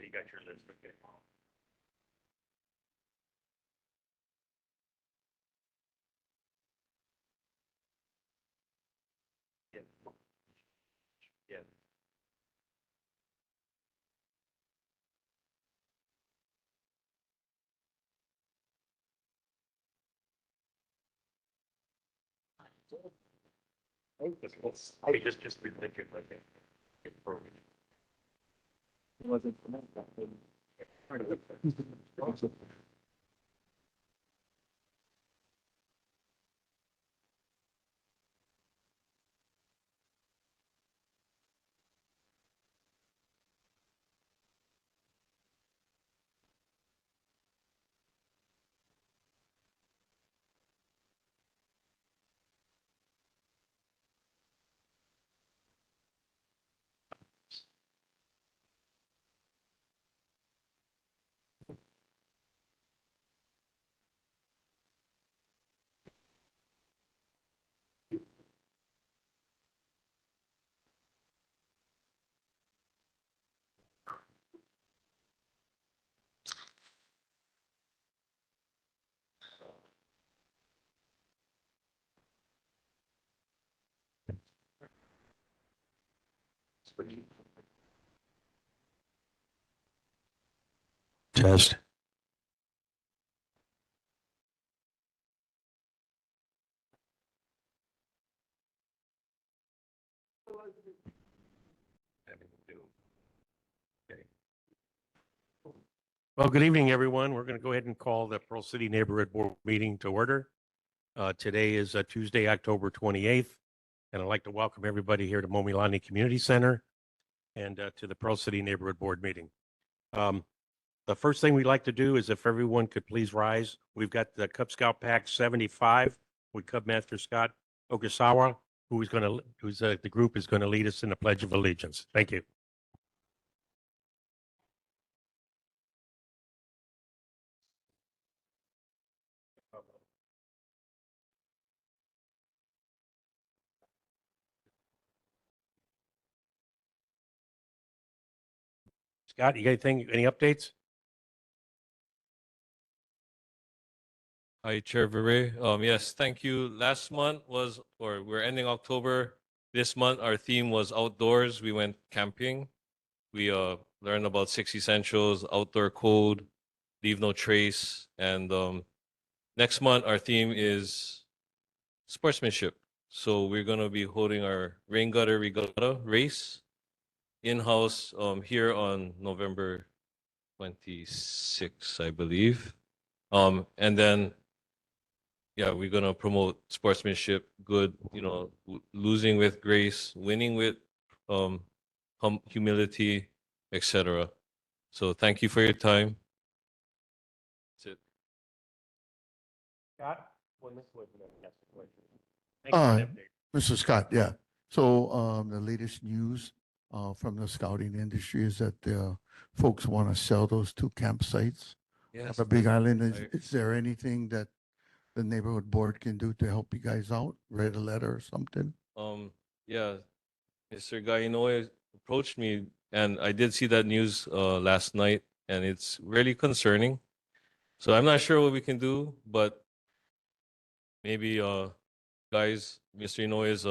You got your list, okay. Yeah. Yeah. I just rethink it, I think. Test. Well, good evening, everyone. We're going to go ahead and call the Pearl City Neighborhood Board meeting to order. Today is Tuesday, October 28th, and I'd like to welcome everybody here to Momilani Community Center and to the Pearl City Neighborhood Board meeting. The first thing we'd like to do is if everyone could please rise. We've got the Cub Scout Pack 75 with Cub Master Scott Ogasawa, the group is going to lead us in the Pledge of Allegiance. Thank you. Scott, you got anything, any updates? Hi, Chair Vere. Yes, thank you. Last month we're ending October. This month, our theme was outdoors. We went camping. We learned about 6 essentials, outdoor code, leave no trace. And next month, our theme is sportsmanship. So we're going to be holding our rain gutter regatta race in-house here on November 26th, I believe. And then yeah, we're gonna promote sportsmanship, good, losing with grace, winning with humility, etc. So thank you for your time. That's it. Scott? Well, this was Thank you Mr. Scott, yeah. So the latest news from the scouting industry is that folks want to sell those 2 campsites Yes. on the Big Island. I- Is there anything that the neighborhood board can do to help you guys out? Write a letter or something? Yeah, Mr. Gainoy approached me, and I did see that news last night, and it's really concerning. So I'm not sure what we can do, but maybe guys, Mr. Inoy's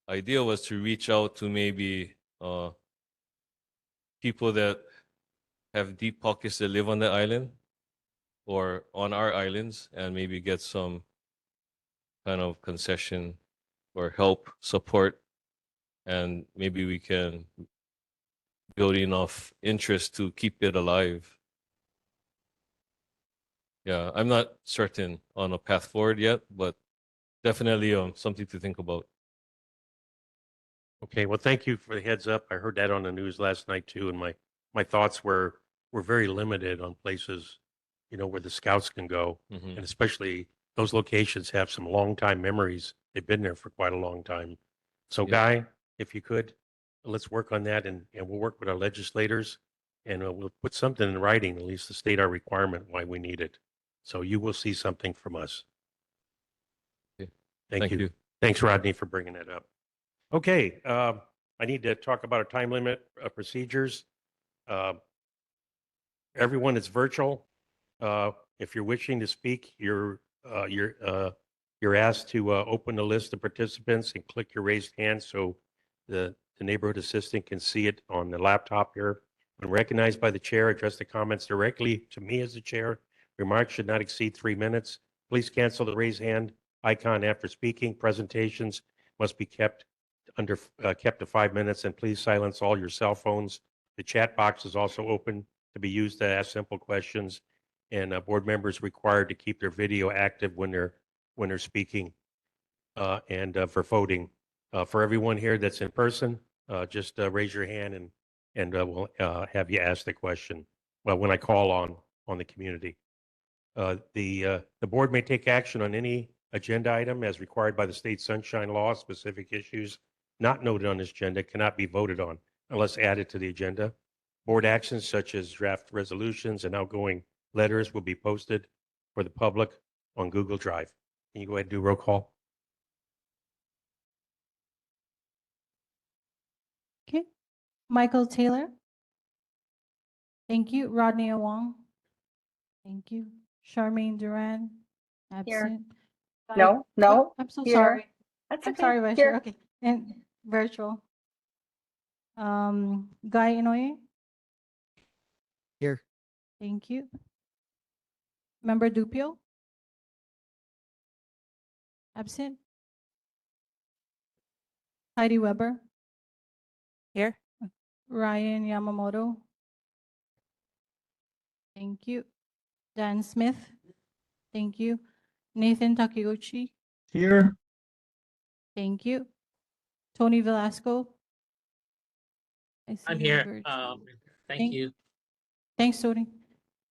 idea was to reach out to maybe people that have deep pockets that live on the island or on our islands and maybe get some kind of concession or help support, and maybe we can build enough interest to keep it alive. Yeah, I'm not certain on a path forward yet, but definitely something to think about. Okay, well, thank you for the heads up. I heard that on the news last night too, and my thoughts were very limited on places, where the scouts can go, Mhm. and especially those locations have some long time memories. They've been there for quite a long time. So, Yeah. Guy, if you could, let's work on that, and we'll work with our legislators, and we'll put something in writing, at least to state our requirement why we need it. So you will see something from us. Okay. Thank you. you. Thanks, Rodney, for bringing that up. Okay, I need to talk about a time limit procedures. Uh, everyone is virtual. If you're wishing to speak, you're asked to open the list of participants and click your raised hand so the neighborhood assistant can see it on the laptop here. When recognized by the chair, address the comments directly to me as the chair. Remarks should not exceed 3 minutes. Please cancel the raise hand icon after speaking. Presentations must be kept to 5 minutes, and please silence all your cell phones. The chat box is also open to be used to ask simple questions, and board members required to keep their video active when they're speaking and for voting. For everyone here that's in person, just raise your hand and we'll have you ask the question. Well, when I call on the community, the board may take action on any agenda item as required by the state sunshine law. Specific issues not noted on this agenda cannot be voted on unless added to the agenda. Board actions such as draft resolutions and outgoing letters will be posted for the public on Google Drive. Can you go ahead and do roll call? Okay. Michael Taylor. Thank you. Rodney Wong. Thank you. Charmaine Duran. Absent. No, no. I'm so here. sorry. That's I'm okay. sorry, Vice Here. Chair. Okay. And virtual. Guy Inoue. Here. Thank you. Member Dupio. Absent. Heidi Weber. Here. Ryan Yamamoto. Thank you. Dan Smith. Thank you. Nathan Takeuchi. Here. Thank you. Tony Velasco. I I'm see here. virtual. Thank you. Thanks, Tony.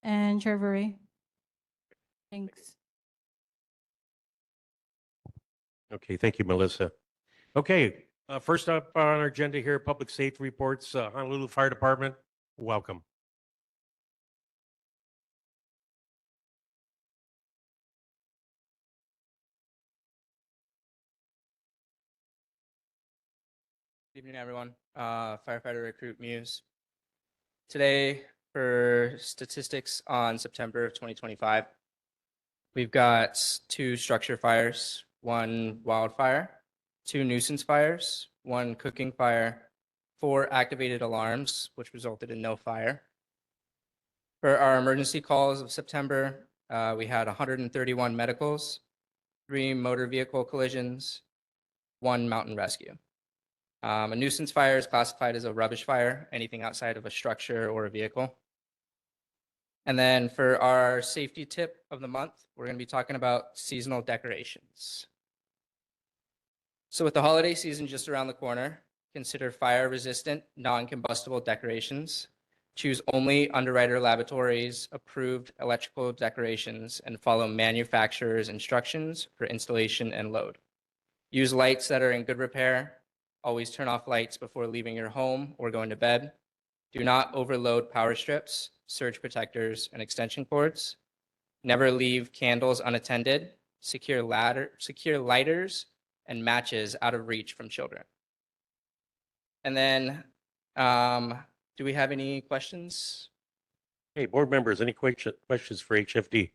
And Trevor. Thanks. Okay, thank you, Melissa. Okay, first up on our agenda here, public safety reports. Honolulu Fire Department, welcome. Good evening, everyone. Firefighter Recruit Muse. Today, for statistics on September of 2025, we've got 2 structure fires, 1 wildfire, 2 nuisance fires, 1 cooking fire, 4 activated alarms, which resulted in no fire. For our emergency calls of September, we had 131 medicals, 3 motor vehicle collisions, 1 mountain rescue. A nuisance fire is classified as a rubbish fire, anything outside of a structure or a vehicle. And then for our safety tip of the month, we're going to be talking about seasonal decorations. So with the holiday season just around the corner, consider fire-resistant, non-combustible decorations. Choose only Underwriter Laboratories approved electrical decorations and follow manufacturer's instructions for installation and load. Use lights that are in good repair. Always turn off lights before leaving your home or going to bed. Do not overload power strips, surge protectors, and extension cords. Never leave candles unattended. Secure lighters and matches out of reach from children. And then, do we have any questions? Hey, board members, any questions for HFD?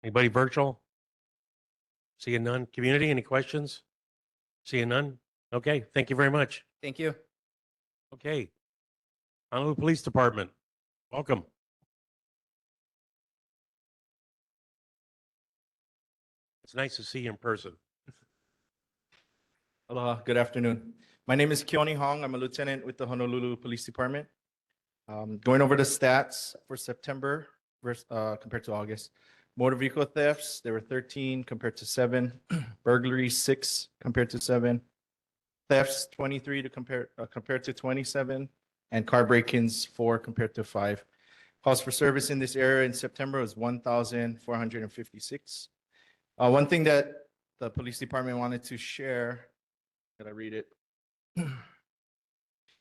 Anybody virtual? Seeing none. Community, any questions? Seeing none? Okay, thank you very much. Thank you. Okay. Honolulu Police Department, welcome. It's nice to see you in person. Aloha, good afternoon. My name is Keone Hong. I'm a lieutenant with the Honolulu Police Department. Going over the stats for September compared to August. Motor vehicle thefts, there were 13 compared to 7. Burglaries, 6 compared to 7. Thefts, 23 compared to 27. And car break-ins, 4 compared to 5. Calls for service in this area in September was 1,456. One thing that the police department wanted to share, can I read it?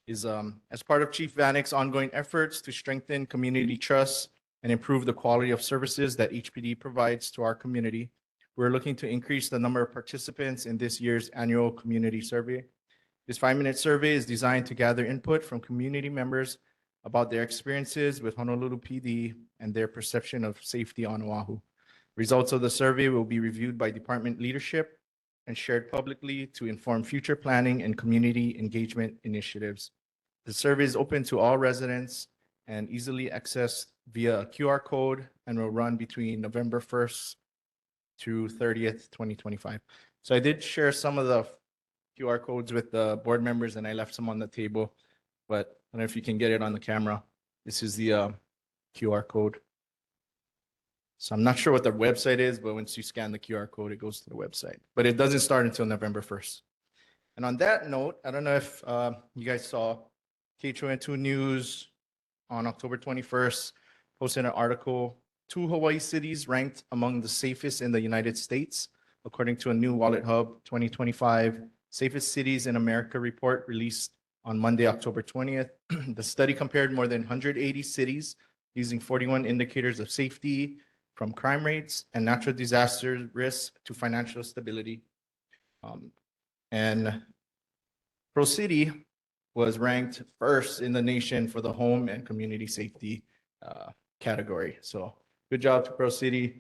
Is as part of Chief Vanek's ongoing efforts to strengthen community trust and improve the quality of services that HPD provides to our community, we're looking to increase the number of participants in this year's annual community survey. This 5-minute survey is designed to gather input from community members about their experiences with Honolulu PD and their perception of safety on Oahu. Results of the survey will be reviewed by department leadership and shared publicly to inform future planning and community engagement initiatives. The survey is open to all residents and easily accessed via a QR code and will run between November 1st to 30th, 2025. So I did share some of the QR codes with the board members and I left some on the table, but I don't know if you can get it on the camera. This is the QR code. So I'm not sure what the website is, but once you scan the QR code, it goes to the website. But it doesn't start until November 1st. And on that note, I don't know if you guys saw KHON2 News on October 21st posted an article, 2 Hawaii cities ranked among the safest in the United States, according to a new Wallet Hub 2025 Safest Cities in America report released on Monday, October 20th. The study compared more than 180 cities using 41 indicators of safety, from crime rates and natural disaster risk to financial stability. And Pro City was ranked first in the nation for the home and community safety category. So good job to Pro City.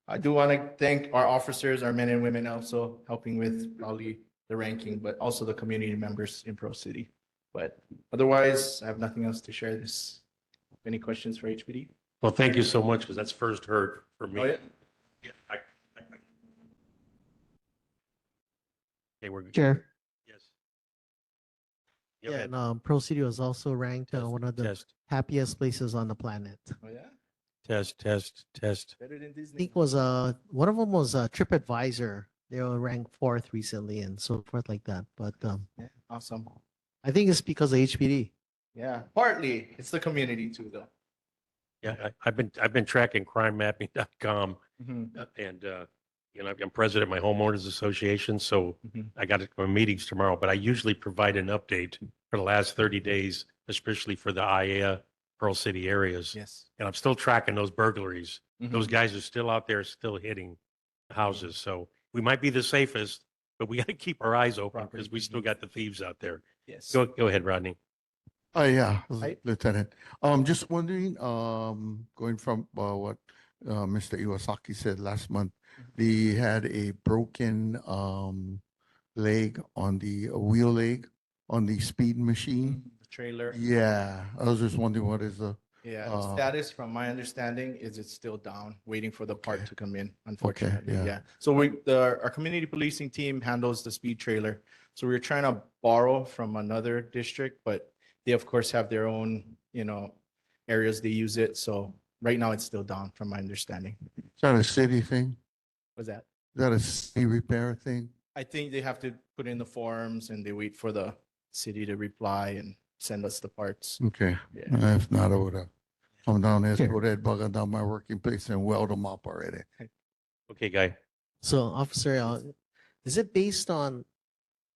I do want to thank our officers, our men and women also helping with probably the ranking, but also the community members in Pro City. But otherwise, I have nothing else to share this. Any questions for HPD? Well, thank you so much, because that's first heard for me. Oh, yeah? Yeah, okay, we're good. Chair. Yes. Go Yeah, ahead. and Pro City was also ranked Test, one of the Test, happiest places on the planet. Oh, yeah? test, test, test. Better than I Disney. think was one of them was TripAdvisor. They were ranked 4th recently and so forth like that. But Yeah, awesome. I think it's because of HPD. Yeah, partly. It's the community too, though. Yeah, I've been tracking crimemapping.com Mhm, and, you know, I'm president of my homeowners association, so mhm. I got my meetings tomorrow, but I usually provide an update for the last 30 days, especially for the IAEA Pearl City areas. Yes. And I'm still tracking those burglaries. Those Mhm. guys are still out there, still hitting houses. So we might be the safest, but we got to keep our eyes open Property. because we still got the thieves out there. Yes. Go ahead, Rodney. Yeah, I- Lieutenant. Just wondering, going from what Mr. Iwasaki said last month, they had a broken leg on the wheel leg on the speed machine. The trailer. Yeah, I was just wondering what is the Yeah, the status from my understanding is it's still down, waiting for the part Okay. to come in, unfortunately. yeah. Yeah. So our community policing team handles the speed trailer. So we're trying to borrow from another district, but they of course have their own, areas they use it. So right now it's still down from my understanding. Is that a city thing? What's that? Is that a city repair thing? I think they have to put in the forms and they wait for the city to reply and send us the parts. Okay. Yeah. If not, I would have come down there, Sure. throw that bugger down my working place and weld them up already. Okay, Guy. So, officer, is it based on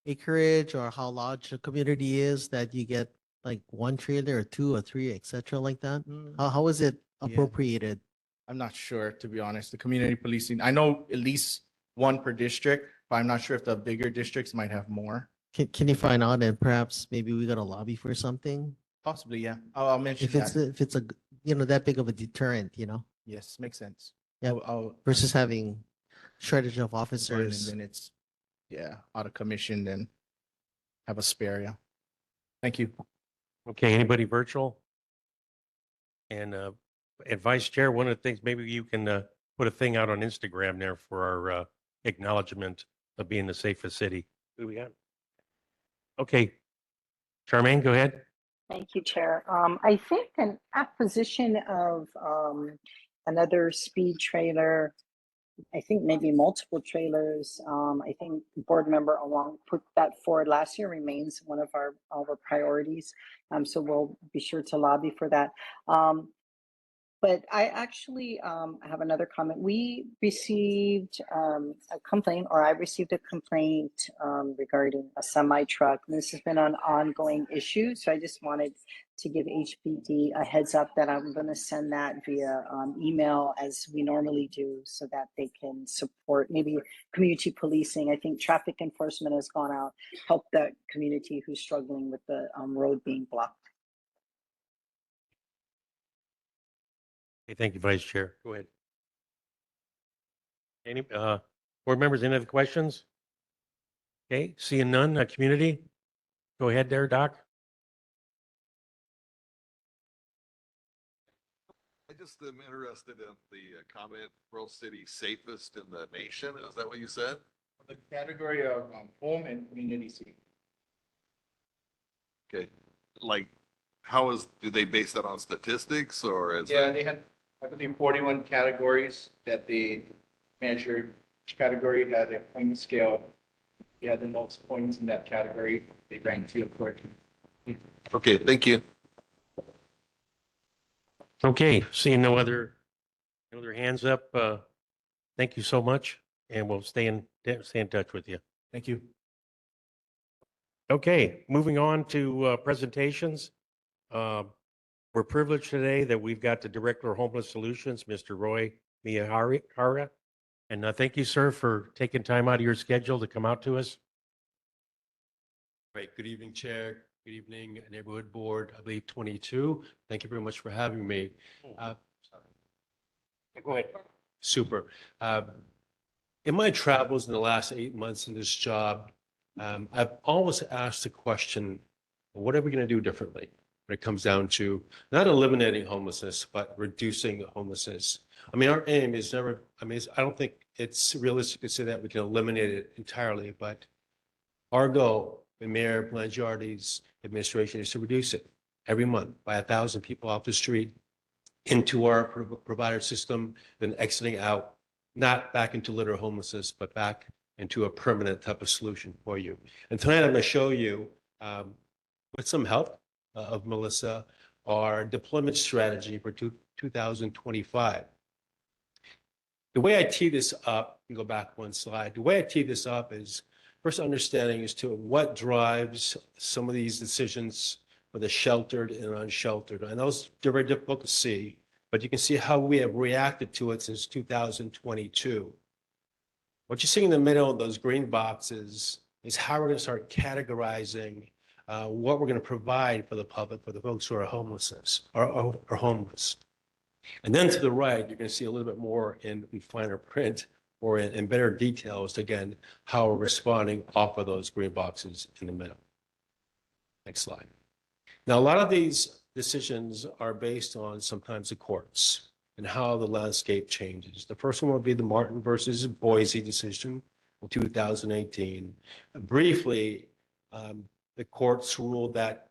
acreage or how large the community is that you get like 1 trailer or 2 or 3, etc., like that? How is it Yeah. appropriated? I'm not sure, to be honest. The community policing, I know at least 1 per district, but I'm not sure if the bigger districts might have more. Can you find out and perhaps maybe we got to lobby for something? Possibly, yeah. I'll mention If it's that. if it's a that big of a deterrent, Yes, makes sense. Yeah. I'll versus having shortage of run and officers. then it's, out of commission and have a spare, yeah. Thank you. Okay, anybody virtual? And Vice Chair, one of the things, maybe you can put a thing out on Instagram there for our acknowledgement of being the safest city. Who we got? Okay. Charmaine, go ahead. Thank you, Chair. I think an acquisition of another speed trailer, I think maybe multiple trailers. I think board member Awang put that forward last year, remains one of our priorities. So we'll be sure to lobby for that. But I actually have another comment. We received a complaint, or I received a complaint regarding a semi truck. This has been an ongoing issue. So I just wanted to give HPD a heads up that I'm going to send that via email as we normally do, so that they can support maybe community policing. I think traffic enforcement has gone out, help that community who's struggling with the road being blocked. Okay, thank you, Vice Chair. Go ahead. Any, board members, any other questions? Okay, seeing none, community? Go ahead there, Doc. I just am interested in the comment, Pearl City safest in the nation. Is that what you said? The category of home and community seat. Okay, like, do they base that on statistics or is Yeah, it? they had, I believe, 41 categories that they measured. Each category had a point scale. You had the most points in that category. They ranked you accordingly. Okay, thank you. Okay, seeing no other hands up, thank you so much, and we'll stay in touch with you. Thank you. Okay, moving on to presentations. We're privileged today that we've got the Director of Homeless Solutions, Mr. Roy Miyahara. And thank you, sir, for taking time out of your schedule to come out to us. Right. Good evening, Chair. Good evening, Neighborhood Board, I believe 22. Thank you very much for having me. Go ahead. Super. In my travels in the last 8 months in this job, I've always asked the question, what are we going to do differently when it comes down to not eliminating homelessness, but reducing homelessness? I mean, our aim is never, I don't think it's realistic to say that we can eliminate it entirely, but our goal in Mayor Blangiardi's administration is to reduce it every month by 1,000 people off the street into our provider system, then exiting out, not back into litter homelessness, but back into a permanent type of solution for you. And tonight I'm going to show you, with some help of Melissa, our deployment strategy for 2025. The way I tee this up, you can go back one slide. The way I tee this up is first understanding as to what drives some of these decisions for the sheltered and unsheltered. I know it's very difficult to see, but you can see how we have reacted to it since 2022. What you see in the middle of those green boxes is how we're going to start categorizing what we're going to provide for the public, for the folks who are homeless. And then to the right, you're going to see a little bit more in finer print or in better details, again, how we're responding off of those green boxes in the middle. Next slide. Now, a lot of these decisions are based on sometimes the courts and how the landscape changes. The first one would be the Martin versus Boise decision in 2018. Briefly, the courts ruled that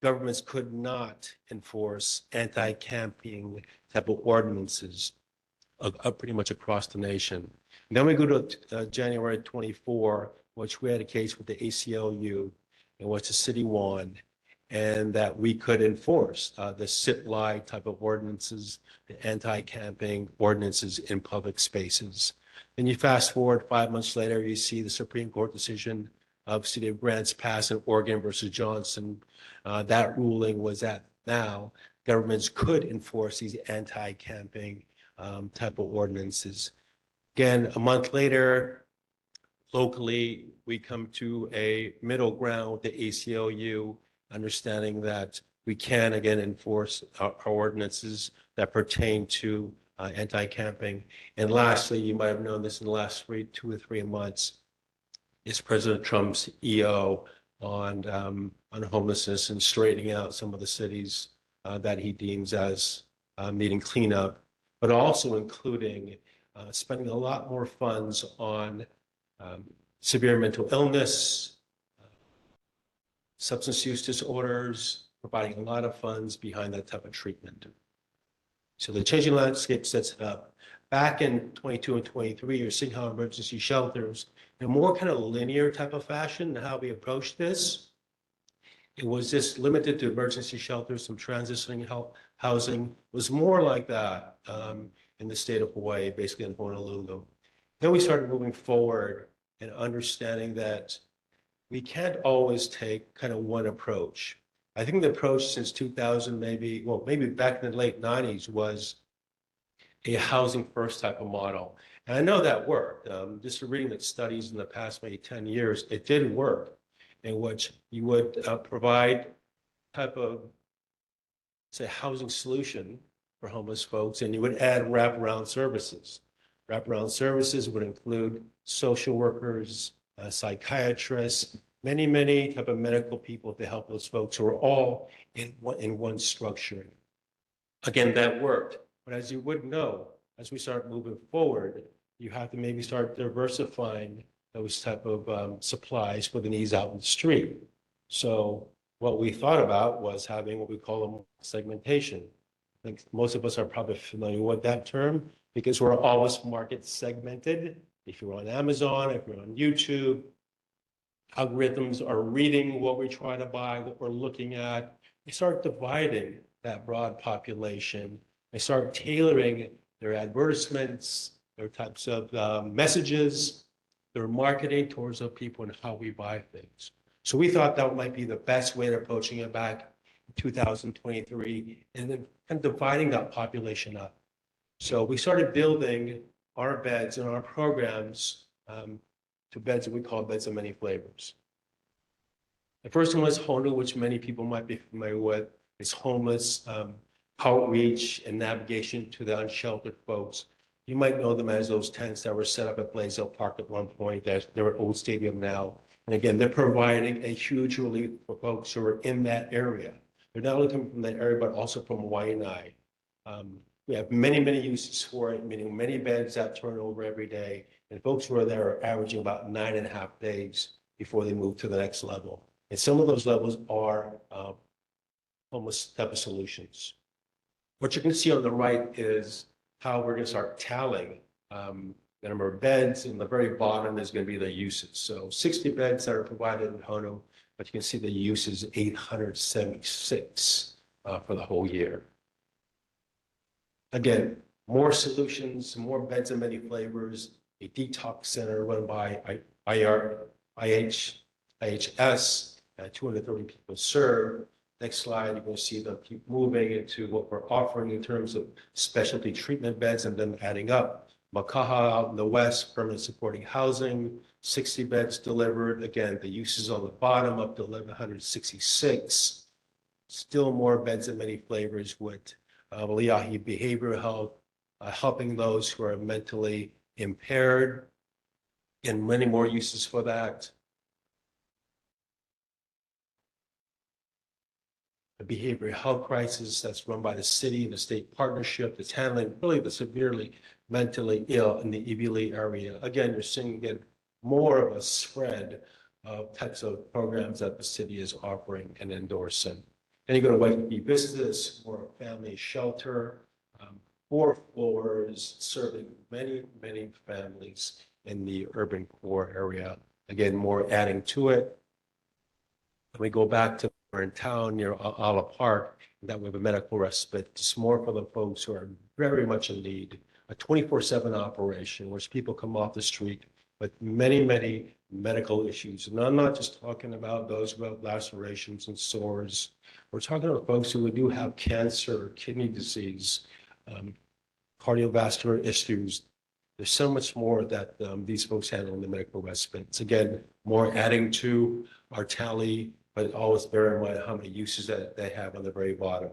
governments could not enforce anti-camping type of ordinances pretty much across the nation. And then we go to January 24, which we had a case with the ACLU in which the city won, and that we could enforce the sit-lie type of ordinances, the anti-camping ordinances in public spaces. Then you fast forward 5 months later, you see the Supreme Court decision of City of Grants Pass in Oregon versus Johnson. That ruling was that now governments could enforce these anti-camping type of ordinances. Again, a month later, locally, we come to a middle ground with the ACLU, understanding that we can again enforce our ordinances that pertain to anti-camping. And lastly, you might have known this in the last 2 or 3 months, is President Trump's EO on homelessness and straightening out some of the cities that he deems as needing cleanup, but also including spending a lot more funds on severe mental illness, substance use disorders, providing a lot of funds behind that type of treatment. So the changing landscape sets it up. Back in 22 and 23, you're seeing how emergency shelters, in a more kind of linear type of fashion, how we approach this. It was just limited to emergency shelters, some transitioning housing. It was more like that in the state of Hawaii, basically in Honolulu. Then we started moving forward and understanding that we can't always take kind of one approach. I think the approach since 2000, maybe back in the late 90s, was a housing first type of model. And I know that worked. Just reading the studies in the past maybe 10 years, it did work, in which you would provide type of, say, housing solution for homeless folks, and you would add wraparound services. Wraparound services would include social workers, psychiatrists, many type of medical people to help those folks who are all in one structure. Again, that worked, but as you would know, as we start moving forward, you have to maybe start diversifying those type of supplies for the needs out in the street. So what we thought about was having what we call a segmentation. I think most of us are probably familiar with that term because we're always market segmented. If you're on Amazon, if you're on YouTube, algorithms are reading what we're trying to buy, what we're looking at. They start dividing that broad population. They start tailoring their advertisements, their types of messages, their marketing towards the people and how we buy things. So we thought that might be the best way of approaching it back in 2023 and then kind of dividing that population up. So we started building our beds and our programs to beds that we call beds of many flavors. The first one was HONU, which many people might be familiar with. It's homeless outreach and navigation to the unsheltered folks. You might know them as those tents that were set up at Blaisdell Park at one point. They're at Old Stadium now. And again, they're providing a huge relief for folks who are in that area. They're not only coming from that area, but also from Waianae. We have many uses for it, meaning many beds that turn over every day. And folks who are there are averaging about 9.5 days before they move to the next level. And some of those levels are homeless type of solutions. What you can see on the right is how we're going to start tallying the number of beds. And the very bottom is going to be the uses. So 60 beds that are provided in HONU, but you can see the use is 876 for the whole year. Again, more solutions, more beds of many flavors, a detox center run by IHS, 230 people served. Next slide, you're going to see them keep moving into what we're offering in terms of specialty treatment beds and then adding up. Makaha out in the west, permanent supporting housing, 60 beds delivered. Again, the uses on the bottom up to 1,166. Still more beds of many flavors with Liahi Behavioral Health, helping those who are mentally impaired, and many more uses for that. The behavioral health crisis that's run by the city and the state partnership that's handling really the severely mentally ill in the Ebili area. Again, you're seeing again more of a spread of types of programs that the city is offering and endorsing. Then you go to Waikiki Business or family shelter, 4 floors serving many families in the urban core area. Again, more adding to it. When we go back to we're in town near Ala Park, that we have a medical respite. It's more for the folks who are very much in need. A 24/7 operation, where people come off the street with many medical issues. And I'm not just talking about those who have lacerations and sores. We're talking about folks who do have cancer, kidney disease, cardiovascular issues. There's so much more that these folks handle in the medical respite. It's again, more adding to our tally, but always bear in mind how many uses that they have on the very bottom.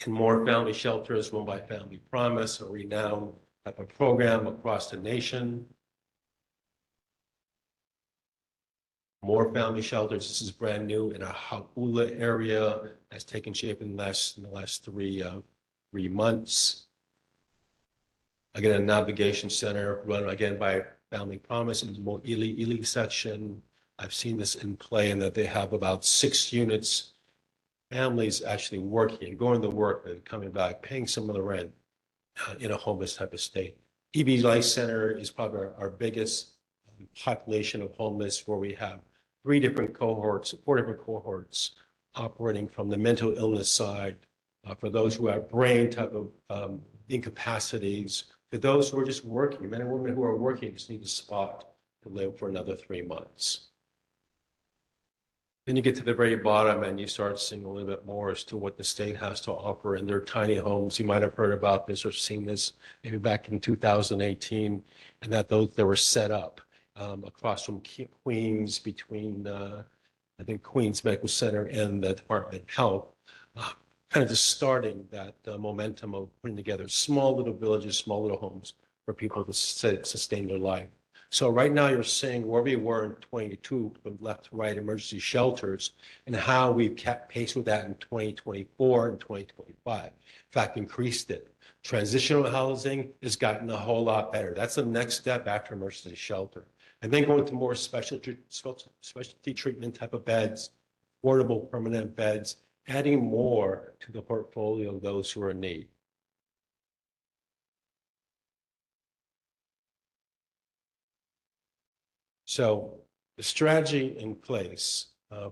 And more family shelters run by Family Promise, a renowned type of program across the nation. More family shelters. This is brand new in our Haula area. That's taken shape in the last three months. Again, a navigation center run again by Family Promise in the Mo'ili section. I've seen this in play in that they have about 6 units, families actually working, going to work and coming back, paying some of the rent in a homeless type of state. EB Life Center is probably our biggest population of homeless, where we have 4 different cohorts operating from the mental illness side for those who have brain type of incapacities, for those who are just working, men and women who are working just need a spot to live for another 3 months. Then you get to the very bottom and you start seeing a little bit more as to what the state has to offer in their tiny homes. You might have heard about this or seen this maybe back in 2018, and that those that were set up across from Queens between, I think Queens Medical Center and the Department of Health. kind of just starting that momentum of putting together small little villages, small little homes for people to sustain their life. So right now you're seeing where we were in 22 from left to right emergency shelters and how we've kept pace with that in 2024 and 2025. In fact, increased it. Transitional housing has gotten a whole lot better. That's the next step after emergency shelter. And then going to more specialty treatment type of beds, affordable permanent beds, adding more to the portfolio of those who are in need. So the strategy in place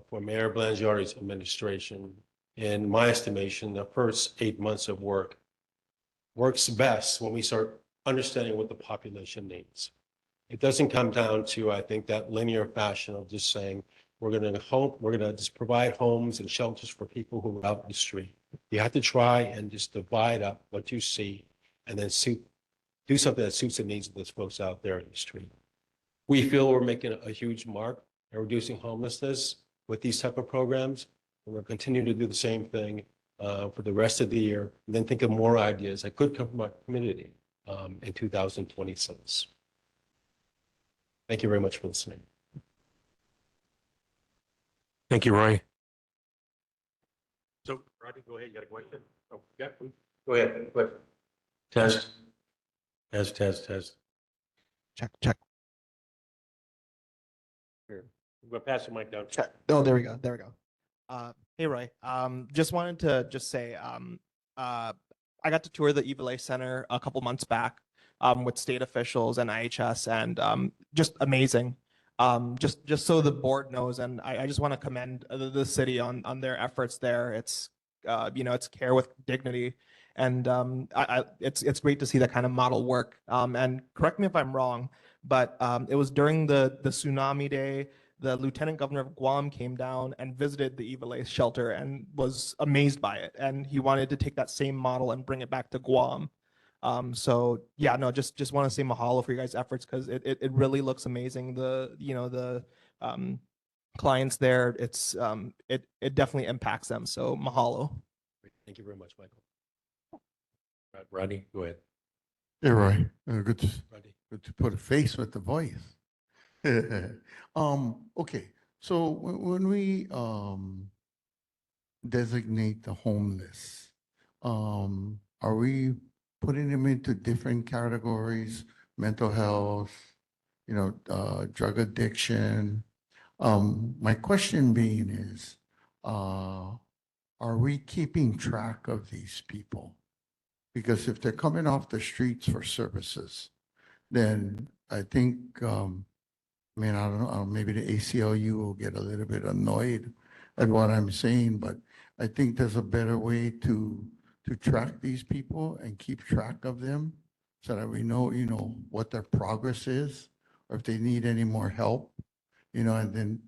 for Mayor Blangiardi's administration, in my estimation, the first 8 months of work works best when we start understanding what the population needs. It doesn't come down to, I think, that linear fashion of just saying, we're going to just provide homes and shelters for people who are out in the street. You have to try and just divide up what you see and then do something that suits the needs of those folks out there in the street. We feel we're making a huge mark in reducing homelessness with these type of programs. And we'll continue to do the same thing for the rest of the year, and then think of more ideas that could come from our community in 2026. Thank you very much for listening. Thank you, Roy. So, Rodney, go ahead. You got a question? Oh, yeah. Go ahead. Go ahead. Test. Test. Check. We'll pass the mic down. Check. Oh, there we go. Hey, Roy. Just wanted to just say, I got to tour the Evilay Center a couple months back with state officials and IHS, and just amazing. Just so the board knows, and I just want to commend the city on their efforts there. It's it's care with dignity, and it's great to see that kind of model work. And correct me if I'm wrong, but it was during the tsunami day. The Lieutenant Governor of Guam came down and visited the Evilay shelter and was amazed by it. And he wanted to take that same model and bring it back to Guam. So yeah, no, just want to say mahalo for your guys' efforts, because it really looks amazing. The clients there, it definitely impacts them. So mahalo. Thank you very much, Michael. Rodney, go ahead. Hey, Roy. Good Rodney. to put a face with the voice. Okay, so when we designate the homeless, are we putting them into different categories? Mental health, drug addiction. My question being is, are we keeping track of these people? Because if they're coming off the streets for services, then I think, I don't know, maybe the ACLU will get a little bit annoyed at what I'm saying, but I think there's a better way to track these people and keep track of them so that we know, what their progress is, or if they need any more help, and then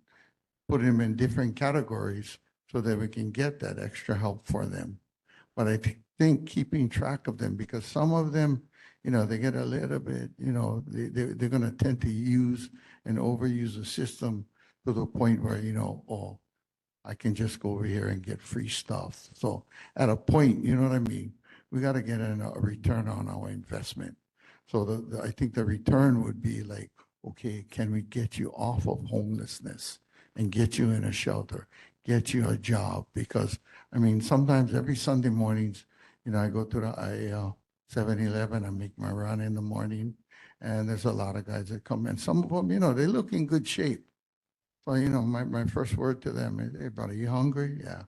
put them in different categories so that we can get that extra help for them. But I think keeping track of them, because some of them, they get a little bit, they're going to tend to use and overuse the system to the point where, oh, I can just go over here and get free stuff. So at a point, you know what I mean? We got to get a return on our investment. So I think the return would be like, okay, can we get you off of homelessness and get you in a shelter, get you a job? Because, sometimes every Sunday mornings, I go to the 7-Eleven, I make my run in the morning, and there's a lot of guys that come in. Some of them, they look in good shape. So, my first word to them is, hey, brother, you hungry? Yeah.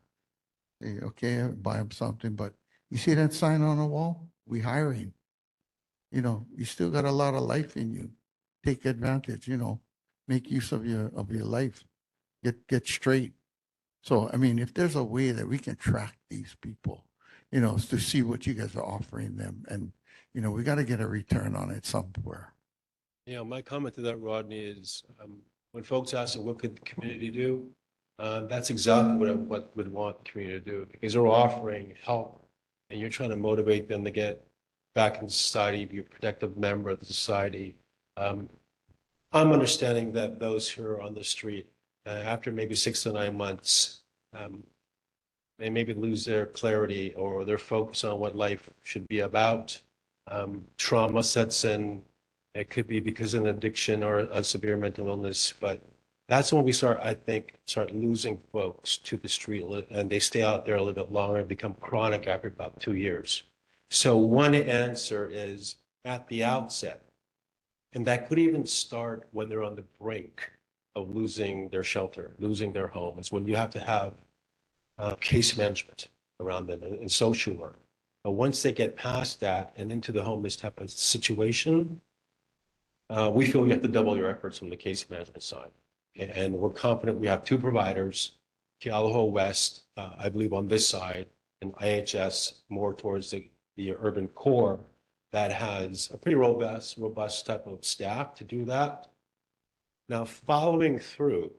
Hey, okay, buy them something. But you see that sign on the wall? We hiring. You still got a lot of life in you. Take advantage, make use of your life. Get straight. So, if there's a way that we can track these people, to see what you guys are offering them. And, we got to get a return on it somewhere. My comment to that, Rodney, is when folks ask what could the community do, that's exactly what we'd want the community to do, because they're offering help and you're trying to motivate them to get back into society, be a productive member of the society. I'm understanding that those who are on the street, after maybe 6 to 9 months, they maybe lose their clarity or their focus on what life should be about. Trauma sets in. It could be because of an addiction or a severe mental illness, but that's when we start, I think, start losing folks to the street and they stay out there a little bit longer and become chronic after about 2 years. So one answer is at the outset, and that could even start when they're on the brink of losing their shelter, losing their home, is when you have to have case management around them and social work. But once they get past that and into the homeless type of situation, we feel you have to double your efforts on the case management side. And we're confident we have 2 providers, Kealoha West, I believe on this side, and IHS more towards the urban core that has a pretty robust type of staff to do that. Now, following through,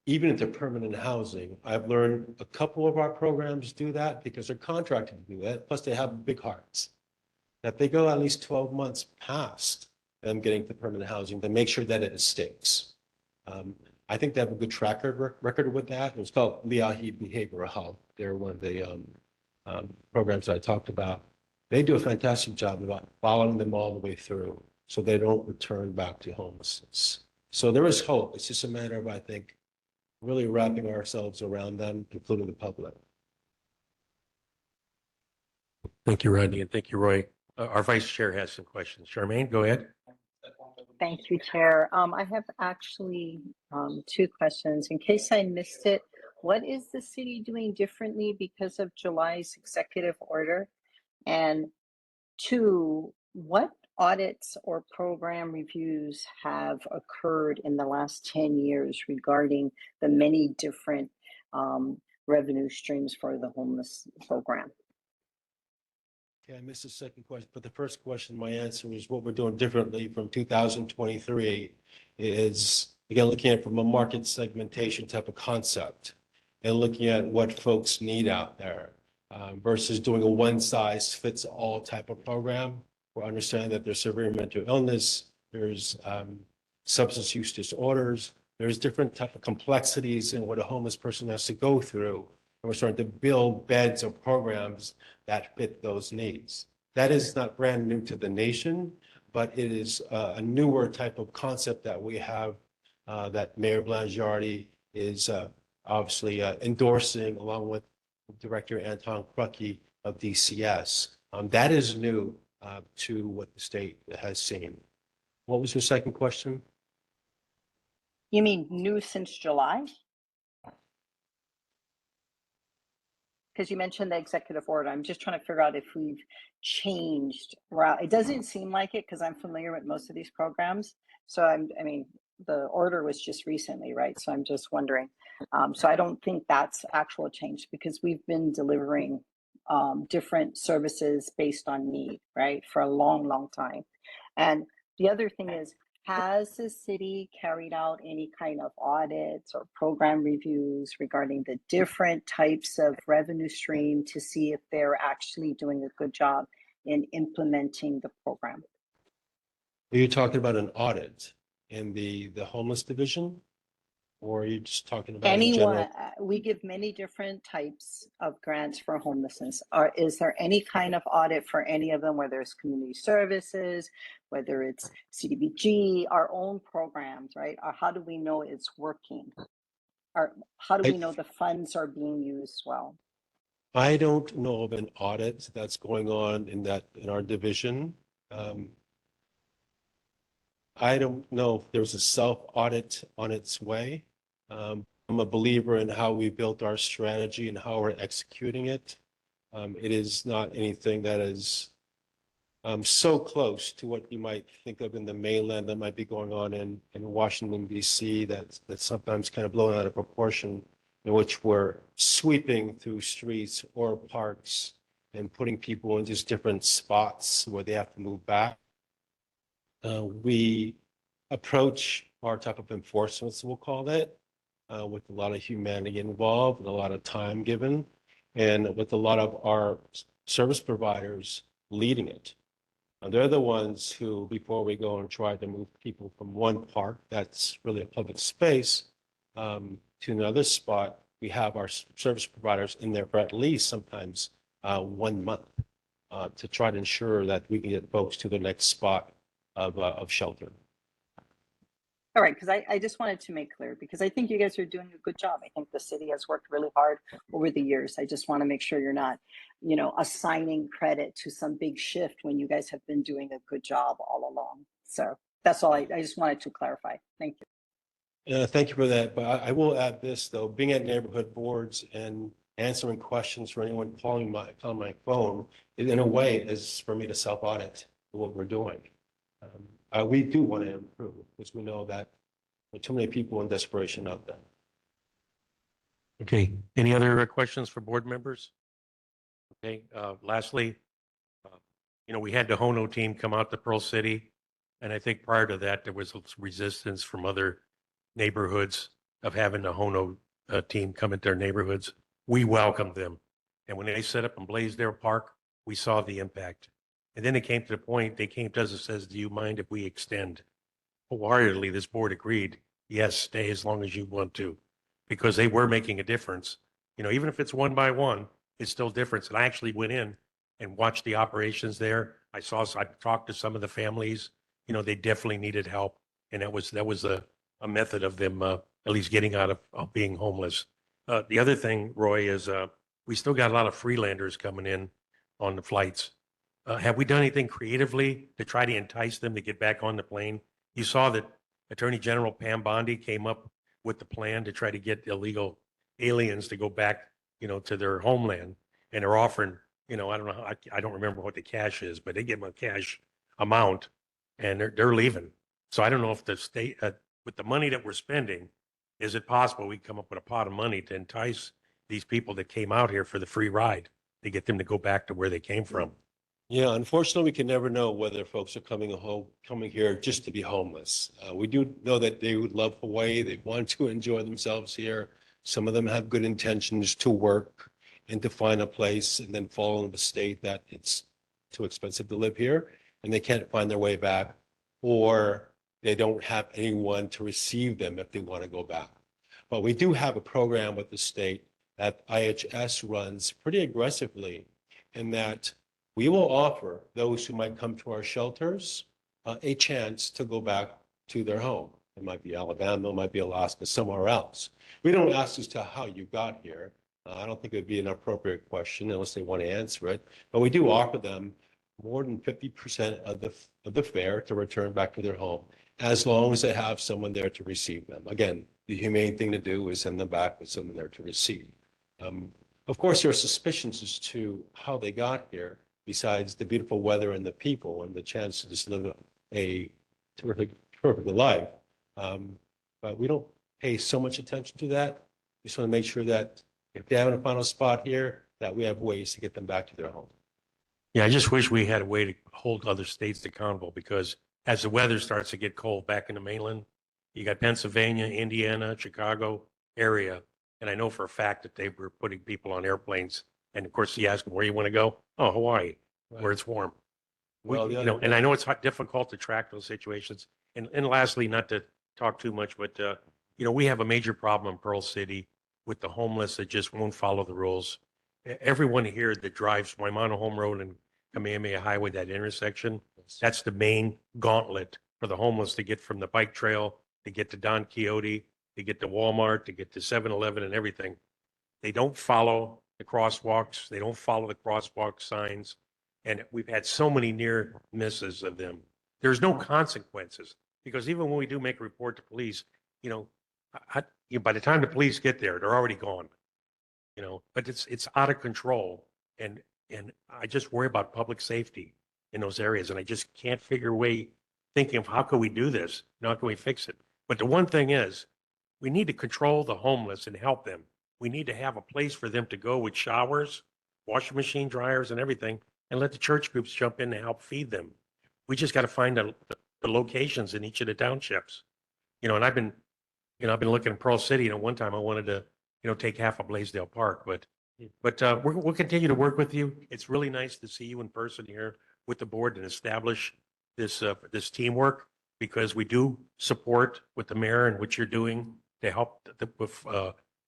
even into permanent housing, I've learned a couple of our programs do that because they're contracted to do that. Plus, they have big hearts. That they go at least 12 months past them getting to permanent housing to make sure that it sticks. I think they have a good track record with that. It's called Liahi Behavioral Health. They're one of the programs that I talked about. They do a fantastic job about following them all the way through so they don't return back to homelessness. So there is hope. It's just a matter of, I think, really wrapping ourselves around them, including the public. Thank you, Rodney, and thank you, Roy. Our vice chair has some questions. Charmaine, go ahead. Thank you, Chair. I have actually 2 questions. In case I missed it, what is the city doing differently because of July's executive order? And 2, what audits or program reviews have occurred in the last 10 years regarding the many different revenue streams for the homeless program? Okay, I missed the second question, but the first question, my answer is what we're doing differently from 2023 is, again, looking at it from a market segmentation type of concept and looking at what folks need out there versus doing a one-size-fits-all type of program. We're understanding that there's severe mental illness, there's substance use disorders, there's different type of complexities in what a homeless person has to go through. And we're starting to build beds or programs that fit those needs. That is not brand new to the nation, but it is a newer type of concept that we have that Mayor Blangiardi is obviously endorsing along with Director Anton Krucky of DCS. That is new to what the state has seen. What was your second question? You mean new since July? Because you mentioned the executive order. I'm just trying to figure out if we've changed. It doesn't seem like it because I'm familiar with most of these programs. So I mean, the order was just recently, right? So I'm just wondering. So I don't think that's actual change because we've been delivering different services based on need, right? For a long, long time. And the other thing is, has the city carried out any kind of audits or program reviews regarding the different types of revenue stream to see if they're actually doing a good job in implementing the program? Are you talking about an audit in the homeless division? Or are you just talking about in general? Anyone, we give many different types of grants for homelessness. Is there any kind of audit for any of them, whether it's community services, whether it's CDBG, our own programs, right? Or how do we know it's working? Or how do we know the funds are being used well? I don't know of an audit that's going on in our division. I don't know if there's a self-audit on its way. I'm a believer in how we built our strategy and how we're executing it. It is not anything that is so close to what you might think of in the mainland that might be going on in Washington, D.C. that's sometimes kind of blown out of proportion, in which we're sweeping through streets or parks and putting people in just different spots where they have to move back. We approach our type of enforcement, we'll call it, with a lot of humanity involved and a lot of time given, and with a lot of our service providers leading it. They're the ones who, before we go and try to move people from one park that's really a public space to another spot, we have our service providers in there for at least sometimes 1 month to try to ensure that we can get folks to the next spot of shelter. All right, because I just wanted to make clear, because I think you guys are doing a good job. I think the city has worked really hard over the years. I just want to make sure you're not, assigning credit to some big shift when you guys have been doing a good job all along. So that's all I just wanted to clarify. Thank you. Thank you for that. But I will add this, though, being at neighborhood boards and answering questions for anyone calling on my phone, in a way, is for me to self-audit what we're doing. We do want to improve because we know that there are too many people in desperation out there. Okay, any other questions for board members? Okay, lastly, we had the Hono team come out to Pearl City. And I think prior to that, there was some resistance from other neighborhoods of having the Hono team come into their neighborhoods. We welcomed them. And when they set up in Blaisdell Park, we saw the impact. And then it came to the point, they came to us and says, do you mind if we extend? Wholeheartedly, this board agreed, yes, stay as long as you want to, because they were making a difference. Even if it's one by one, it's still difference. And I actually went in and watched the operations there. I talked to some of the families, they definitely needed help. And that was a method of them at least getting out of being homeless. The other thing, Roy, is we still got a lot of Freelanders coming in on the flights. Have we done anything creatively to try to entice them to get back on the plane? You saw that Attorney General Pam Bondi came up with the plan to try to get illegal aliens to go back, to their homeland. And they're offering, I don't know, I don't remember what the cash is, but they give them a cash amount and they're leaving. So I don't know if the state, with the money that we're spending, is it possible we come up with a pot of money to entice these people that came out here for the free ride to get them to go back to where they came from? Yeah, unfortunately, we can never know whether folks are coming here just to be homeless. We do know that they would love Hawaii. They want to enjoy themselves here. Some of them have good intentions to work and to find a place and then fall in the state that it's too expensive to live here and they can't find their way back, or they don't have anyone to receive them if they want to go back. But we do have a program with the state that IHS runs pretty aggressively, in that we will offer those who might come to our shelters a chance to go back to their home. It might be Alabama, it might be Alaska, somewhere else. We don't ask as to how you got here. I don't think it would be an appropriate question unless they want to answer it. But we do offer them more than 50% of the fare to return back to their home, as long as they have someone there to receive them. Again, the humane thing to do is send them back with someone there to receive. Of course, there are suspicions as to how they got here, besides the beautiful weather and the people and the chance to just live a terrific life. But we don't pay so much attention to that. We just want to make sure that if they have a final spot here, that we have ways to get them back to their home. Yeah, I just wish we had a way to hold other states accountable, because as the weather starts to get cold back in the mainland, you got Pennsylvania, Indiana, Chicago area. And I know for a fact that they were putting people on airplanes. And of course, you ask them, where you want to go? Oh, Hawaii, where it's warm. Well, And I know it's difficult to track those situations. And lastly, not to talk too much, but, we have a major problem in Pearl City with the homeless that just won't follow the rules. Everyone here that drives Waimano Home Road and Kamehameha Highway, that intersection, that's the main gauntlet for the homeless to get from the bike trail, to get to Don Quixote, to get to Walmart, to get to 7-Eleven and everything. They don't follow the crosswalks. They don't follow the crosswalk signs. And we've had so many near misses of them. There's no consequences, because even when we do make a report to police, by the time the police get there, they're already gone. But it's out of control. And I just worry about public safety in those areas. And I just can't figure a way thinking of how can we do this? How can we fix it? But the one thing is, we need to control the homeless and help them. We need to have a place for them to go with showers, washing machine dryers and everything, and let the church groups jump in to help feed them. We just got to find the locations in each of the townships. And I've been looking at Pearl City. One time I wanted to, take half of Blaisdell Park, but we'll continue to work with you. It's really nice to see you in person here with the board and establish this teamwork, because we do support with the mayor and what you're doing to help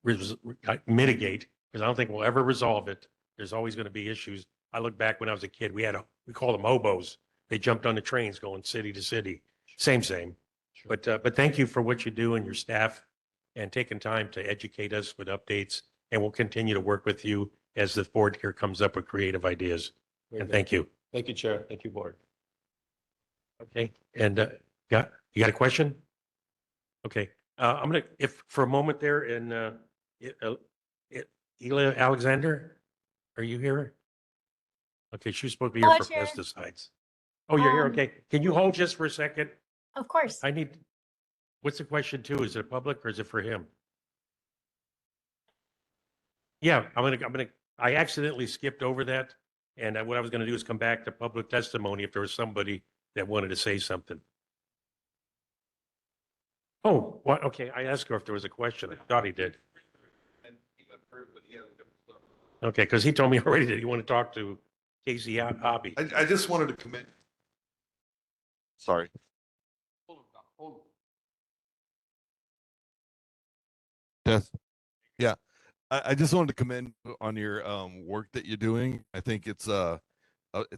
mitigate, because I don't think we'll ever resolve it. There's always going to be issues. I look back when I was a kid, we called them hobos. They jumped on the trains going city to city. Same. But thank you for what you do and your staff and taking time to educate us with updates. And we'll continue to work with you as the board here comes up with creative ideas. And thank you. Thank you, Chair. Thank you, Board. Okay. And you got a question? Okay. I'm going to, if for a moment there and Ela Alexander, are you here? Okay. She was supposed to be here Hello, for Chair. pesticides. Oh, you're here. Um, Okay. Can you hold just for a second? Of course. What's the question too? Is it public or is it for him? Yeah, I accidentally skipped over that. And what I was gonna do is come back to public testimony if there was somebody that wanted to say something. Oh, what? Okay, I asked her if there was a question. I thought he did. Okay, because he told me already that he wanted to talk to Casey Hobby. I just wanted to commend. Sorry. Yes. Yeah. I just wanted to commend you on your work that you're doing. I think it's a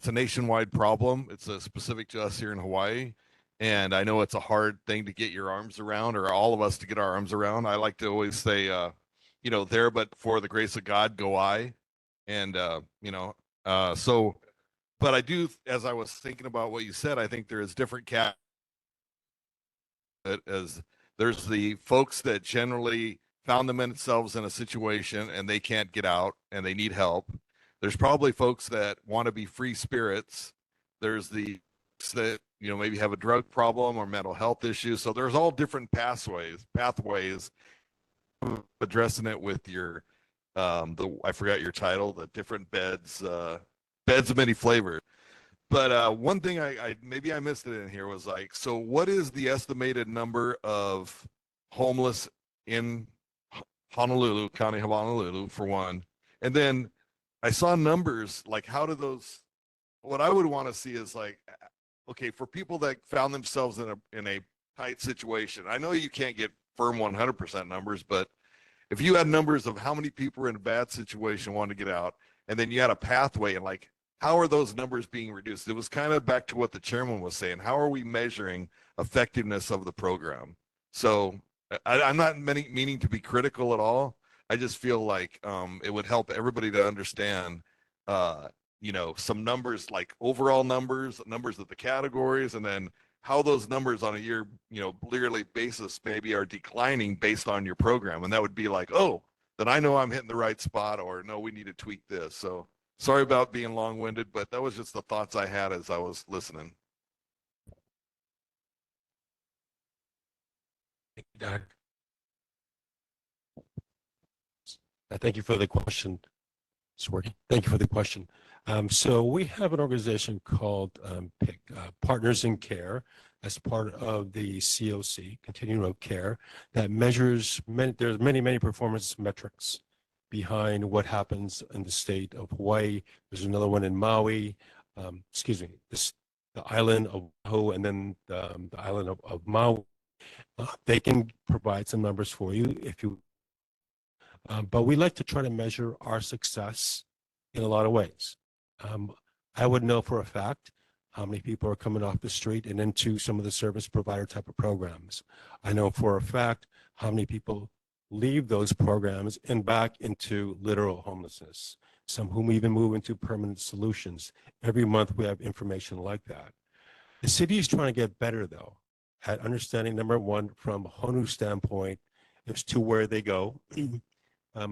nationwide problem. It's specific to us here in Hawaii. And I know it's a hard thing to get your arms around, or all of us to get our arms around. I like to always say, there, but for the grace of God, go I. And, but I do, as I was thinking about what you said, I think there is different as there's the folks that generally found themselves in a situation and they can't get out and they need help. There's probably folks that want to be free spirits. There's the that maybe have a drug problem or mental health issues. So there's all different pathways addressing it with your I forgot your title, the different beds of many flavors. But one thing maybe I missed it in here was like, so what is the estimated number of homeless in Honolulu, County of Honolulu, for one? And then I saw numbers, like how do those, what I would want to see is like, okay, for people that found themselves in a tight situation, I know you can't get firm 100% numbers, but if you had numbers of how many people were in a bad situation wanted to get out, and then you had a pathway, and like, how are those numbers being reduced? It was kind of back to what the chairman was saying. How are we measuring effectiveness of the program? So I'm not meaning to be critical at all. I just feel like it would help everybody to understand, some numbers, like overall numbers of the categories, and then how those numbers on a yearly basis maybe are declining based on your program. And that would be like, oh, then I know I'm hitting the right spot, or no, we need to tweak this. So sorry about being long-winded, but that was just the thoughts I had as I was listening. Thank you, Doc. Thank you for the question. It's working. Thank you for the question. So we have an organization called PIC, Partners in Care, as part of the COC, Continuum of Care, that measures there's many performance metrics behind what happens in the state of Hawaii. There's another one in Maui, the island of Oahu, and then the island of Maui. They can provide some numbers for you if you. But we like to try to measure our success in a lot of ways. I would know for a fact how many people are coming off the street and into some of the service provider type of programs. I know for a fact how many people leave those programs and back into literal homelessness, some whom even move into permanent solutions. Every month we have information like that. The city is trying to get better, though, at understanding, number one, from a Honu standpoint, as to where they go,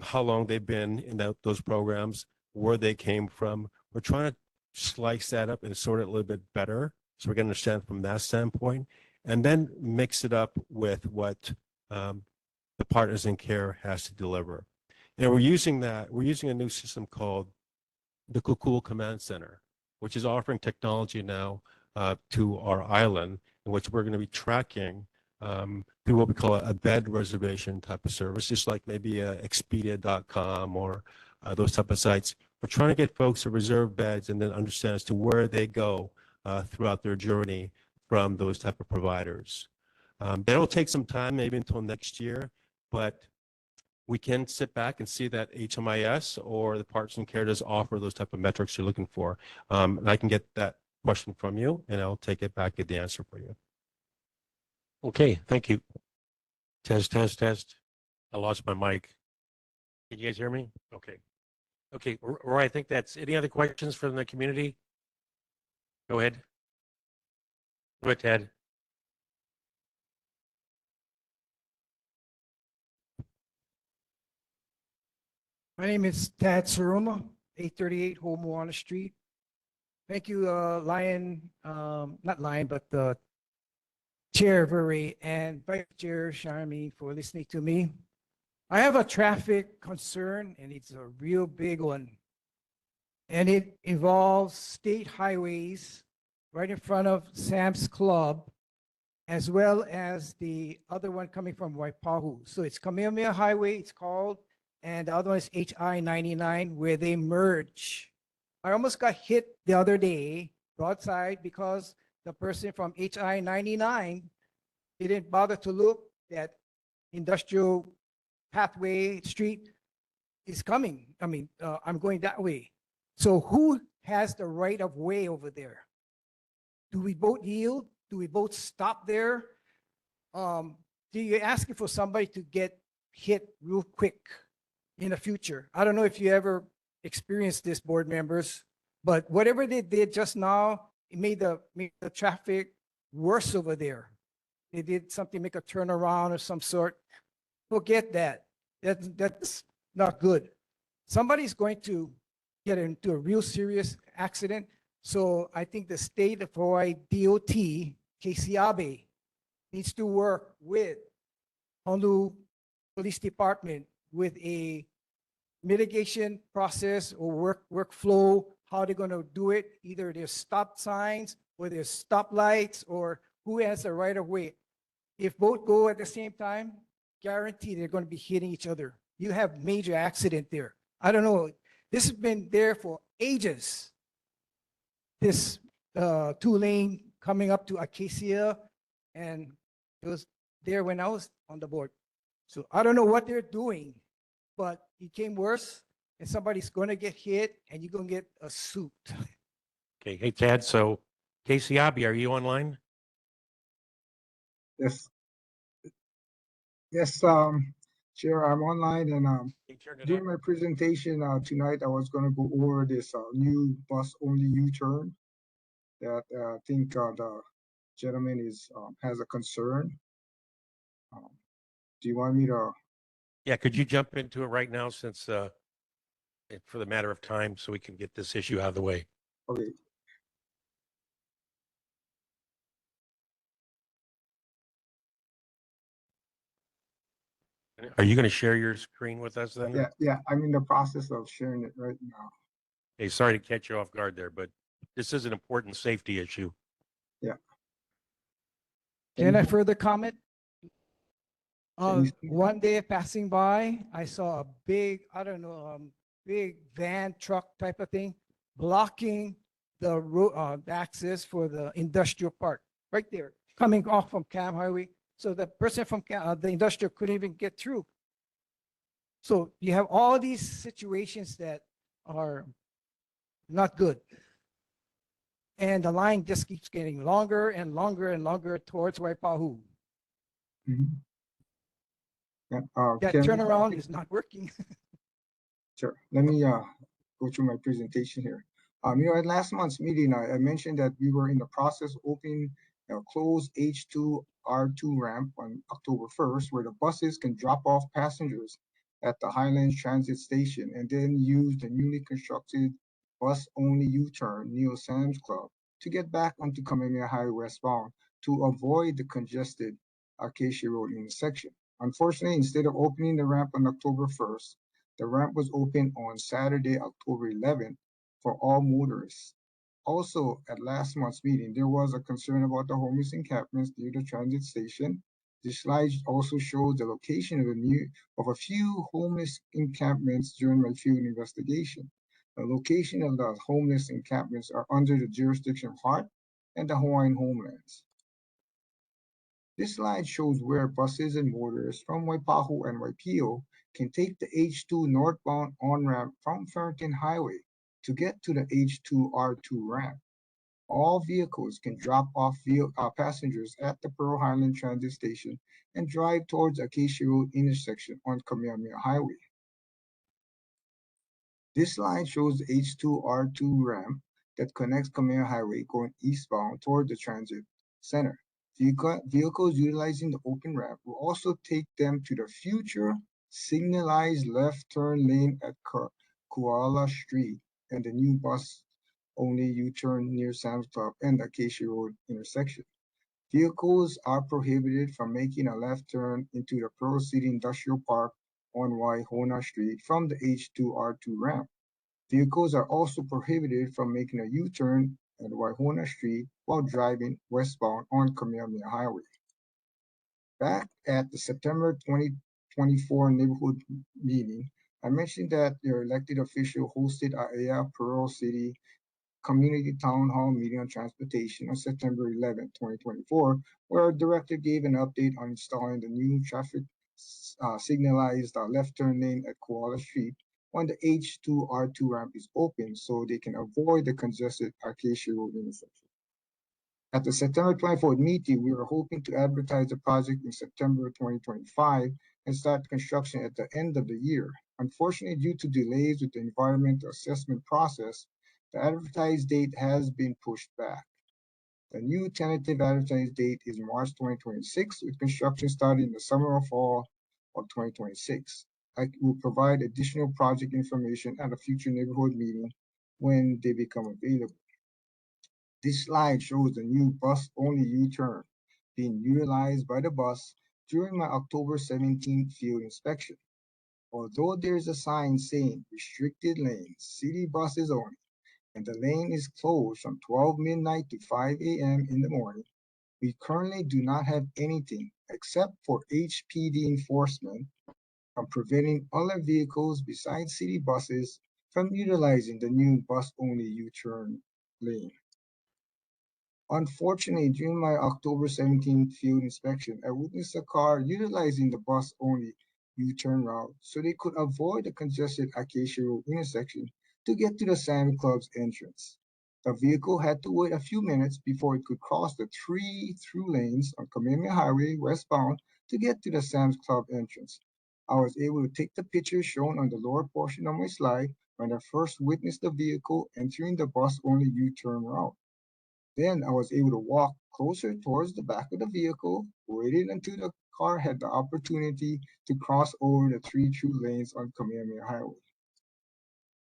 how long they've been in those programs, where they came from. We're trying to slice that up and sort it a little bit better, so we can understand from that standpoint, and then mix it up with what the Partners in Care has to deliver. And we're using a new system called the Kukul Command Center, which is offering technology now to our island, in which we're going to be tracking through what we call a bed reservation type of service, just like maybe Expedia.com or those type of sites. We're trying to get folks to reserve beds and then understand as to where they go throughout their journey from those type of providers. That'll take some time, maybe until next year, but we can sit back and see that HMIS or the Parks and Care does offer those type of metrics you're looking for. And I can get that question from you and I'll take it back, get the answer for you. Okay, thank you. Test, test, test. I lost my mic. Can you guys hear me? Okay. Okay, Roy, I think that's, any other questions from the community? Go ahead. Go ahead, Ted. My name is Tad Saruma, 838 Homoana Street. Thank you, not Lion, but Chair Verre and Vice Chair Sharmi for listening to me. I have a traffic concern and it's a real big one. And it involves state highways right in front of Sam's Club, as well as the other one coming from Waipahu. So it's Kamehameha Highway, it's called, and the other one is HI 99, where they merge. I almost got hit the other day, broadside, because the person from HI 99 didn't bother to look that industrial pathway street is coming. I mean, I'm going that way. So who has the right of way over there? Do we both yield? Do we both stop there? Do you asking for somebody to get hit real quick in the future? I don't know if you ever experienced this, board members, but whatever they did just now, it made the traffic worse over there. They did something, make a turnaround or some sort. Forget that. That's not good. Somebody's going to get into a real serious accident. So I think the state of Hawaii DOT, Casey Abe, needs to work with Honolulu Police Department with a mitigation process or workflow, how they're going to do it. Either there's stop signs or there's stop lights or who has the right of way. If both go at the same time, guaranteed they're going to be hitting each other. You have major accident there. I don't know. This has been there for ages. This 2-lane coming up to Acacia, and it was there when I was on the board. So I don't know what they're doing, but it came worse, and somebody's going to get hit, and you're going to get a suit. Okay, hey, Tad, so Casey Abe, are you online? Yes. Yes, Chair, I'm online, and Hey, turn it during on. my presentation tonight, I was going to go over this new bus-only U-turn that I think the gentleman has a concern. Do you want me to? Yeah, could you jump into it right now since for the matter of time so we can get this issue out of the way? Okay. Are you going to share your screen with us then? Yeah, I'm in the process of sharing it right now. Hey, sorry to catch you off guard there, but this is an important safety issue. Yeah. Can I further comment? Can you see One day passing by, I saw a big, I don't know, big van truck type of thing blocking the road access for the industrial park right there, coming off from Cam Highway. So the person from the industrial couldn't even get through. So you have all these situations that are not good. And the line just keeps getting longer and longer and longer towards Waipahu. Mhm. Yeah, That can- turnaround is not working. Sure. Let me go through my presentation here. At last month's meeting, I mentioned that we were in the process of opening a closed H2 R2 ramp on October 1st, where the buses can drop off passengers at the Highlands Transit Station and then use the newly constructed bus-only U-turn near Sam's Club to get back onto Kamehameha Highway westbound to avoid the congested Acacia Road intersection. Unfortunately, instead of opening the ramp on October 1st, the ramp was open on Saturday, October 11th for all motorists. Also, at last month's meeting, there was a concern about the homeless encampments near the transit station. This slide also shows the location of a few homeless encampments during my field investigation. The location of the homeless encampments are under the jurisdiction of HART and the Hawaiian Homelands. This slide shows where buses and motorists from Waipahu and Waipio can take the H2 northbound on-ramp from Farrington Highway to get to the H2R2 ramp. All vehicles can drop off passengers at the Pearl Highland Transit Station and drive towards Acacia Road intersection on Kamehameha Highway. This line shows the H2R2 ramp that connects Kamehameha Highway going eastbound toward the transit center. Vehicles utilizing the open ramp will also take them to the future signalized left turn lane at Koala Street and the new bus-only U-turn near Sam's Club and the Acacia Road intersection. Vehicles are prohibited from making a left turn into the Pearl City Industrial Park on Waihona Street from the H2R2 ramp. Vehicles are also prohibited from making a U-turn at Waihona Street while driving westbound on Kamehameha Highway. Back at the September 2024 neighborhood meeting, I mentioned that their elected official hosted AEA Pearl City Community Town Hall meeting on transportation on September 11, 2024, where our director gave an update on installing the new traffic signalized left turn lane at Koala Street when the H2R2 ramp is open so they can avoid the congested Acacia Road intersection. At the September 24th meeting, we were hoping to advertise the project in September 2025 and start construction at the end of the year. Unfortunately, due to delays with the environmental assessment process, the advertised date has been pushed back. The new tentative advertised date is March 2026, with construction starting in the summer or fall of 2026. I will provide additional project information at a future neighborhood meeting when they become available. This slide shows the new bus-only U-turn being utilized by the bus during my October 17th field inspection. Although there's a sign saying restricted lanes, city buses only, and the lane is closed from 12 midnight to 5 a.m. in the morning, we currently do not have anything except for HPD enforcement from preventing other vehicles besides city buses from utilizing the new bus-only U-turn lane. Unfortunately, during my October 17th field inspection, I witnessed a car utilizing the bus-only U-turn route so they could avoid the congested Acacia Road intersection to get to the Sam's Club's entrance. The vehicle had to wait a few minutes before it could cross the 3 through lanes on Kamehameha Highway westbound to get to the Sam's Club entrance. I was able to take the pictures shown on the lower portion of my slide when I first witnessed the vehicle entering the bus-only U-turn route. Then I was able to walk closer towards the back of the vehicle, waited until the car had the opportunity to cross over the 3 through lanes on Kamehameha Highway.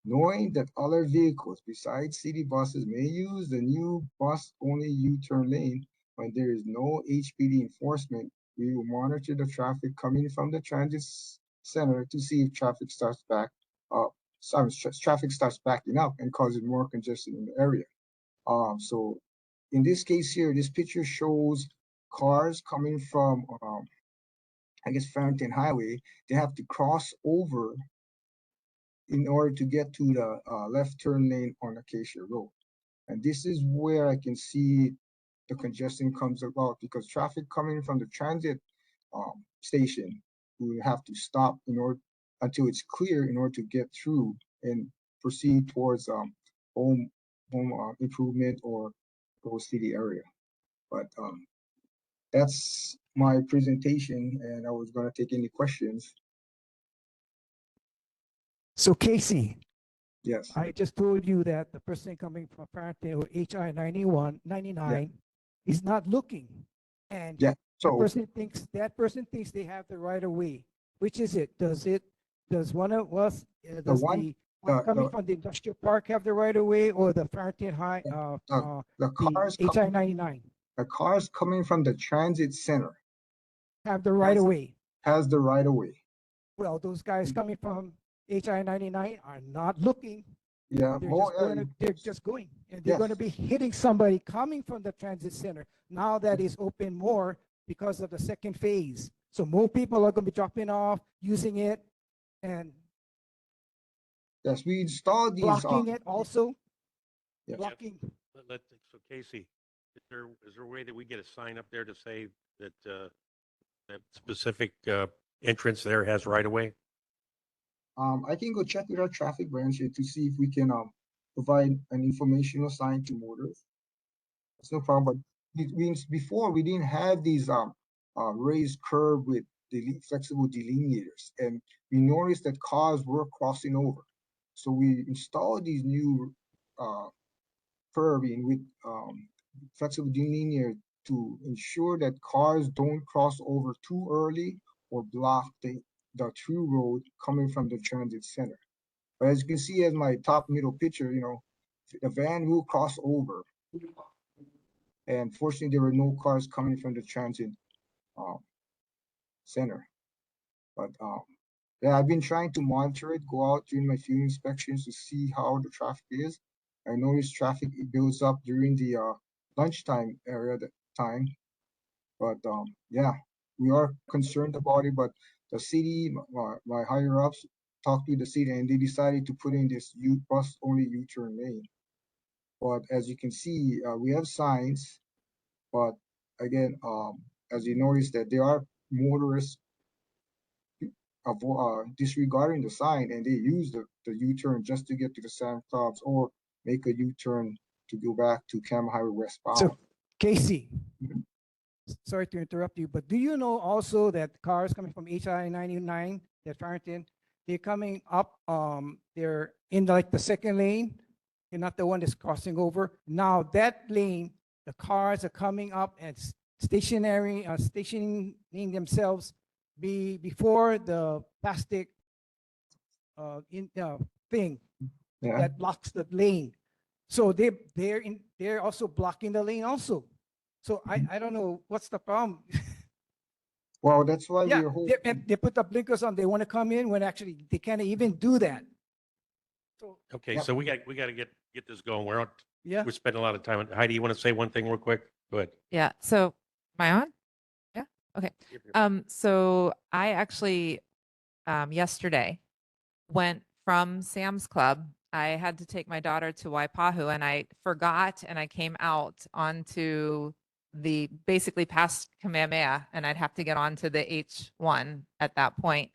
Knowing that other vehicles besides city buses may use the new bus-only U-turn lane when there is no HPD enforcement, we will monitor the traffic coming from the transit center to see if traffic starts backing up and causing more congestion in the area. So in this case here, this picture shows cars coming from, Farrington Highway. They have to cross over in order to get to the left turn lane on Acacia Road. And this is where I can see the congestion comes about because traffic coming from the transit station will have to stop until it's clear in order to get through and proceed towards home improvement or Rose City area. But that's my presentation, and I was going to take any questions. So Casey, Yes. I just told you that the person coming from Farrington or HI 99 is not looking. And Yeah. that person thinks they have the right of way. Which is it? Does one of us, does the one coming from the industrial park have the right of way or the Farrington High, the cars HI 99 the cars coming from the transit center have the right of way? has the right of way. Well, those guys coming from HI 99 are not looking. Yeah, They're just going, and they're going to be hitting somebody coming from the transit center. Now that is open more because of the second phase. So more people are going to be dropping off, using it, and yes, we installed these. Blocking it also. Yes. Blocking. So Casey, is there a way that we get a sign up there to say that that specific entrance there has right of way? I can go check with our traffic branch here to see if we can provide an informational sign to motorists. It's no problem, but before we didn't have these raised curb with flexible delineators, and we noticed that cars were crossing over. So we installed these new curbing with flexible delineator to ensure that cars don't cross over too early or block the through road coming from the transit center. But as you can see as my top middle picture, the van will cross over. And fortunately, there were no cars coming from the transit center. But yeah, I've been trying to monitor it, go out during my field inspections to see how the traffic is. I noticed traffic builds up during the lunchtime area that time. But yeah, we are concerned about it. But the city, my higher ups, talked to the city and they decided to put in this bus only U-turn lane. But as you can see, we have signs. But again, as you notice that there are motorists disregarding the sign and they use the U-turn just to get to the Sam Clubs or make a U-turn to go back to Cam Highway westbound. So, Casey, Mhm. sorry to interrupt you, but do you know also that cars coming from HI 99 that Farrington, they're coming up, they're in like the second lane, and not the one that's crossing over. Now that lane, the cars are coming up and stationary, stationing themselves before the plastic thing Yeah. that blocks the lane. So they're also blocking the lane also. So I don't know what's the problem. Well, that's why Yeah, we're hoping. they put the blinkers on. They want to come in when actually they can't even do that. So Okay, Yep. so we got to get this going. yeah, We're spending a lot of time. Heidi, you want to say one thing real quick? Go ahead. Yeah. So, am I on? Yeah. Okay. So I actually yesterday went from Sam's Club. I had to take my daughter to Waipahu and I forgot and I came out onto the basically past Kamehameha and I'd have to get onto the H1 at that point.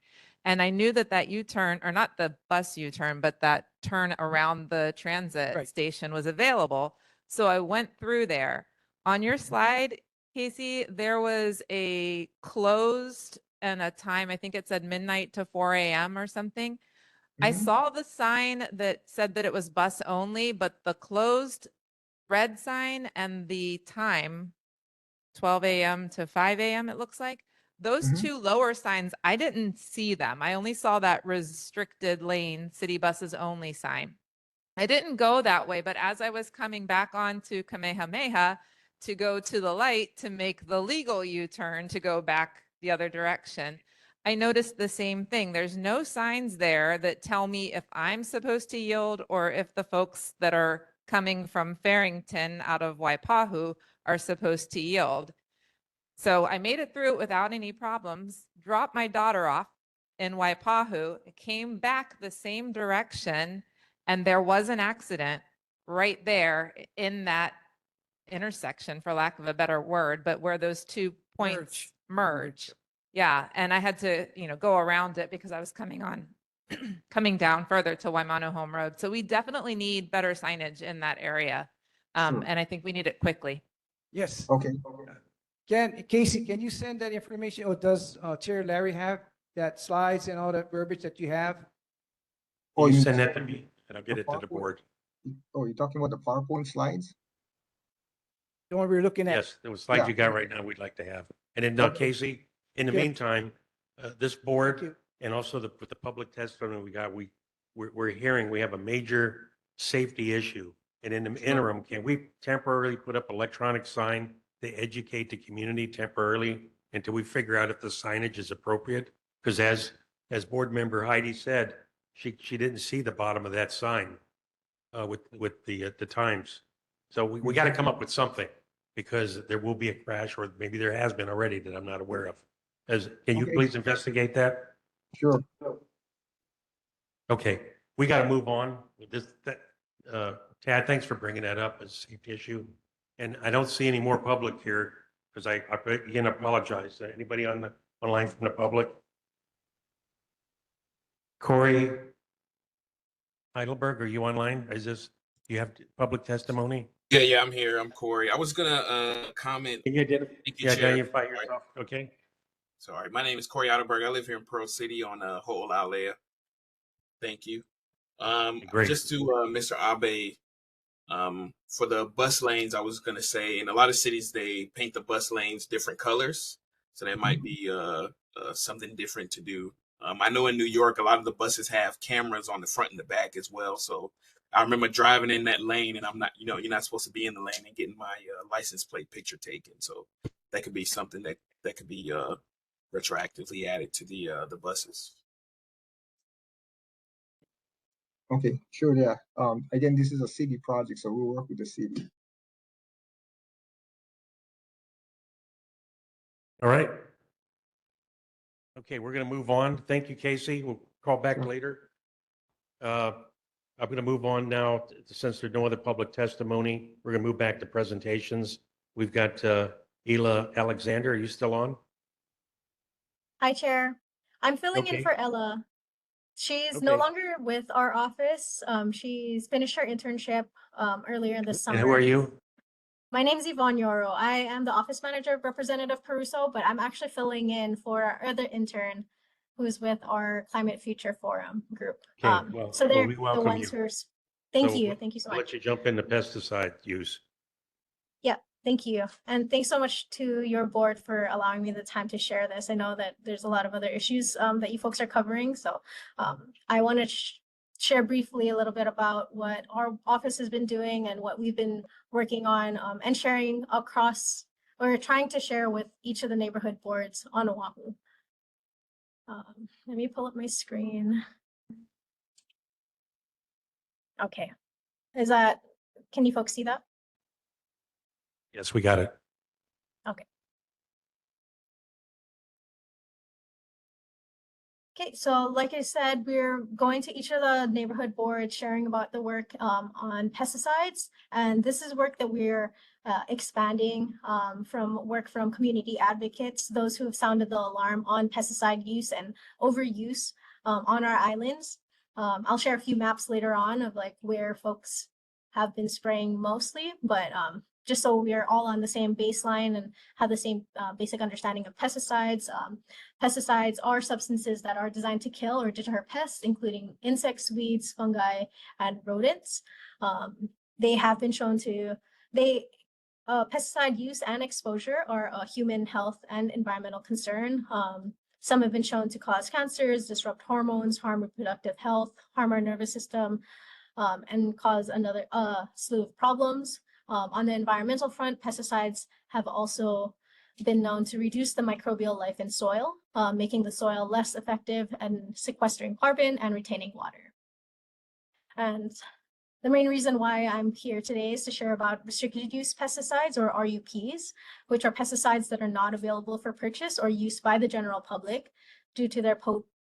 And I knew that U-turn, or not the bus U-turn, but that turn around the transit Right. station was available. So I went through there. On your slide, Casey, there was a closed and a time, I think it said midnight to 4 a.m. or something. I Mhm. saw the sign that said that it was bus only, but the closed red sign and the time, 12 a.m. to 5 a.m., it looks like. Those Mhm. two lower signs, I didn't see them. I only saw that restricted lane, city buses only sign. I didn't go that way, but as I was coming back onto Kamehameha to go to the light to make the legal U-turn to go back the other direction, I noticed the same thing. There's no signs there that tell me if I'm supposed to yield or if the folks that are coming from Farrington out of Waipahu are supposed to yield. So I made it through it without any problems, dropped my daughter off in Waipahu, came back the same direction, and there was an accident right there in that intersection, for lack of a better word, but where those two points merge. Yeah, and I had to, go around it because I was coming coming down further to Waimano Home Road. So we definitely need better signage in that area. Sure. And I think we need it quickly. yes. Okay. Casey, can you send that information, or does Chair Larry have that slides and all that verbiage that you have? Oh, You you send mean that to me and I'll get it to the PowerPoint? board. Oh, you're talking about the PowerPoint slides? The one we're looking at. Yes, there was slides Yeah. you got right now we'd like to have. And then Okay. Casey, in the Okay. meantime, this Thank board you. and also with the public testimony we got, we're hearing we have a major safety issue. And in the interim, can we temporarily put up electronic sign to educate the community temporarily until we figure out if the signage is appropriate? Because as board member Heidi said, she didn't see the bottom of that sign with the times. So we got to come up with something because there will be a crash, or maybe there has been already that I'm not aware of. Can you Okay. please investigate that? Sure. Okay, we got to move on. Tad, thanks for bringing that up as a safety issue. And I don't see any more public here because I again apologize. Anybody online from the public? Corey Heidelberg, are you online? Is this, do you have public testimony? Yeah, I'm here. I'm Corey. I was gonna comment. Can you identify, Thank you, Chair. identify Sorry. yourself? Okay. Sorry, my name is Corey Otterberg. I live here in Pearl City on Ho'olauea. Thank you. Great. Just to Mr. Abe, for the bus lanes, I was gonna say in a lot of cities they paint the bus lanes different colors, so that might be something different to do. I know in New York a lot of the buses have cameras on the front and the back as well. So I remember driving in that lane, and I'm not, you're not supposed to be in the lane and getting my license plate picture taken. So that could be something that could be retroactively added to the buses. Okay, sure, yeah. Again, this is a city project, so we'll work with the city. All right. Okay, we're going to move on. Thank you, Casey. We'll call back later. I'm going to move on now, since there's no other public testimony. We're going to move back to presentations. We've got Ela Alexander. Are you still on? Hi, Chair. I'm filling Okay. in for Ella. She's no Okay. longer with our office. She's finished her internship earlier this summer. And who are you? My name's Yvonne Yoro. I am the office manager of Representative Caruso, but I'm actually filling in for our other intern who's with our Climate Future Forum group. Okay, well, so they're we the welcome ones you. who are, thank So you. Thank you so I'll much. let you jump into pesticide use. Yeah, thank you. And thanks so much to your board for allowing me the time to share this. I know that there's a lot of other issues that you folks are covering. So I want to share briefly a little bit about what our office has been doing and what we've been working on and sharing across, or trying to share with each of the neighborhood boards on Oahu. Let me pull up my screen. Okay. Can you folks see that? Yes, we got it. Okay. Okay, so like I said, we're going to each of the neighborhood boards, sharing about the work on pesticides. And this is work that we're expanding from work from community advocates, those who have sounded the alarm on pesticide use and overuse on our islands. I'll share a few maps later on of like where folks have been spraying mostly, but just so we are all on the same baseline and have the same basic understanding of pesticides. Pesticides are substances that are designed to kill or deter pests, including insects, weeds, fungi, and rodents. They have been shown to, pesticide use and exposure are a human health and environmental concern. Some have been shown to cause cancers, disrupt hormones, harm reproductive health, harm our nervous system, and cause another slew of problems. On the environmental front, pesticides have also been known to reduce the microbial life in soil, making the soil less effective and sequestering carbon and retaining water. And the main reason why I'm here today is to share about restricted use pesticides, or RUPs, which are pesticides that are not available for purchase or use by the general public due to their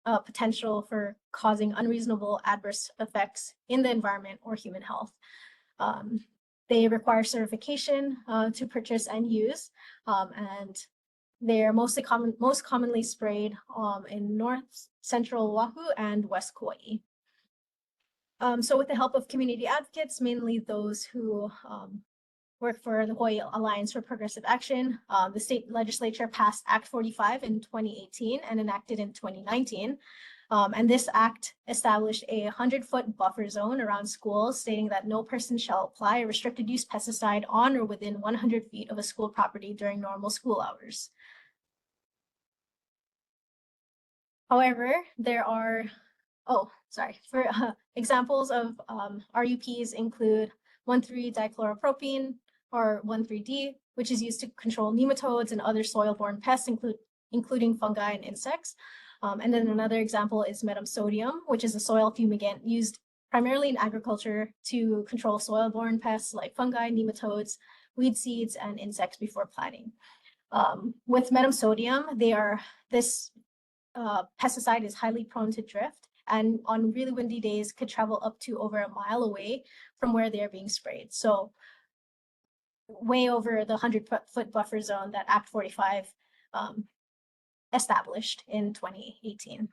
potential for causing unreasonable adverse effects in the environment or human health. They require certification to purchase and use, and they're most commonly sprayed in North Central Oahu and West Kauai. So with the help of community advocates, mainly those who work for the Hawaii Alliance for Progressive Action, the state legislature passed Act 45 in 2018 and enacted in 2019. And this act established a 100-foot buffer zone around schools, stating that no person shall apply a restricted use pesticide on or within 100 feet of a school property during normal school hours. However, there are, for examples of RUPs include 1,3-dichloropropene or 1,3-D, which is used to control nematodes and other soil-borne pests, including fungi and insects. And then another example is metamsodium, which is a soil fumigant used primarily in agriculture to control soil-borne pests like fungi, nematodes, weed seeds, and insects before planting. With metamsodium, this pesticide is highly prone to drift, and on really windy days could travel up to over a mile away from where they're being sprayed. So way over the 100-foot buffer zone that Act 45 established in 2018.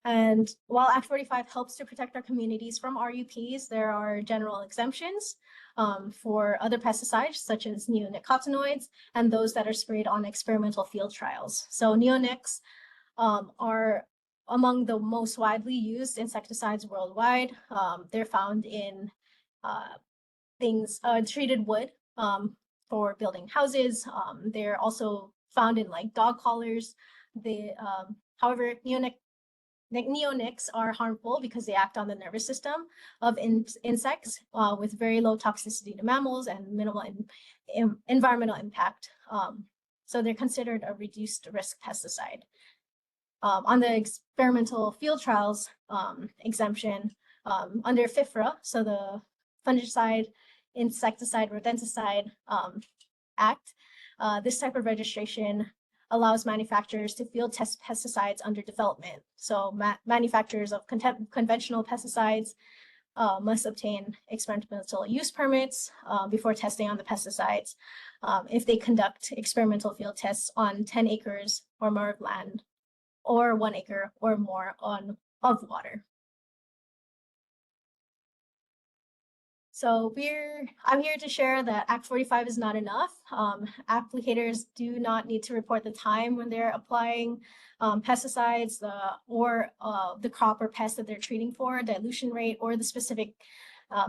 And while Act 45 helps to protect our communities from RUPs, there are general exemptions for other pesticides such as neonicotinoids and those that are sprayed on experimental field trials. So neonics are among the most widely used insecticides worldwide. They're found in treated wood for building houses. They're also found in like dog collars. However, neonics are harmful because they act on the nervous system of insects with very low toxicity to mammals and minimal environmental impact. So they're considered a reduced risk pesticide. On the experimental field trials exemption under FIFRA, so the Fungicide, Insecticide, Rodenticide Act, this type of registration allows manufacturers to field test pesticides under development. So manufacturers of conventional pesticides must obtain experimental use permits before testing on the pesticides if they conduct experimental field tests on 10 acres or more of land or 1 acre or more of water. So I'm here to share that Act 45 is not enough. Applicators do not need to report the time when they're applying pesticides or the crop or pest that they're treating for, dilution rate, or the specific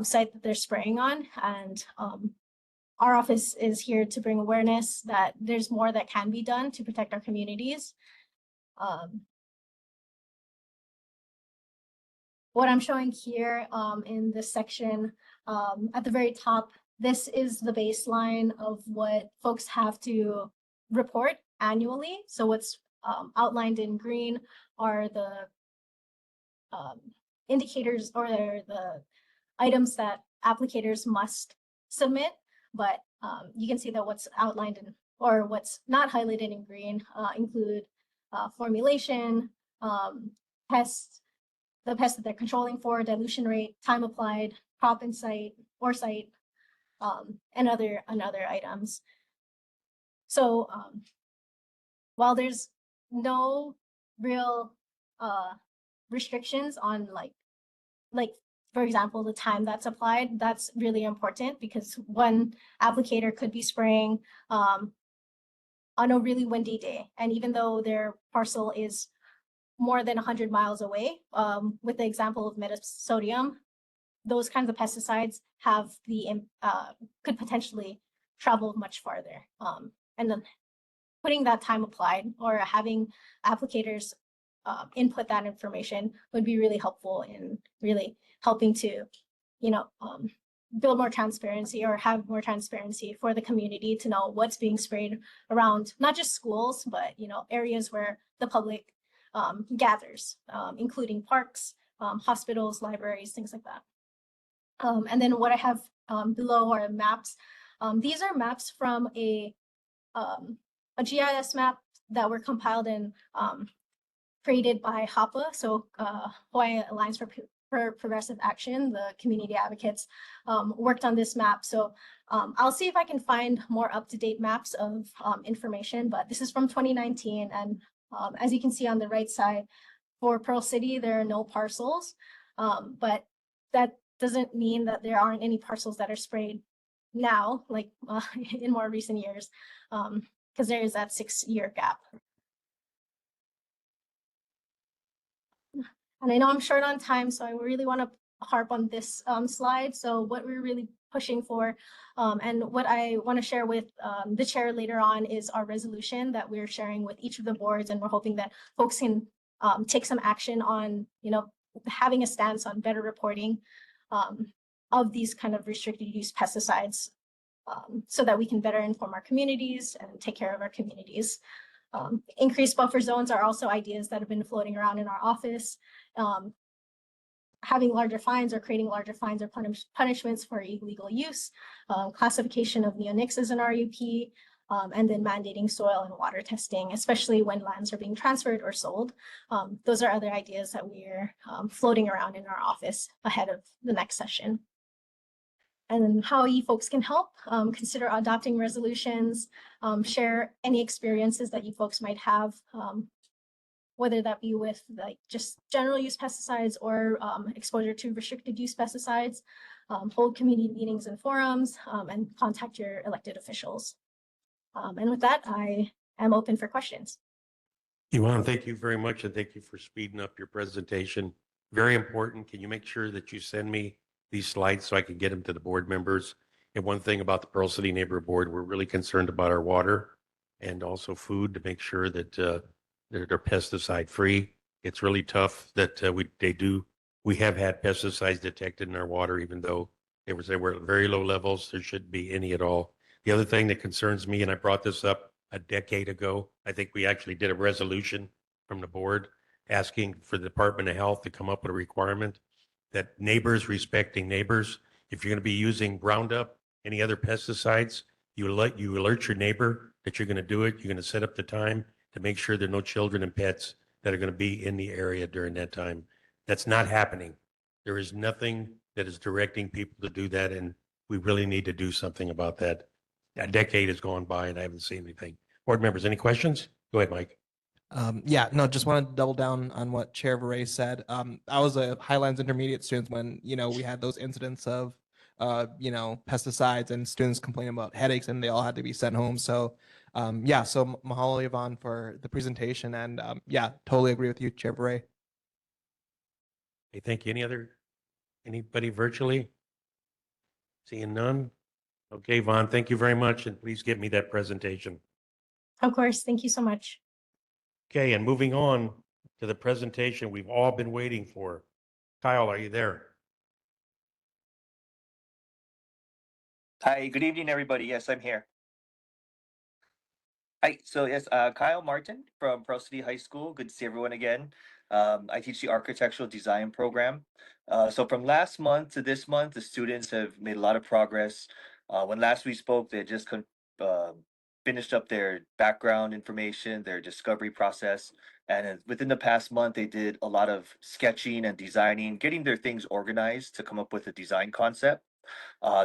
site that they're spraying on. And our office is here to bring awareness that there's more that can be done to protect our communities. What I'm showing here in this section at the very top, this is the baseline of what folks have to report annually. So what's outlined in green are the indicators or the items that applicators must submit, but you can see that what's outlined in or what's not highlighted in green include formulation, pests, the pests that they're controlling for, dilution rate, time applied, crop and site or site, and other items. So while there's no real restrictions on like for example, the time that's applied, that's really important because one applicator could be spraying on a really windy day. And even though their parcel is more than 100 miles away, with the example of metasodium, those kinds of pesticides have could potentially travel much farther. And then putting that time applied or having applicators input that information would be really helpful in really helping to, build more transparency or have more transparency for the community to know what's being sprayed around, not just schools, but, areas where the public gathers, including parks, hospitals, libraries, things like that. And then what I have below are maps. These are maps from a GIS map that were compiled and created by HAPA, so Hawaii Alliance for Progressive Action. The community advocates worked on this map. So I'll see if I can find more up-to-date maps of information, but this is from 2019. And as you can see on the right side, for Pearl City, there are no parcels, but that doesn't mean that there aren't any parcels that are sprayed now, like in more recent years, because there is that 6-year gap. And I know I'm short on time, so I really want to harp on this slide. So what we're really pushing for and what I want to share with the chair later on is our resolution that we're sharing with each of the boards. And we're hoping that folks can take some action on, having a stance on better reporting of these kind of restricted use pesticides so that we can better inform our communities and take care of our communities. Increased buffer zones are also ideas that have been floating around in our office. Having larger fines or creating larger fines or punishments for illegal use, classification of neonics as an RUP, and then mandating soil and water testing, especially when lands are being transferred or sold. Those are other ideas that we're floating around in our office ahead of the next session. And then how you folks can help, consider adopting resolutions, share any experiences that you folks might have whether that be with like just general use pesticides or exposure to restricted use pesticides. Hold community meetings and forums, and contact your elected officials. And with that, I am open for questions. Yvonne, thank you very much, and thank you for speeding up your presentation. Very important. Can you make sure that you send me these slides so I can get them to the board members? And one thing about the Pearl City Neighborhood Board, we're really concerned about our water and also food to make sure that they're pesticide free. It's really tough that we have had pesticides detected in our water, even though they were at very low levels. There shouldn't be any at all. The other thing that concerns me, and I brought this up a decade ago, I think we actually did a resolution from the board asking for the Department of Health to come up with a requirement that neighbors respecting neighbors, if you're going to be using Roundup, any other pesticides, you alert your neighbor that you're going to do it. You're going to set up the time to make sure there are no children and pets that are going to be in the area during that time. That's not happening. There is nothing that is directing people to do that, and we really need to do something about that. A decade has gone by and I haven't seen anything. Board members, any questions? Go ahead, Mike. Yeah, no, just wanted to double down on what Chair Varay said. I was a Highlands Intermediate student when, we had those incidents of, pesticides and students complaining about headaches and they all had to be sent home. So, so mahalo, Yvonne, for the presentation. And totally agree with you, Chair Varay. Hey, thank you. Anybody virtually? Seeing none? Okay, Vaughn, thank you very much. And please give me that presentation. Of course, thank you so much. Okay, and moving on to the presentation we've all been waiting for. Kyle, are you there? Hi, good evening, everybody. Yes, I'm here. Hi, so yes, Kyle Martin from Pearl City High School. Good to see everyone again. I teach the architectural design program. So from last month to this month, the students have made a lot of progress. When last we spoke, they had just finished up their background information, their discovery process. And within the past month, they did a lot of sketching and designing, getting their things organized to come up with a design concept.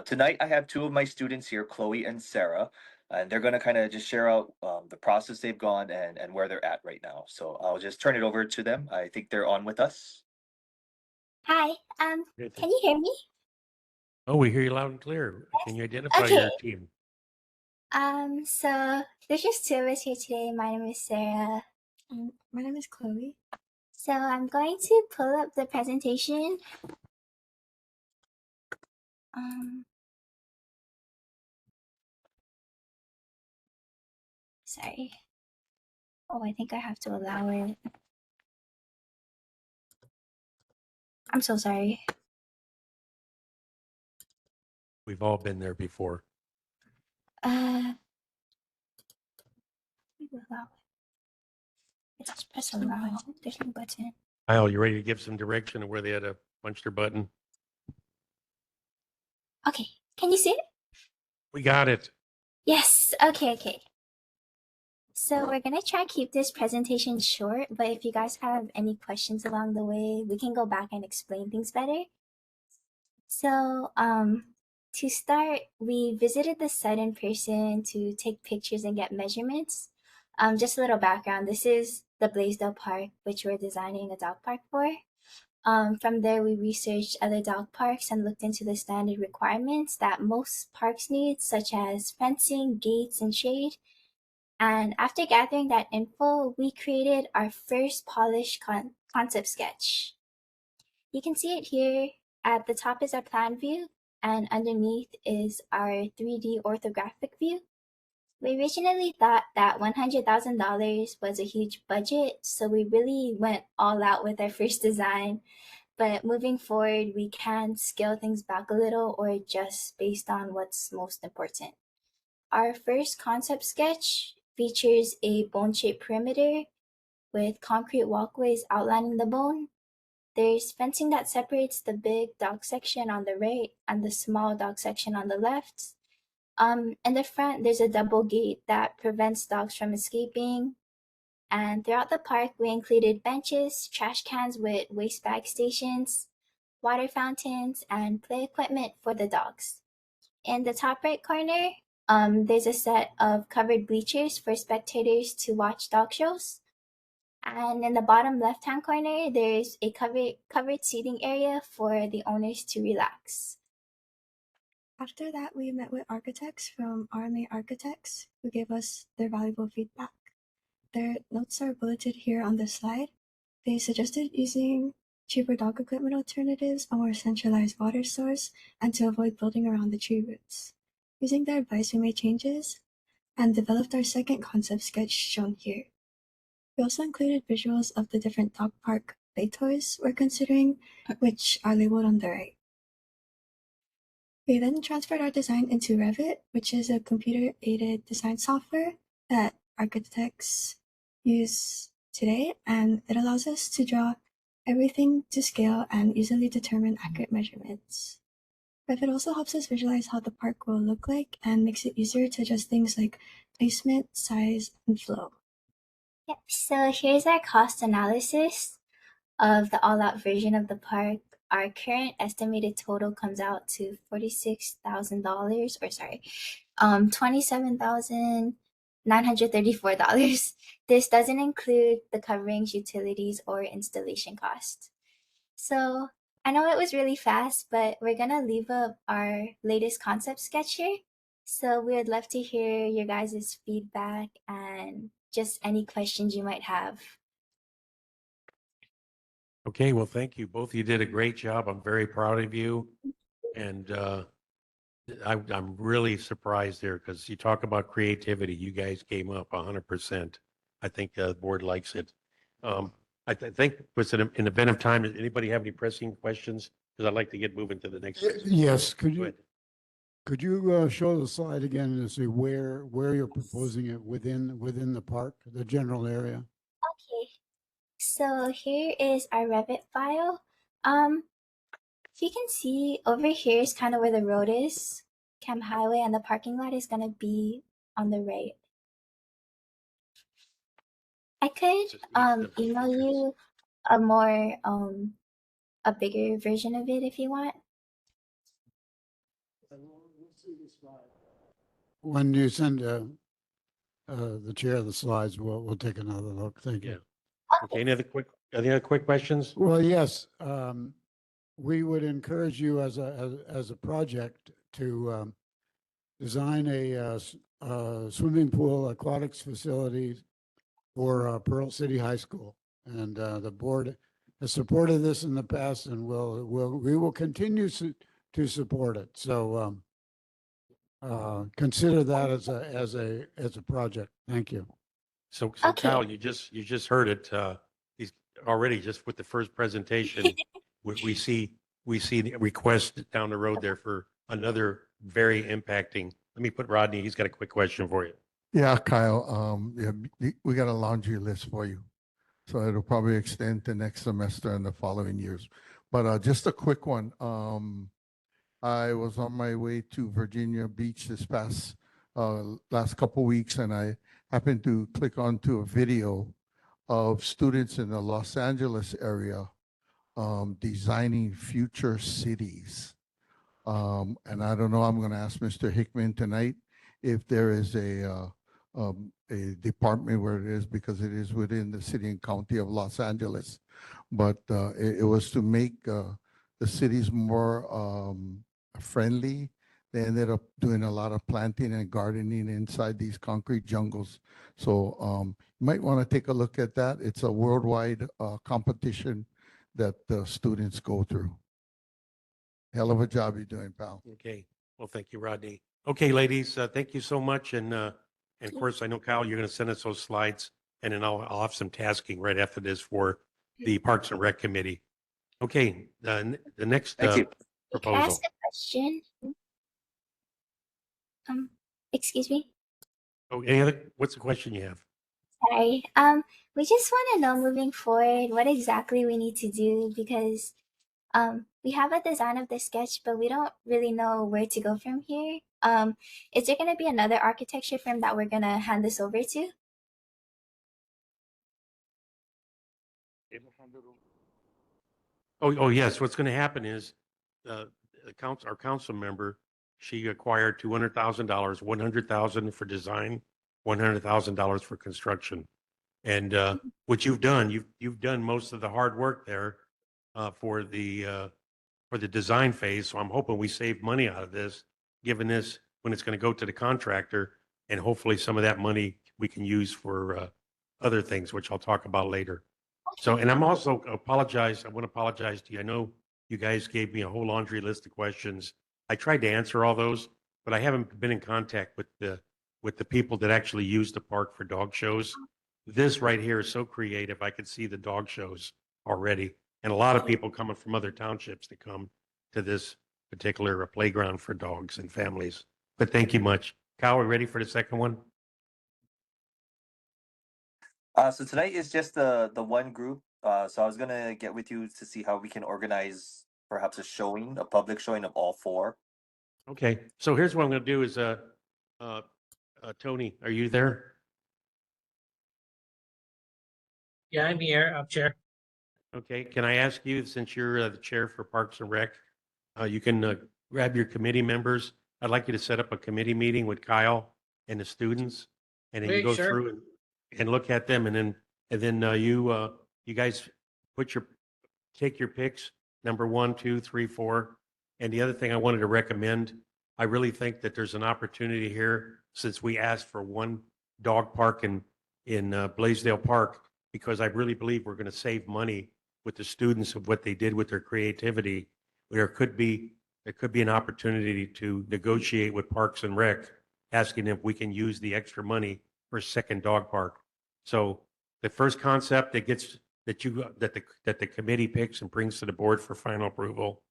Tonight, I have two of my students here, Chloe and Sarah, and they're going to kind of just share out the process they've gone and where they're at right now. So I'll just turn it over to them. I think they're on with us. Hi, can you hear me? Oh, we hear you loud and clear. Can you identify Okay. your team? So there's just two of us here today. My name is Sarah. And my name is Chloe. So I'm going to pull up the presentation. Sorry. Oh, I think I have to allow it. I'm so sorry. We've all been there before. Allow it. Let's press allow. There's no button. Kyle, you ready to give some direction of where they had to punch their button? Okay, can you see it? We got it. Yes, okay. So we're gonna try to keep this presentation short, but if you guys have any questions along the way, we can go back and explain things better. So, to start, we visited the site in person to take pictures and get measurements. Just a little background, this is the Blaisdell Park, which we're designing a dog park for. From there, we researched other dog parks and looked into the standard requirements that most parks need, such as fencing, gates, and shade. And after gathering that info, we created our first polished concept sketch. You can see it here. At the top is our plan view, and underneath is our 3D orthographic view. We originally thought that $100,000 was a huge budget, so we really went all out with our first design. But moving forward, we can scale things back a little or adjust based on what's most important. Our first concept sketch features a bone-shaped perimeter with concrete walkways outlining the bone. There's fencing that separates the big dog section on the right and the small dog section on the left. In the front, there's a double gate that prevents dogs from escaping. And throughout the park, we included benches, trash cans with waste bag stations, water fountains, and play equipment for the dogs. In the top right corner, there's a set of covered bleachers for spectators to watch dog shows. And in the bottom left-hand corner, there's a covered seating area for the owners to relax. After that, we met with architects from RMA Architects who gave us their valuable feedback. Their notes are bulleted here on the slide. They suggested using cheaper dog equipment alternatives, a more centralized water source, and to avoid building around the tree roots. Using their advice, we made changes and developed our second concept sketch shown here. We also included visuals of the different dog park play toys we're considering, which are labeled on the right. We then transferred our design into Revit, which is a computer-aided design software that architects use today, and it allows us to draw everything to scale and easily determine accurate measurements. Revit also helps us visualize how the park will look like and makes it easier to adjust things like placement, size, and flow. Yep, so here's our cost analysis of the all-out version of the park. Our current estimated total comes out to $46,000, or sorry, $27,934. This doesn't include the coverings, utilities, or installation cost. So I know it was really fast, but we're gonna leave up our latest concept sketch here. So we would love to hear your guys' feedback and just any questions you might have. Okay, well, thank you. Both of you did a great job. I'm very proud of you. And I'm really surprised there because you talk about creativity. You guys came up 100%. I think the board likes it. I think was it an event of time. Does anybody have any pressing questions? Because I'd like to get moving to the next. Yes, Go ahead. could you show the slide again to see where you're proposing it within the park, the general area? Okay, so here is our Revit file. You can see over here is kind of where the road is, Camp Highway, and the parking lot is gonna be on the right. I could email you a more a bigger version of it if you want. When you send the chair the slides, we'll take another look. Thank you. Okay, any other quick questions? Well, yes, we would encourage you as a project to design a swimming pool, aquatics facility for Pearl City High School. And the board has supported this in the past and we will continue to support it. So consider that as a project. Thank you. So Cal, you just heard it. He's already just with the first presentation. we see the request down the road there for another very impacting. Let me put Rodney. He's got a quick question for you. Yeah, Kyle, we got a laundry list for you. So it'll probably extend to next semester and the following years. But just a quick one. I was on my way to Virginia Beach this last couple weeks, and I happened to click onto a video of students in the Los Angeles area designing future cities. And I don't know, I'm going to ask Mr. Hickman tonight if there is a department where it is, because it is within the city and county of Los Angeles. But it was to make the cities more friendly. They ended up doing a lot of planting and gardening inside these concrete jungles. So you might want to take a look at that. It's a worldwide competition that the students go through. Hell of a job you're doing, pal. Okay. Well, thank you, Rodney. Okay, ladies, thank you so much. And of course, I know, Kyle, you're going to send us those slides, and then I'll have some tasking right after this for the Parks and Rec Committee. Okay, the next Can I proposal. ask a question? Excuse me. Oh, what's the question you have? Sorry. We just want to know moving forward what exactly we need to do, because we have a design of the sketch, but we don't really know where to go from here. Is there going to be another architecture firm that we're going to hand this over to? Oh, yes. What's going to happen is our council member, she acquired $200,000, $100,000 for design, $100,000 for construction. And what you've done, you've done most of the hard work there for the design phase. So I'm hoping we save money out of this, given this when it's going to go to the contractor, and hopefully some of that money we can use for other things, which I'll talk about later. So, and I'm also I want to apologize to you. I know you guys gave me a whole laundry list of questions. I tried to answer all those, but I haven't been in contact with the people that actually use the park for dog shows. This right here is so creative. I could see the dog shows already, and a lot of people coming from other townships to come to this particular playground for dogs and families. But thank you much. Kyle, we ready for the second one? So tonight is just the one group. So I was gonna get with you to see how we can organize perhaps a public showing of all four. Okay, so here's what I'm going to do is, Tony, are you there? Yeah, I'm here, Chair. Okay, can I ask you, since you're the chair for Parks and Rec, you can grab your committee members. I'd like you to set up a committee meeting with Kyle and the students, and then you Okay, go sure. through and look at them, and then you guys take your picks, number 1, 2, 3, 4. And the other thing I wanted to recommend, I really think that there's an opportunity here, since we asked for one dog park in Blaisdell Park, because I really believe we're going to save money with the students of what they did with their creativity. There could be an opportunity to negotiate with Parks and Rec, asking if we can use the extra money for a second dog park. So the first concept that the committee picks and brings to the board for final approval,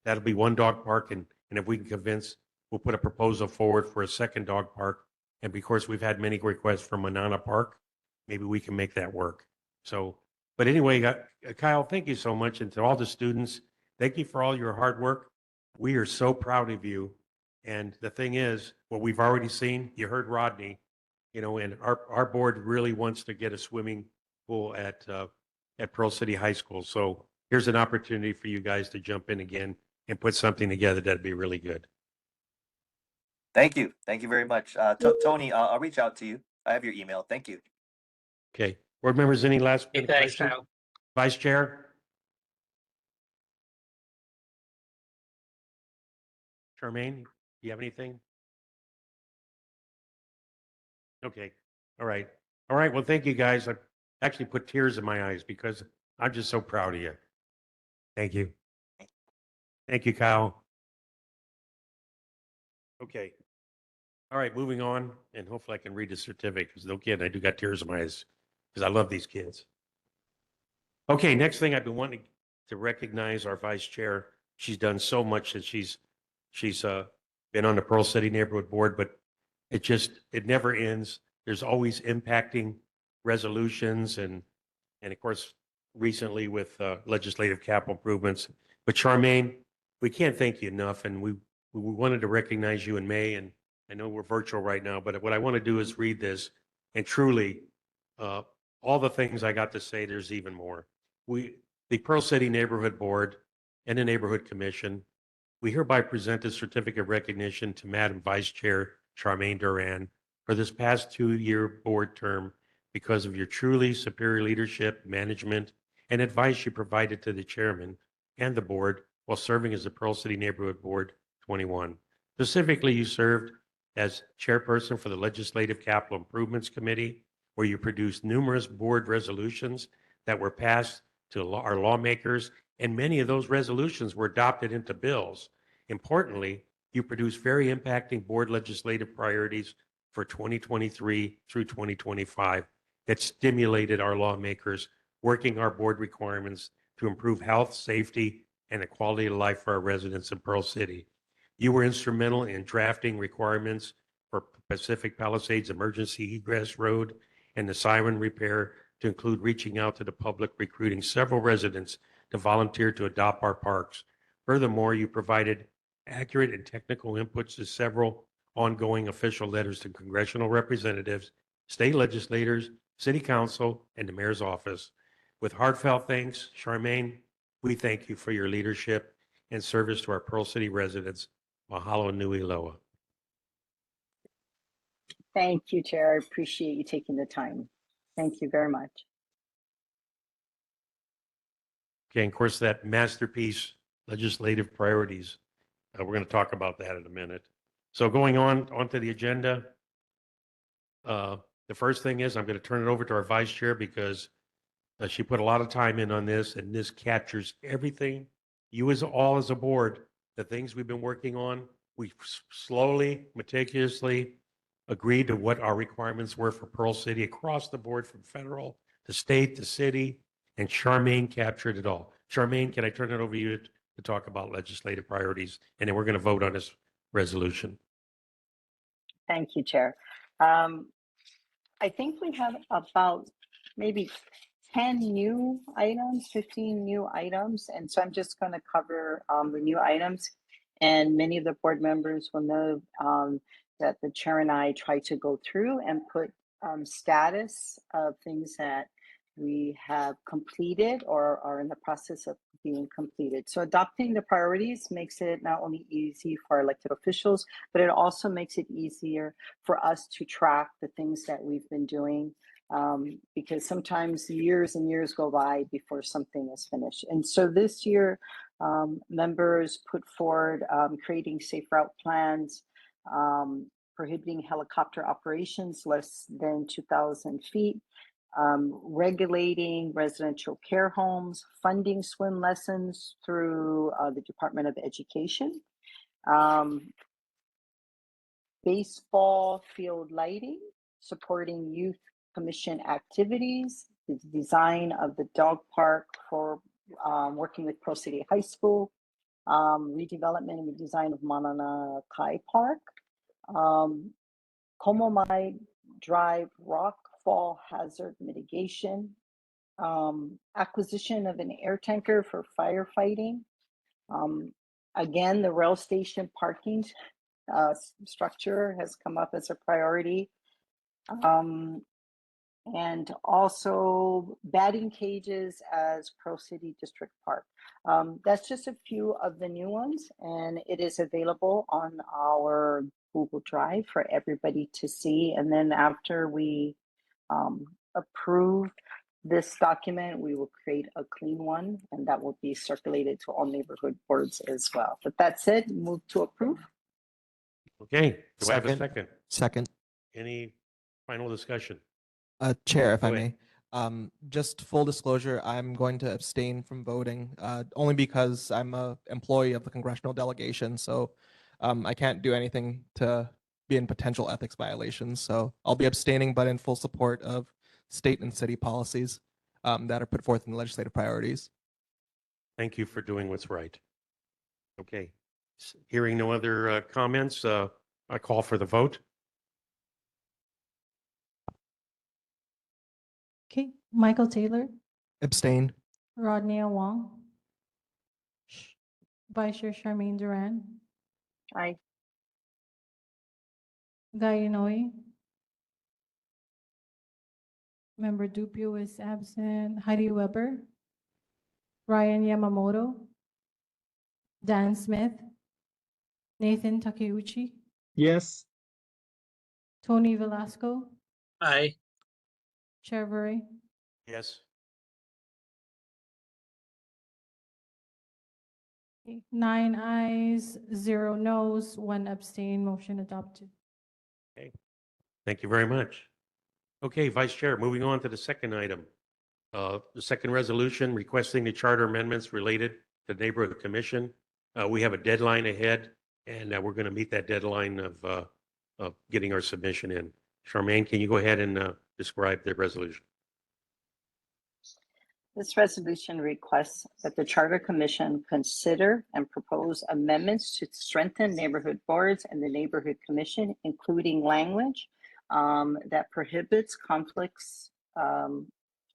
that'll be one dog park, and if we can convince, we'll put a proposal forward for a second dog park. And because we've had many requests from Manana Park, maybe we can make that work. So, but anyway, Kyle, thank you so much. And to all the students, thank you for all your hard work. We are so proud of you. And the thing is, what we've already seen, you heard Rodney, and our board really wants to get a swimming pool at Pearl City High School. So here's an opportunity for you guys to jump in again and put something together that'd be really good. Thank you very much, Tony. I'll reach out to you. I have your email. Thank you. Okay, board members, any last Hey, thanks, questions? Kyle. Vice Chair? Charmaine, do you have anything? Okay, all right. All right, well, thank you, guys. I actually put tears in my eyes because I'm just so proud of you. Thank you. Thank you, Kyle. Okay. All right, moving on, and hopefully I can read the certificate, because no kidding, I do got tears in my eyes because I love these kids. Okay, next thing, I've been wanting to recognize our vice chair. She's done so much since she's been on the Pearl City Neighborhood Board, but it never ends. There's always impacting resolutions, and of course, recently with legislative capital improvements. But Charmaine, we can't thank you enough, and we wanted to recognize you in May, and I know we're virtual right now, but what I want to do is read this, and truly, all the things I got to say, there's even more. The Pearl City Neighborhood Board and the Neighborhood Commission, we hereby present a certificate of recognition to Madam Vice Chair Charmaine Duran for this past 2-year board term because of your truly superior leadership, management, and advice you provided to the chairman and the board while serving as the Pearl City Neighborhood Board 21. Specifically, you served as chairperson for the Legislative Capital Improvements Committee, where you produced numerous board resolutions that were passed to our lawmakers, and many of those resolutions were adopted into bills. Importantly, you produced very impacting board legislative priorities for 2023 through 2025 that stimulated our lawmakers working our board requirements to improve health, safety, and the quality of life for our residents in Pearl City. You were instrumental in drafting requirements for Pacific Palisades Emergency Egress Road and the siren repair, to include reaching out to the public, recruiting several residents to volunteer to adopt our parks. Furthermore, you provided accurate and technical inputs to several ongoing official letters to congressional representatives, state legislators, city council, and the mayor's office. With heartfelt thanks, Charmaine, we thank you for your leadership and service to our Pearl City residents. Mahalo nui loa. Thank you, Chair. I appreciate you taking the time. Thank you very much. Okay, and of course, that masterpiece legislative priorities. We're going to talk about that in a minute. So going onto the agenda. The first thing is I'm going to turn it over to our vice chair because she put a lot of time in on this, and this captures everything. You as a board, the things we've been working on, we slowly, meticulously agreed to what our requirements were for Pearl City across the board, from federal to state to city, and Charmaine captured it all. Charmaine, can I turn it over to you to talk about legislative priorities, and then we're going to vote on this resolution. Thank you, Chair. I think we have about maybe 10 new items, 15 new items. And so I'm just going to cover the new items. And many of the board members will know that the chair and I try to go through and put status of things that we have completed or are in the process of being completed. So adopting the priorities makes it not only easy for our elected officials, but it also makes it easier for us to track the things that we've been doing, because sometimes years and years go by before something is finished. And so this year, members put forward creating safe route plans, prohibiting helicopter operations less than 2,000 feet, regulating residential care homes, funding swim lessons through the Department of Education, baseball field lighting, supporting youth commission activities, the design of the dog park for working with Pearl City High School, redevelopment and redesign of Manana Kai Park, Komomai Drive rock fall hazard mitigation, acquisition of an air tanker for firefighting. Again, the rail station parking structure has come up as a priority. And also batting cages as Pearl City District Park. That's just a few of the new ones, and it is available on our Google Drive for everybody to see. And then after we approve this document, we will create a clean one, and that will be circulated to all neighborhood boards as well. But that's it. Move to approve. Okay, do I have a second? Second. Any final discussion? Chair, if I Go ahead. may, just full disclosure, I'm going to abstain from voting, only because I'm a employee of the congressional delegation. So I can't do anything to be in potential ethics violations. So I'll be abstaining, but in full support of state and city policies that are put forth in the legislative priorities. Thank you for doing what's right. Okay, hearing no other comments, I call for the vote. Okay, Michael Taylor, Abstain. Rodney Wong, Vice Chair Charmaine Duran, Aye. Guy Inouye, Member Dupio is absent, Heidi Weber, Ryan Yamamoto, Dan Smith, Nathan Takeuchi, Yes. Tony Velasco, Aye. Chair Bure. Yes. Okay, 9 ayes, 0 noes, 1 abstain, motion adopted. Okay, thank you very much. Okay, Vice Chair, moving on to the second item. The second resolution requesting the charter amendments related to the Neighborhood Commission. We have a deadline ahead, and we're going to meet that deadline of getting our submission in. Charmaine, can you go ahead and describe the resolution? This resolution requests that the Charter Commission consider and propose amendments to strengthen neighborhood boards and the Neighborhood Commission, including language that prohibits conflicts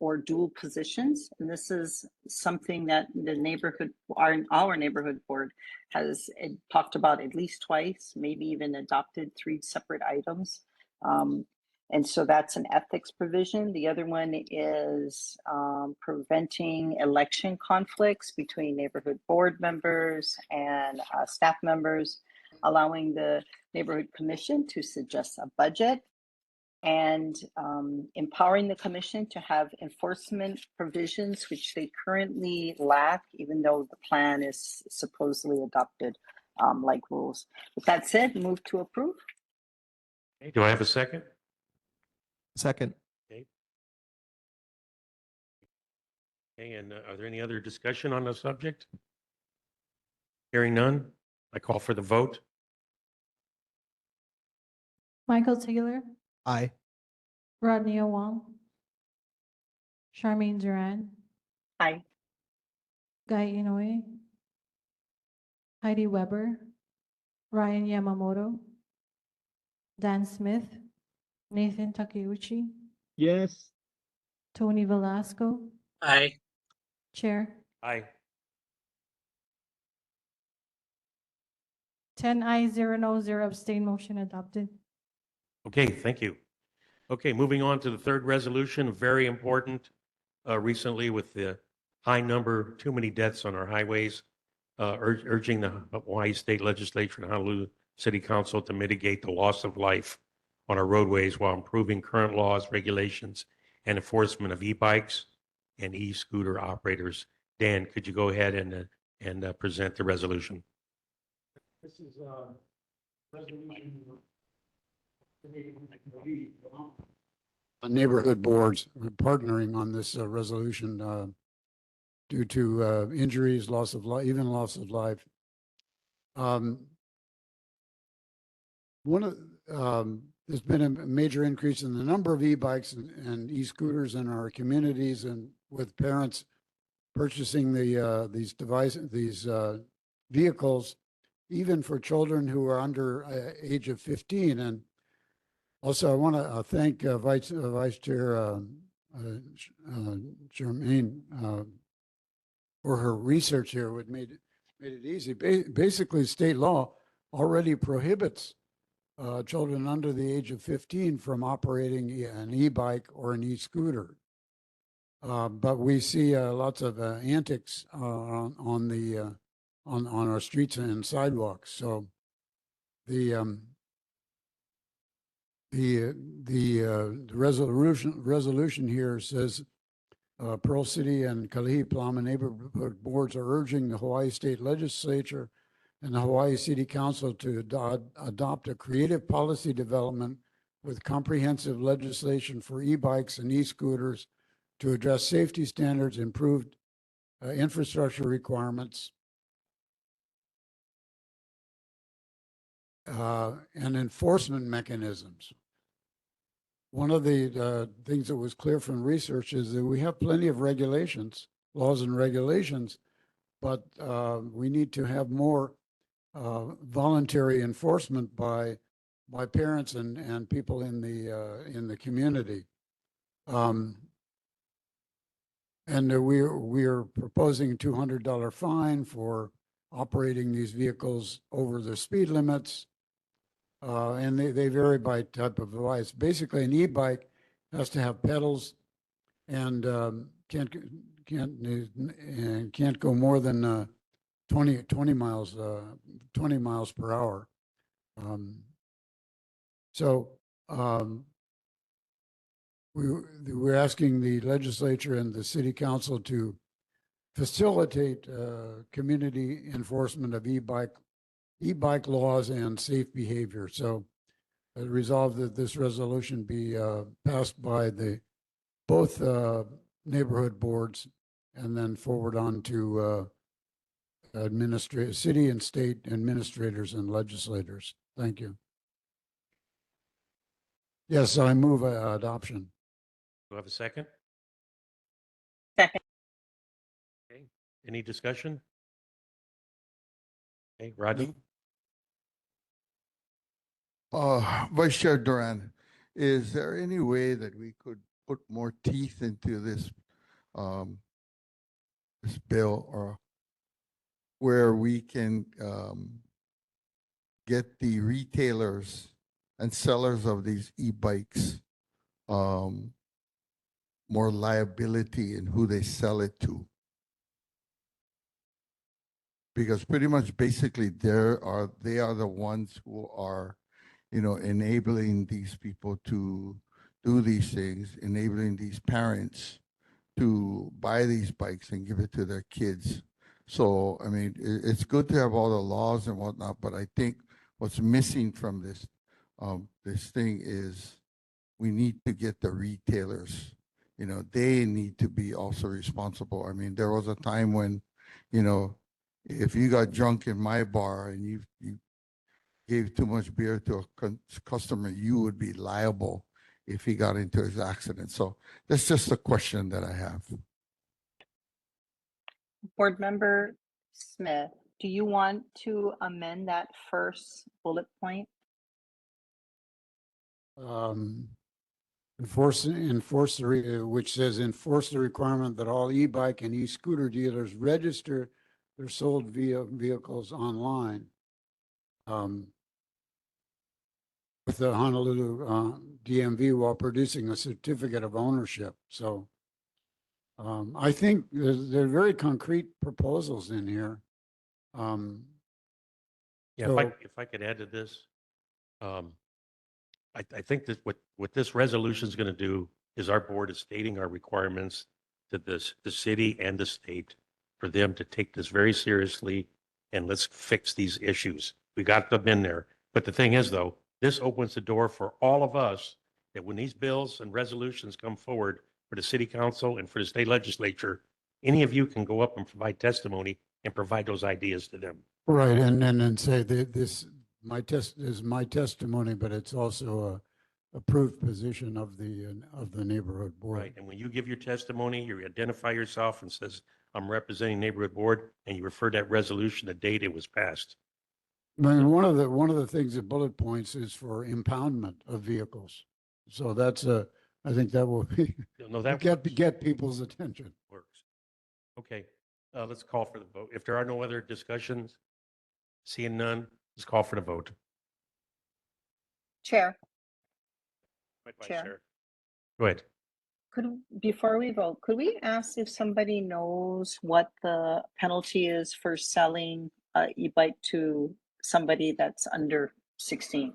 or dual positions. And this is something that the our neighborhood board has talked about at least twice, maybe even adopted 3 separate items. And so that's an ethics provision. The other one is preventing election conflicts between neighborhood board members and staff members, allowing the neighborhood commission to suggest a budget and empowering the commission to have enforcement provisions which they currently lack, even though the plan is supposedly adopted like rules. With that said, move to approve. Okay, do I have a second? Second. Okay. Okay, and are there any other discussion on the subject? Hearing none, I call for the vote. Michael Taylor, Aye. Rodney Wong, Charmaine Duran, Aye. Guy Inoue, Heidi Weber, Ryan Yamamoto, Dan Smith, Nathan Takeuchi, Yes. Tony Velasco, Aye. Chair. Aye. 10 ayes, 0 no, 0 abstain, motion adopted. Okay, thank you. Okay, moving on to the third resolution, very important. Recently with the high number, too many deaths on our highways, urging the Hawaii State Legislature and Honolulu City Council to mitigate the loss of life on our roadways while improving current laws, regulations, and enforcement of e-bikes and e-scooter operators. Dan, could you go ahead and present the resolution? This is resolution. Neighborhood boards are partnering on this resolution due to injuries, loss of life, even loss of life. There's been a major increase in the number of e-bikes and e-scooters in our communities, and with parents purchasing these vehicles, even for children who are under age of 15. And also, I want to thank Vice Chair Jermaine for her research here, which made it easy. Basically, state law already prohibits children under the age of 15 from operating an e-bike or an e-scooter. But we see lots of antics on our streets and sidewalks. So the resolution here says Pearl City and Kalihi Palama neighborhood boards are urging the Hawaii State Legislature and the Hawaii City Council to adopt a creative policy development with comprehensive legislation for e-bikes and e-scooters to address safety standards, improved infrastructure requirements, and enforcement mechanisms. One of the things that was clear from research is that we have plenty of regulations, laws and regulations, but we need to have more voluntary enforcement by parents and people in the community. And we are proposing a $200 fine for operating these vehicles over the speed limits. And they vary by type of device. Basically, an e-bike has to have pedals and can't go more than 20 miles per hour. We're asking the legislature and the city council to facilitate community enforcement of e-bike laws and safe behavior. So resolve that this resolution be passed by both neighborhood boards and then forward on to city and state administrators and legislators. Thank you. Yes, I move adoption. Do I have a second? Second. Okay. Any discussion? Okay, Rodney? Vice Chair Duran, is there any way that we could put more teeth into this this bill, or where we can get the retailers and sellers of these e-bikes more liability in who they sell it to? Because pretty much basically they are the ones who are, enabling these people to do these things, enabling these parents to buy these bikes and give it to their kids. So, I mean, it's good to have all the laws and whatnot, but I think what's missing from this thing is we need to get the retailers, they need to be also responsible. I mean, there was a time when, if you got drunk in my bar and you gave too much beer to a customer, you would be liable if he got into his accident. So that's just a question that I have. Board Member Smith, do you want to amend that first bullet point? Enforce which says enforce the requirement that all e-bike and e-scooter dealers register their sold vehicles online. With the Honolulu DMV while producing a certificate of ownership. So I think there are very concrete proposals in here. Yeah, So- if I could add to this, I think that what this resolution is going to do is our board is stating our requirements to the city and the state for them to take this very seriously and let's fix these issues. We got them in there. But the thing is, though, this opens the door for all of us that when these bills and resolutions come forward for the city council and for the state legislature, any of you can go up and provide testimony and provide those ideas to them. Right, and then say that this is my testimony, but it's also a approved position of the neighborhood board. Right. And when you give your testimony, you identify yourself and says, I'm representing neighborhood board, and you refer that resolution, the date it was passed. I mean, one of the things that bullet points is for impoundment of vehicles. So that's I think that will be No, that get people's attention. works. Okay, let's call for the vote. If there are no other discussions, seeing none, let's call for the vote. Chair, Vice Chair. Chair. Go ahead. Before we vote, could we ask if somebody knows what the penalty is for selling a e-bike to somebody that's under 16?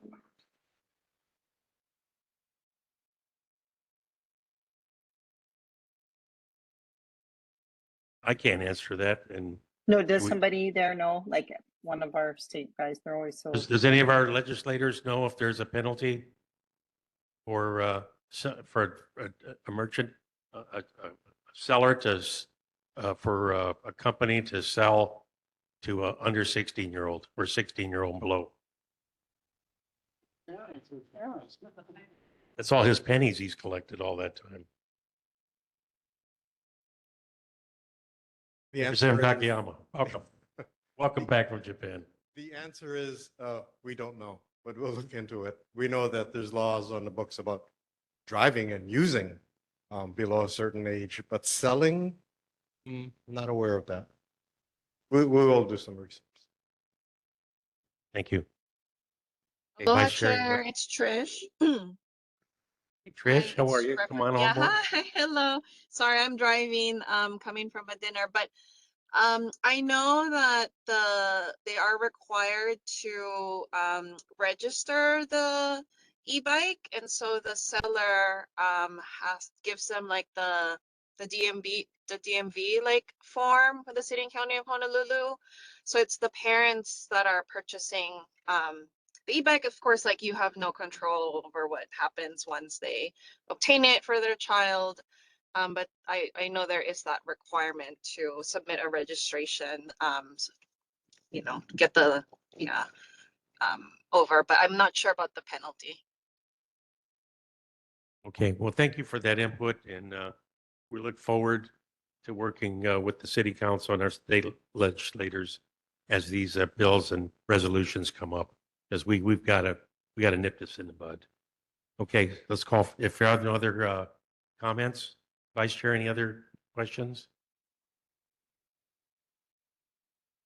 I can't answer that. And No, does we- somebody there know? Like one of our state guys, they're always so. does any of our legislators know if there's a penalty for a merchant, a seller for a company to sell to a under 16-year-old or 16-year-old below? That's all his pennies he's collected all that time. The Representative answer is- Takayama, welcome. Welcome back from Japan. The answer is, we don't know, but we'll look into it. We know that there's laws on the books about driving and using below a certain age, but selling, not aware of that. We will do some research. Thank you. Okay, Aloha, Vice Chair, Chair. It's Trish. Hey, Trish, how are you? Reverend- Come on Yeah, board. hi, hello. Sorry, I'm driving, coming from a dinner, but I know that they are required to register the e-bike, and so the seller gives them like the DMV like form for the city and county of Honolulu. So it's the parents that are purchasing the e-bike. Of course, like you have no control over what happens once they obtain it for their child. But I know there is that requirement to submit a registration, get the, over, but I'm not sure about the penalty. Okay, well, thank you for that input, and we look forward to working with the city council and our state legislators as these bills and resolutions come up, because we got to nip this in the bud. Okay, let's call, if there are no other comments, Vice Chair, any other questions?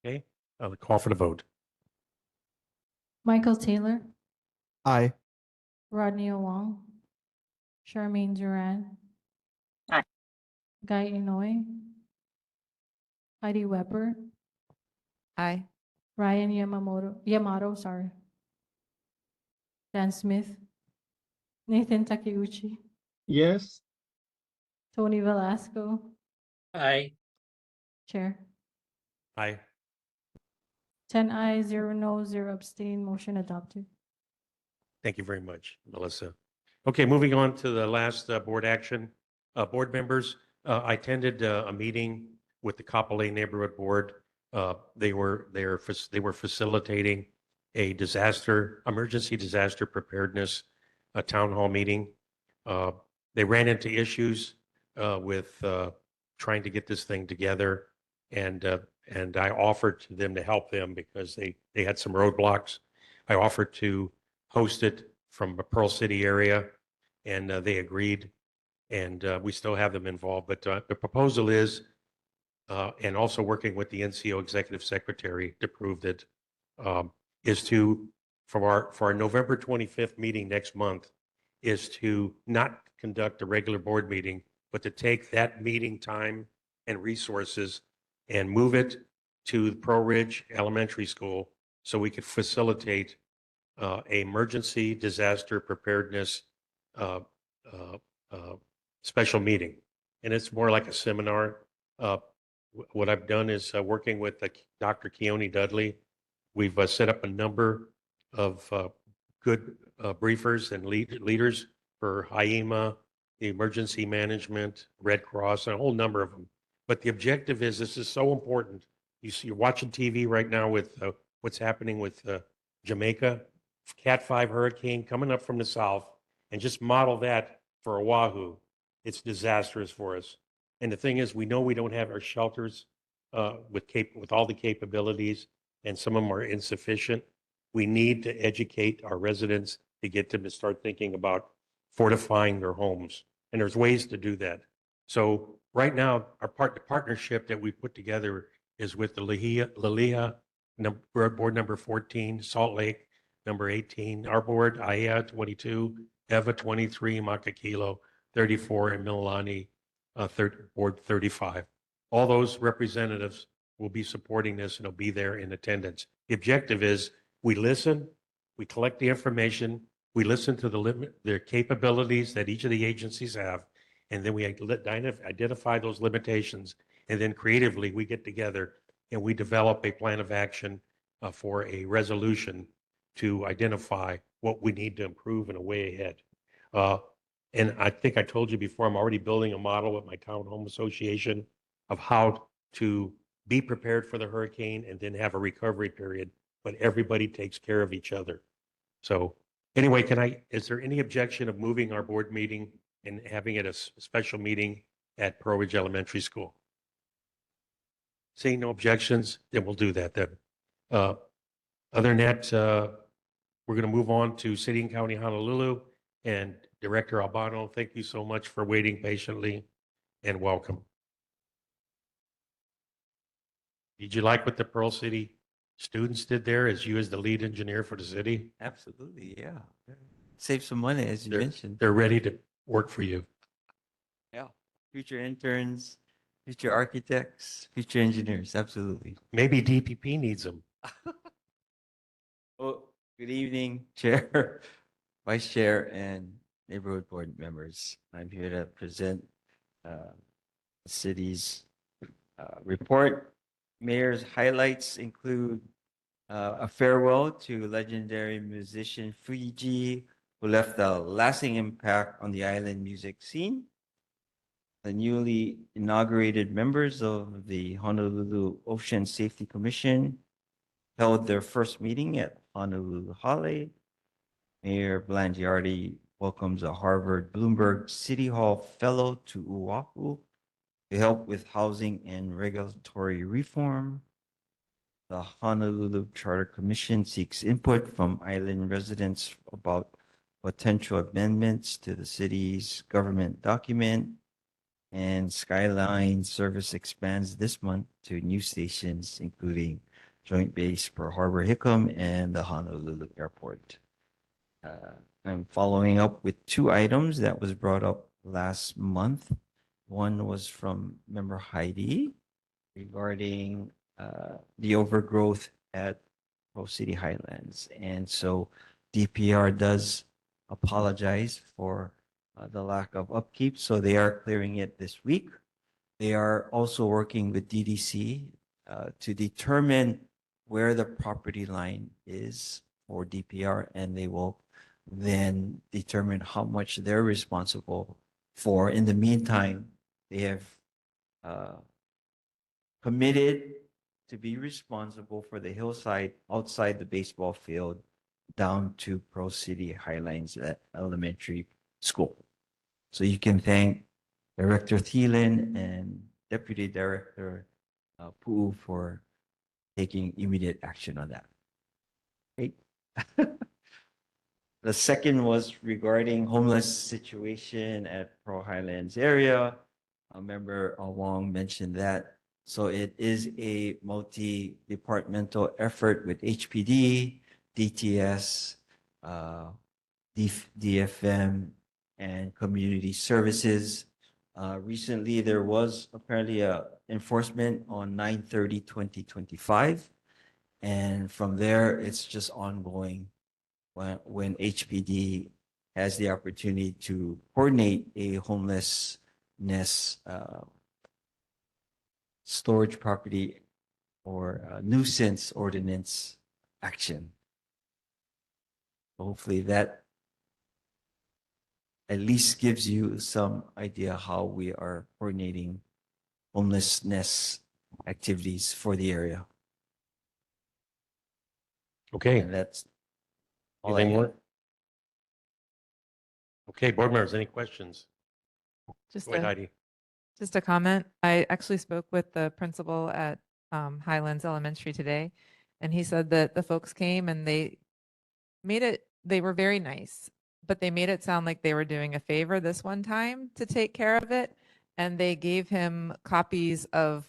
Okay, I'll call for the vote. Michael Taylor, Aye. Rodney Wong, Charmaine Duran. Aye. Guy Inoue, Heidi Weber, Aye. Ryan Yamato, sorry. Dan Smith, Nathan Takeuchi, Yes. Tony Velasco, Aye. Chair. Aye. 10 ayes, 0 no, 0 abstain, motion adopted. Thank you very much, Melissa. Okay, moving on to the last board action. Board members, I attended a meeting with the Kapolei Neighborhood Board. They were facilitating a emergency disaster preparedness town hall meeting. They ran into issues with trying to get this thing together, and I offered to them to help them because they had some roadblocks. I offered to host it from the Pearl City area, and they agreed, and we still have them involved. But the proposal is, and also working with the NCO executive secretary to prove that, is to, for our November 25th meeting next month, is to not conduct a regular board meeting, but to take that meeting time and resources and move it to the Pearl Ridge Elementary School so we could facilitate a emergency disaster preparedness uh, special meeting. And it's more like a seminar. What I've done is working with Dr. Keone Dudley. We've set up a number of good briefers and leaders for HIEMA, the emergency management, Red Cross, and a whole number of them. But the objective is, this is so important. You're watching TV right now with what's happening with Jamaica, Cat 5 hurricane coming up from the south, and just model that for Oahu. It's disastrous for us. And the thing is, we know we don't have our shelters with all the capabilities, and some of them are insufficient. We need to educate our residents to get them to start thinking about fortifying their homes. And there's ways to do that. So right now, the partnership that we put together is with the Lilia board number 14, Salt Lake number 18, our board, AIA 22, EVA 23, Makakilo 34, and Mililani board 35. All those representatives will be supporting this and will be there in attendance. The objective is we listen, we collect the information, we listen to the capabilities that each of the agencies have, and then we identify those limitations, and then creatively we get together and we develop a plan of action for a resolution to identify what we need to improve in a way ahead. And I think I told you before, I'm already building a model with my townhome association of how to be prepared for the hurricane and then have a recovery period, but everybody takes care of each other. So anyway, is there any objection of moving our board meeting and having it a special meeting at Pearl Ridge Elementary School? Seeing no objections, then we'll do that then. Other than that, we're going to move on to City and County Honolulu. And Director Albano, thank you so much for waiting patiently, and welcome. Did you like what the Pearl City students did there as you as the lead engineer for the city? Absolutely, yeah. Save some money, as you mentioned. They're ready to work for you. Yeah. Future interns, future architects, future engineers, absolutely. Maybe DPP needs them. Well, good evening, Chair, Vice Chair, and neighborhood board members. I'm here to present the city's report. Mayor's highlights include a farewell to legendary musician Fujii, who left a lasting impact on the island music scene. The newly inaugurated members of the Honolulu Ocean Safety Commission held their first meeting at Honolulu Hale. Mayor Blangiardi welcomes a Harvard Bloomberg City Hall fellow to Oahu to help with housing and regulatory reform. The Honolulu Charter Commission seeks input from island residents about potential amendments to the city's government document. And Skyline service expands this month to new stations, including Joint Base Pearl Harbor Hickam and the Honolulu Airport. I'm following up with two items that was brought up last month. One was from member Heidi regarding the overgrowth at Pearl City Highlands. And so DPR does apologize for the lack of upkeep, so they are clearing it this week. They are also working with DDC to determine where the property line is for DPR, and they will then determine how much they're responsible for. In the meantime, they have committed to be responsible for the hillside outside the baseball field down to Pro City Highlines Elementary School. So you can thank Director Thielen and Deputy Director Pu for taking immediate action on that. Great. The second was regarding homeless situation at Pro Highlands area. Member Wong mentioned that. So it is a multi-departmental effort with HPD, DTS, DFM, and community services. Recently, there was apparently a enforcement on 9/30/2025. And from there, it's just ongoing when HPD has the opportunity to coordinate a homelessness storage property or nuisance ordinance action. Hopefully that at least gives you some idea how we are coordinating homelessness activities for the area. Okay. And that's all I Anything got. more? Okay, board members, any questions? Just Go ahead, a, Heidi. just a comment. I actually spoke with the principal at Highlands Elementary today, and he said that the folks came and they were very nice, but they made it sound like they were doing a favor this one time to take care of it. And they gave him copies of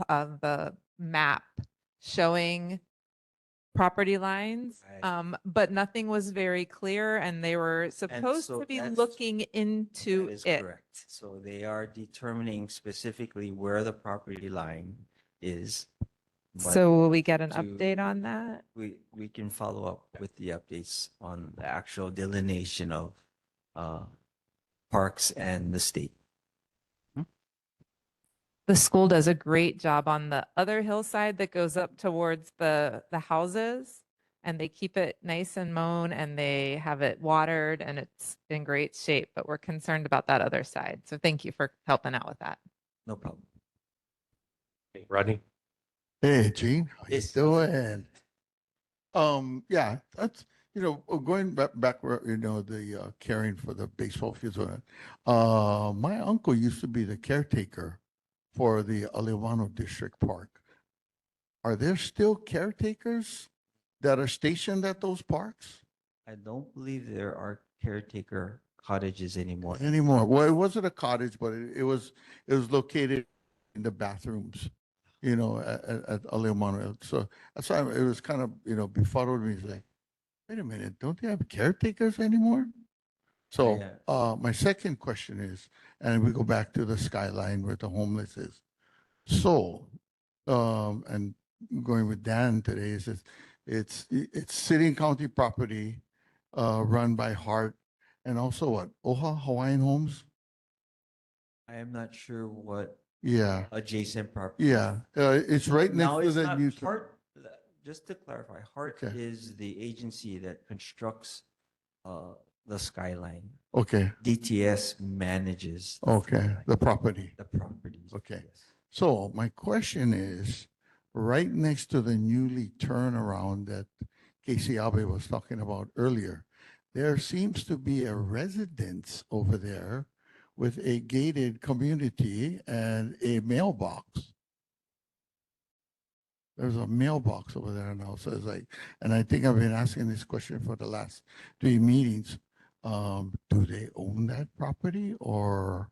the map showing property lines, but nothing was very clear, and they were supposed so to be that's- looking into That is it. correct. So they are determining specifically where the property line is. but So will we get an to- update on that? We can follow up with the updates on the actual delineation of parks and the state. The school does a great job on the other hillside that goes up towards the houses, and they keep it nice and mown, and they have it watered, and it's in great shape, but we're concerned about that other side. So thank you for helping out with that. No problem. Okay, Rodney? Hey, Gene, how you Yes. doing? Yeah, that's, going back where, the caring for the baseball fields. My uncle used to be the caretaker for the Alewano District Park. Are there still caretakers that are stationed at those parks I don't believe there are caretaker cottages anymore. anymore? Well, it wasn't a cottage, but it was located in the bathrooms, at Alewano. So that's why it was kind of, befuddled me. It's like, wait a minute, don't they have caretakers anymore? So, Yeah. my second question is, and we go back to the skyline where the homeless is. So, and going with Dan today is it's city and county property, run by Hart, and also what, Oha Hawaiian Homes? I am not sure what Yeah, adjacent property. yeah, it's right next Now, to it's the not new. Hart, just to clarify, Hart Okay. is the agency that constructs the skyline. Okay, DTS manages the okay, skyline, the property. the properties. Okay. yes. So my question is, right next to the newly turnaround that Casey Abe was talking about earlier, there seems to be a residence over there with a gated community and a mailbox. There's a mailbox over there now. So it's like, and I think I've been asking this question for the last 3 meetings. Do they own that property or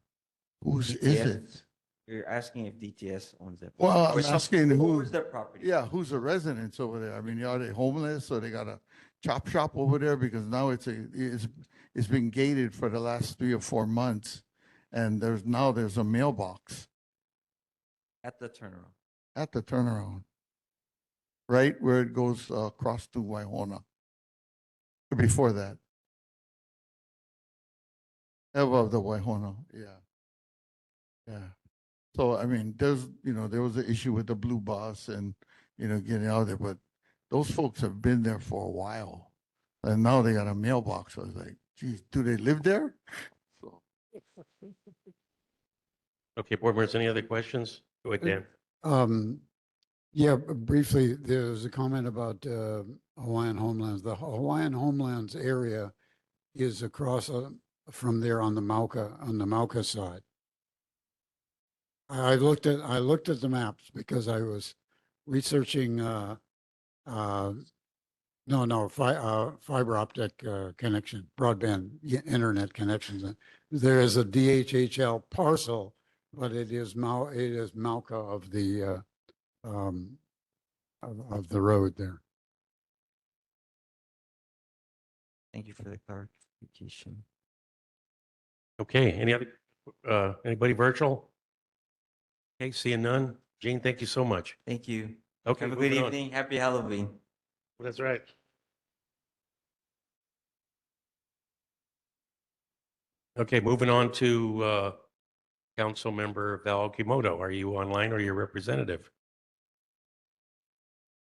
whose is DTS? it? You're asking if DTS owns that. Well, Or I'm some- asking who, owns that property. yeah, who's the residents over there? I mean, are they homeless or they got a chop shop over there? Because now it's been gated for the last 3 or 4 months. And there's a mailbox At the turnaround. at the turnaround, right where it goes across to Waihona. Before that. Above the Waihono, yeah. Yeah. So, I mean, there was an issue with the blue bus and, getting out there, but those folks have been there for a while. And now they got a mailbox. I was like, geez, do they live there? So, Okay, board members, any other questions? Go ahead, Dan. Yeah, briefly, there's a comment about Hawaiian Homelands. The Hawaiian Homelands area is across from there on the Mauka side. I looked at the maps because I was researching fiber optic connection, broadband internet connections. There is a DHHL parcel, but it is Mauka of the of the road there. Thank you for the clarification. Okay, anybody virtual? Okay, seeing none. Gene, thank you so much. Thank you. Okay, Have a good moving on. evening. Happy Halloween. That's right. Okay, moving on to Council Member Val Kimoto. Are you online or your representative?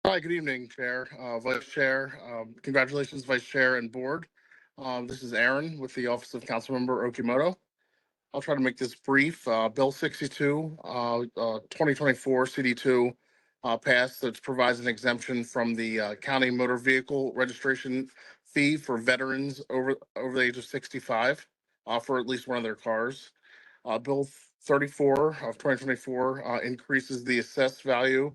Hi, good evening, Chair, Vice Chair. Congratulations, Vice Chair and Board. This is Aaron with the Office of Councilmember Okimoto. I'll try to make this brief. Bill 62, 2024 CD2 passed that provides an exemption from the county motor vehicle registration fee for veterans over the age of 65 for at least one of their cars. Bill 34 of 2024 increases the assessed value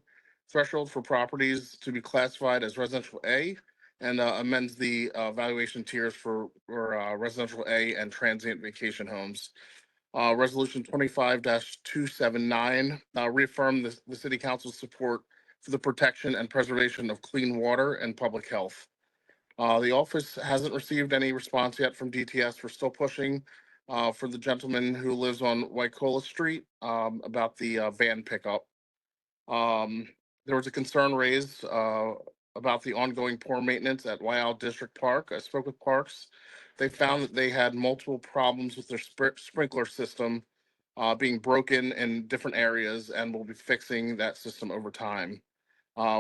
threshold for properties to be classified as residential A and amends the valuation tiers for residential A and transient vacation homes. Resolution 25-279 reaffirmed the City Council's support for the protection and preservation of clean water and public health. The office hasn't received any response yet from DTS. We're still pushing for the gentleman who lives on Waikola Street about the van pickup. There was a concern raised about the ongoing poor maintenance at Waiau District Park. I spoke with Parks. They found that they had multiple problems with their sprinkler system being broken in different areas and will be fixing that system over time.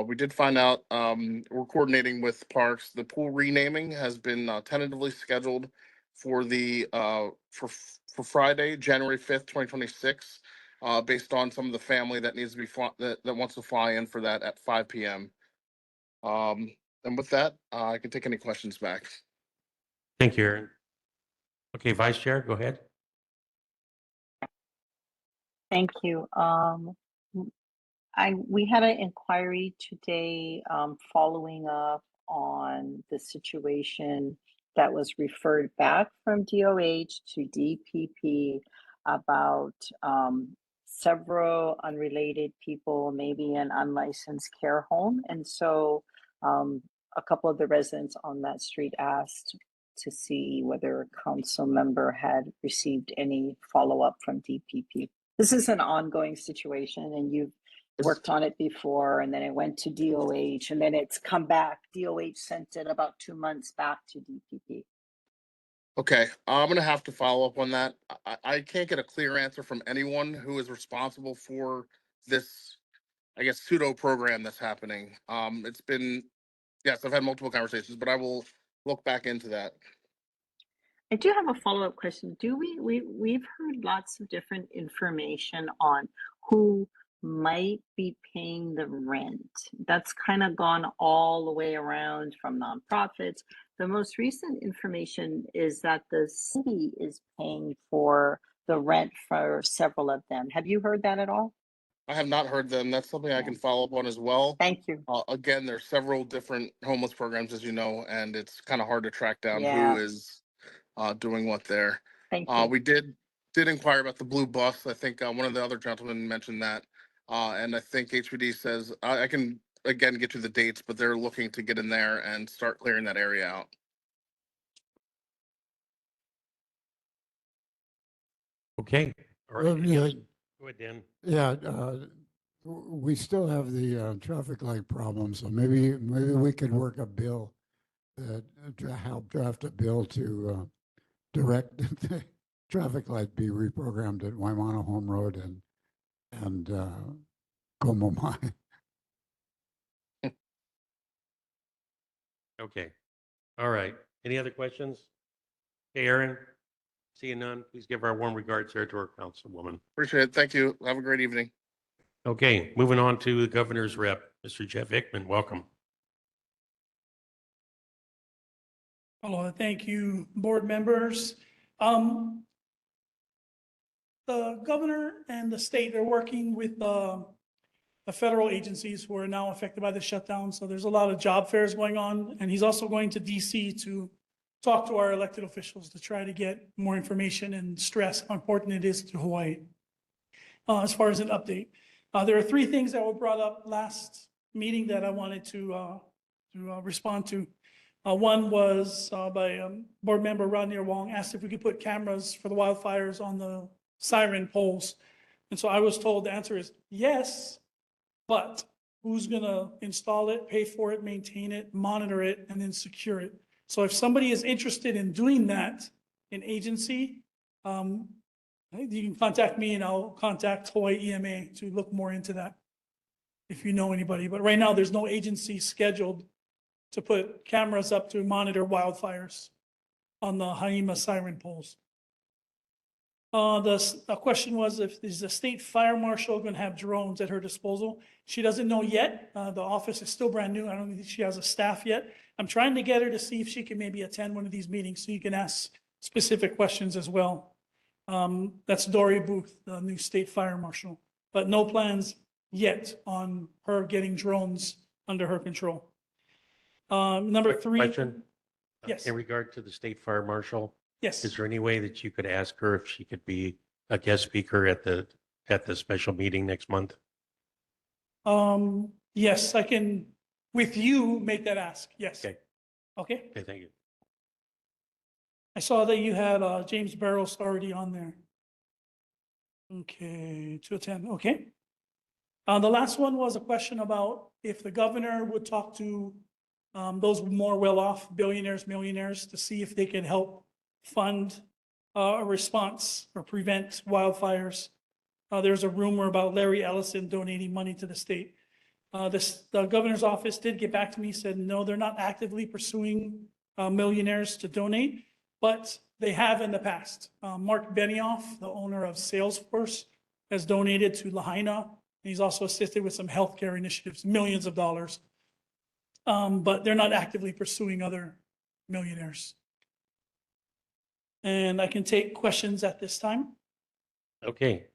We did find out we're coordinating with Parks. The pool renaming has been tentatively scheduled for for Friday, January 5th, 2026. Based on some of the family that needs to be that wants to fly in for that at 5 p.m. And with that, I can take any questions back. Thank you, Aaron. Okay, Vice Chair, go ahead. Thank you. We had an inquiry today following up on the situation that was referred back from DOH to DPP about several unrelated people, maybe an unlicensed care home. And so a couple of the residents on that street asked to see whether a council member had received any follow-up from DPP. This is an ongoing situation and you've worked on it before, and then it went to DOH, and then it's come back. DOH sent it about 2 months back to DPP. Okay, I'm gonna have to follow up on that. I can't get a clear answer from anyone who is responsible for this, I guess, pseudo program that's happening. It's been, yes, I've had multiple conversations, but I will look back into that. I do have a follow-up question. We've heard lots of different information on who might be paying the rent. That's kind of gone all the way around from nonprofits. The most recent information is that the city is paying for the rent for several of them. Have you heard that at all? I have not heard them. That's something I can follow up on as well. Thank you. Again, there's several different homeless programs, as you know, and it's kind of hard to track down Yeah. who is doing what there. Thank you. We did inquire about the blue bus. I think one of the other gentlemen mentioned that. And I think HPD says, I can again get you the dates, but they're looking to get in there and start clearing that area out. Okay. All Well, right. yeah, Go ahead, Dan. Yeah, we still have the traffic light problem, so maybe we could work a bill that help draft a bill to direct traffic light be reprogrammed at Waimana Home Road and Komomai. Okay. All right. Any other questions? Hey, Aaron, seeing none, please give our warm regards here to our councilwoman. Appreciate it. Thank you. Have a great evening. Okay, moving on to the governor's rep, Mr. Jeff Hickman. Welcome. Hello, thank you, board members. The governor and the state are working with the federal agencies who are now affected by the shutdown. So there's a lot of job fairs going on, and he's also going to DC to talk to our elected officials to try to get more information and stress how important it is to Hawaii. As far as an update, there are three things that were brought up last meeting that I wanted to respond to. One was by board member Rodney Wong, asked if we could put cameras for the wildfires on the siren poles. And so I was told the answer is yes, but who's gonna install it, pay for it, maintain it, monitor it, and then secure it? So if somebody is interested in doing that, an agency, you can contact me and I'll contact Hawaii EMA to look more into that if you know anybody. But right now, there's no agency scheduled to put cameras up to monitor wildfires on the Haima siren poles. The question was, is the state fire marshal going to have drones at her disposal? She doesn't know yet. The office is still brand new. I don't think she has a staff yet. I'm trying to get her to see if she can maybe attend one of these meetings so you can ask specific questions as well. That's Dory Booth, the new state fire marshal, but no plans yet on her getting drones under her control. Number Quick three. question. Yes. In regard to the state fire marshal, Yes. is there any way that you could ask her if she could be a guest speaker at the special meeting next month? Yes, I can, with you, make that ask. Yes. Okay. Okay. Okay, thank you. I saw that you had James Barrows already on there. Okay, to attend. Okay. The last one was a question about if the governor would talk to those more well-off billionaires, millionaires, to see if they can help fund a response or prevent wildfires. There's a rumor about Larry Ellison donating money to the state. The governor's office did get back to me, said, no, they're not actively pursuing millionaires to donate, but they have in the past. Mark Benioff, the owner of Salesforce, has donated to Lahaina. He's also assisted with some healthcare initiatives, millions of dollars. But they're not actively pursuing other millionaires. And I can take questions at this time. Okay.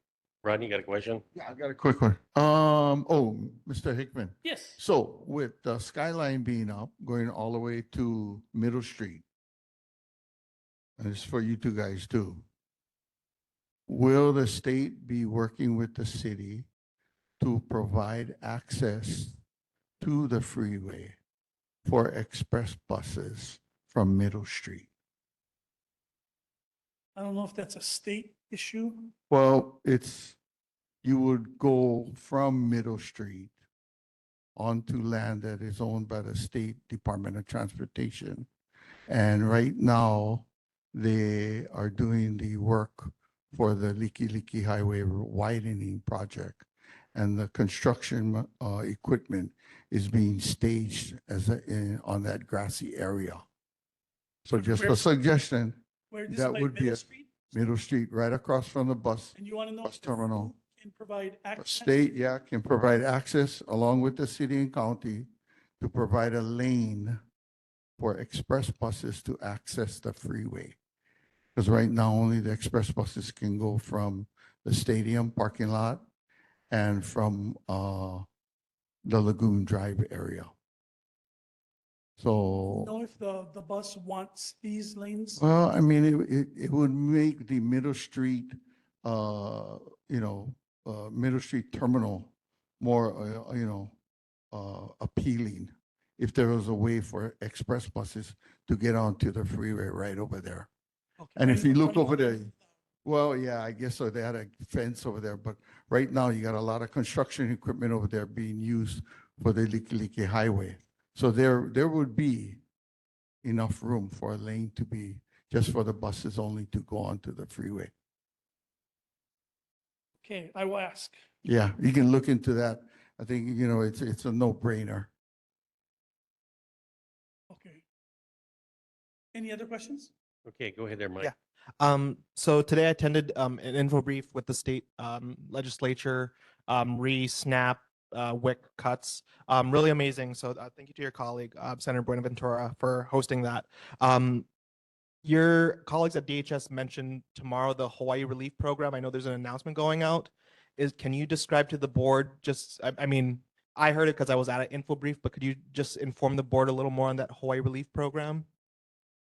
Rodney, you got a question? Yeah, I got a quick one. Mr. Hickman. Yes. So with the skyline being up, going all the way to Middle Street, and it's for you two guys too, will the state be working with the city to provide access to the freeway for express buses from Middle Street? I don't know if that's a state issue. Well, you would go from Middle Street onto land that is owned by the State Department of Transportation. And right now, they are doing the work for the Liki Liki Highway widening project. And the construction equipment is being staged on that grassy area. So just a suggestion, that would be a Middle Street, right across from the bus And you want to know if the terminal. can provide access? State, yeah, can provide access along with the city and county to provide a lane for express buses to access the freeway. Because right now, only the express buses can go from the stadium parking lot and from the Lagoon Drive area. So, Know if the bus wants these lanes? well, I mean, it would make the Middle Street, Middle Street terminal more, appealing if there was a way for express buses to get onto the freeway right over there. And if you look over there, well, yeah, I guess so. They had a fence over there, but right now you got a lot of construction equipment over there being used for the Liki Liki Highway. So there would be enough room for a lane to be just for the buses only to go onto the freeway. Okay, I will ask. Yeah, you can look into that. I think, it's a no-brainer. Okay. Any other questions? Okay, go ahead there, Mike. Yeah. So today I attended an info brief with the state legislature, SNAP, WIC cuts. Really amazing. So thank you to your colleague, Senator Buenaventura, for hosting that. Your colleagues at DHS mentioned tomorrow the Hawaii Relief Program. I know there's an announcement going out. Can you describe to the board I mean, I heard it because I was at an info brief, but could you just inform the board a little more on that Hawaii Relief Program?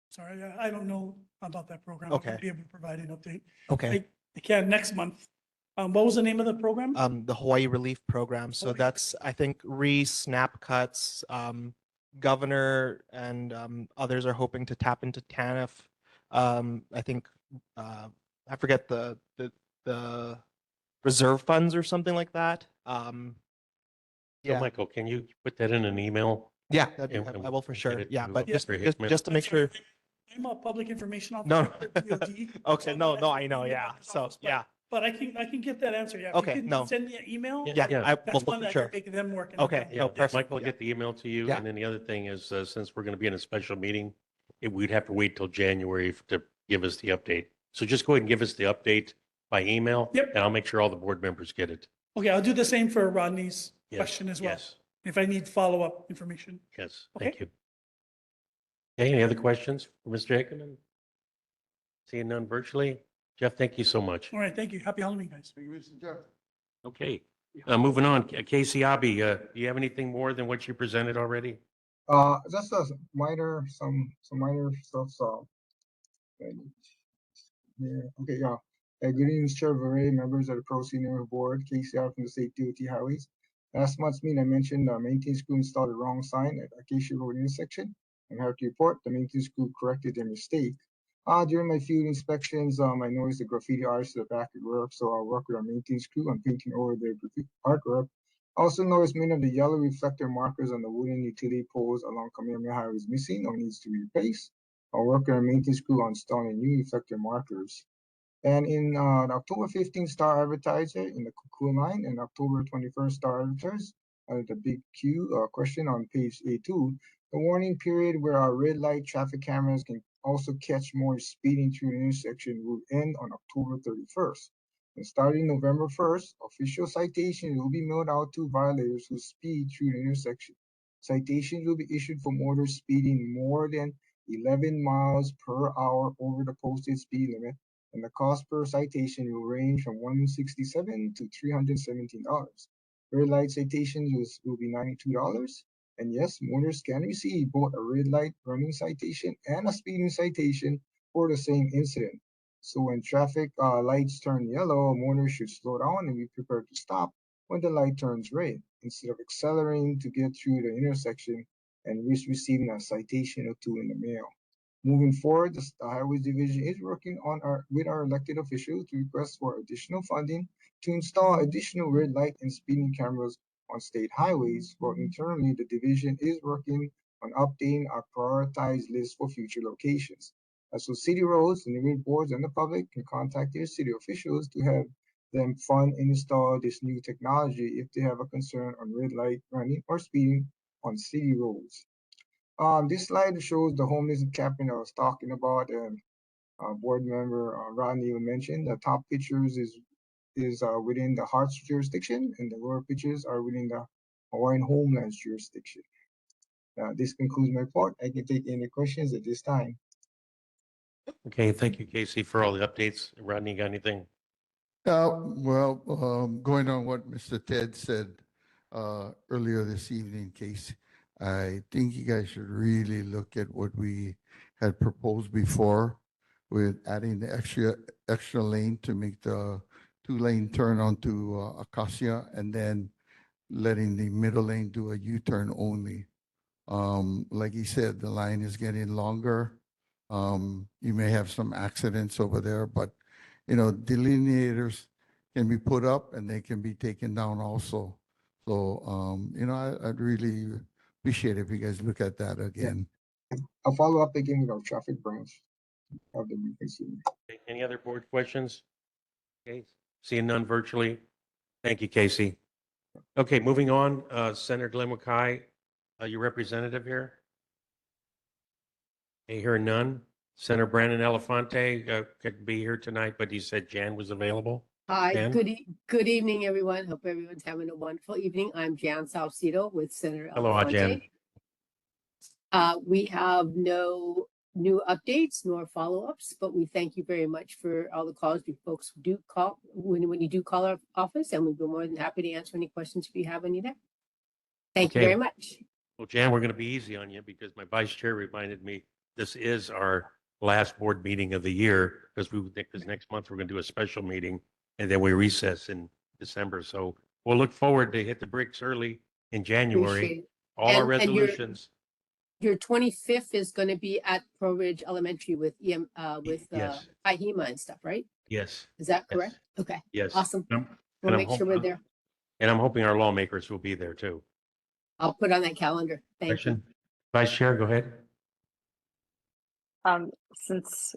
Sorry, I don't know about that program. Okay. I won't be able to provide an update. Okay. I can next month. What was the name of the program? The Hawaii Relief Program. So that's, I think, SNAP cuts. Governor and others are hoping to tap into TANF. I think I forget the reserve funds or something like that. So Yeah. Michael, can you put that in an email? Yeah, And I will for get sure. it Yeah, to but just Mr. just, Hickman? just to make sure. I'm a public information No, officer. at DOD, okay, so no, that's no, what I know, I'm yeah. about this So office, yeah, But I can get that answer, yeah. If you Okay, can no. Send me an email. yeah, Yeah. I will That's for one that I sure. can make them work. and Okay, I'll- Yeah, no, perfect. Michael will yeah. get the email to you. Yeah. And then the other thing is, since we're going to be in a special meeting, we'd have to wait till January to give us the update. So just go ahead and give us the update by email. Yep. And I'll make sure all the board members get it. Okay, I'll do the same for Rodney's Yes, question as well. Yes, If I need follow-up information. yes, Okay. thank you. Okay, any other questions for Mr. Hickman? Seeing none virtually. Jeff, thank you so much. All right, thank you. Happy Halloween, guys. Thank you, Mr. Jeff. Okay, moving on. Casey Abbey, do you have anything more than what you presented already? Just a minor, some minor stuff, so. Yeah, okay, yeah. Good evening, Chair Vare, members of the Pro Senior Board, KCR from the State DOT Highways. Last month's meeting, I mentioned maintenance crew installed the wrong sign at Acacia Road intersection. I'm happy to report the maintenance crew corrected their mistake. During my field inspections, I noticed the graffiti artist at the back of the work, so I'll work with our maintenance crew on painting over the graffiti artwork. Also noticed many of the yellow reflector markers on the wooden utility poles along Kamehameha Highway is missing or needs to be replaced. I'll work with our maintenance crew on installing new reflector markers. And in the October 15th Star Advertiser in the Kukua line and October 21st Star Advertisers, the big Q question on page A2, the warning period where our red light traffic cameras can also catch more speeding through the intersection will end on October 31st. And starting November 1st, official citations will be mailed out to violators who speed through the intersection. Citations will be issued for motors speeding more than 11 miles per hour over the posted speed limit, and the cost per citation will range from $167 to $317. Red light citations will be $92. And yes, motorists can receive both a red light running citation and a speeding citation for the same incident. So when traffic lights turn yellow, motorists should slow down and be prepared to stop when the light turns red, instead of accelerating to get through the intersection and risk receiving a citation or two in the mail. Moving forward, the Highways Division is working with our elected officials to request for additional funding to install additional red light and speeding cameras on state highways, while internally the division is working on updating our prioritized list for future locations. So city roads, the neighborhood boards, and the public can contact their city officials to have them fund and install this new technology if they have a concern on red light running or speeding on city roads. This slide shows the homeless encampment I was talking about, and board member Rodney mentioned. The top pictures is within the Hearts jurisdiction, and the lower pictures are within the Hawaiian Homelands jurisdiction. This concludes my report. I can take any questions at this time. Okay, thank you, Casey, for all the updates. Rodney, got anything? Going on what Mr. Ted said earlier this evening, Casey, I think you guys should really look at what we had proposed before with adding the extra lane to make the 2-lane turn onto Acacia, and then letting the middle lane do a U-turn only. Like he said, the line is getting longer. You may have some accidents over there, but delineators can be put up and they can be taken down also. So, I'd really appreciate if you guys look at that again. I'll follow up again with our traffic branch. of the briefing, Senior. Okay, any other board questions? Okay, seeing none virtually. Thank you, Casey. Okay, moving on, Senator Glenn McKay, your representative here? I hear none. Senator Brandon Elefante could be here tonight, but he said Jan was available. Hi, Jan? good evening, everyone. Hope everyone's having a wonderful evening. I'm Jan Salcedo with Senator Hello, Jan. Elefante. We have no new updates nor follow-ups, but we thank you very much for all the calls you folks do call when you do call our office, and we'd be more than happy to answer any questions if you have any there. Thank you Okay. very much. Well, Jan, we're going to be easy on you because my vice chair reminded me this is our last board meeting of the year because next month we're going to do a special meeting and then we recess in December. So we'll look forward to hit the bricks early in January. Appreciate it. All our And your- resolutions. Your 25th is going to be at Pearl Ridge Elementary with Yes. IHEMA and stuff, right? Yes. Is that Yes. correct? Okay. Yes. Awesome. And We'll I'm make sure we're hoping- there. And I'm hoping our lawmakers will be there too. I'll put on that calendar. Thank you. Question? Vice Chair, go ahead. Since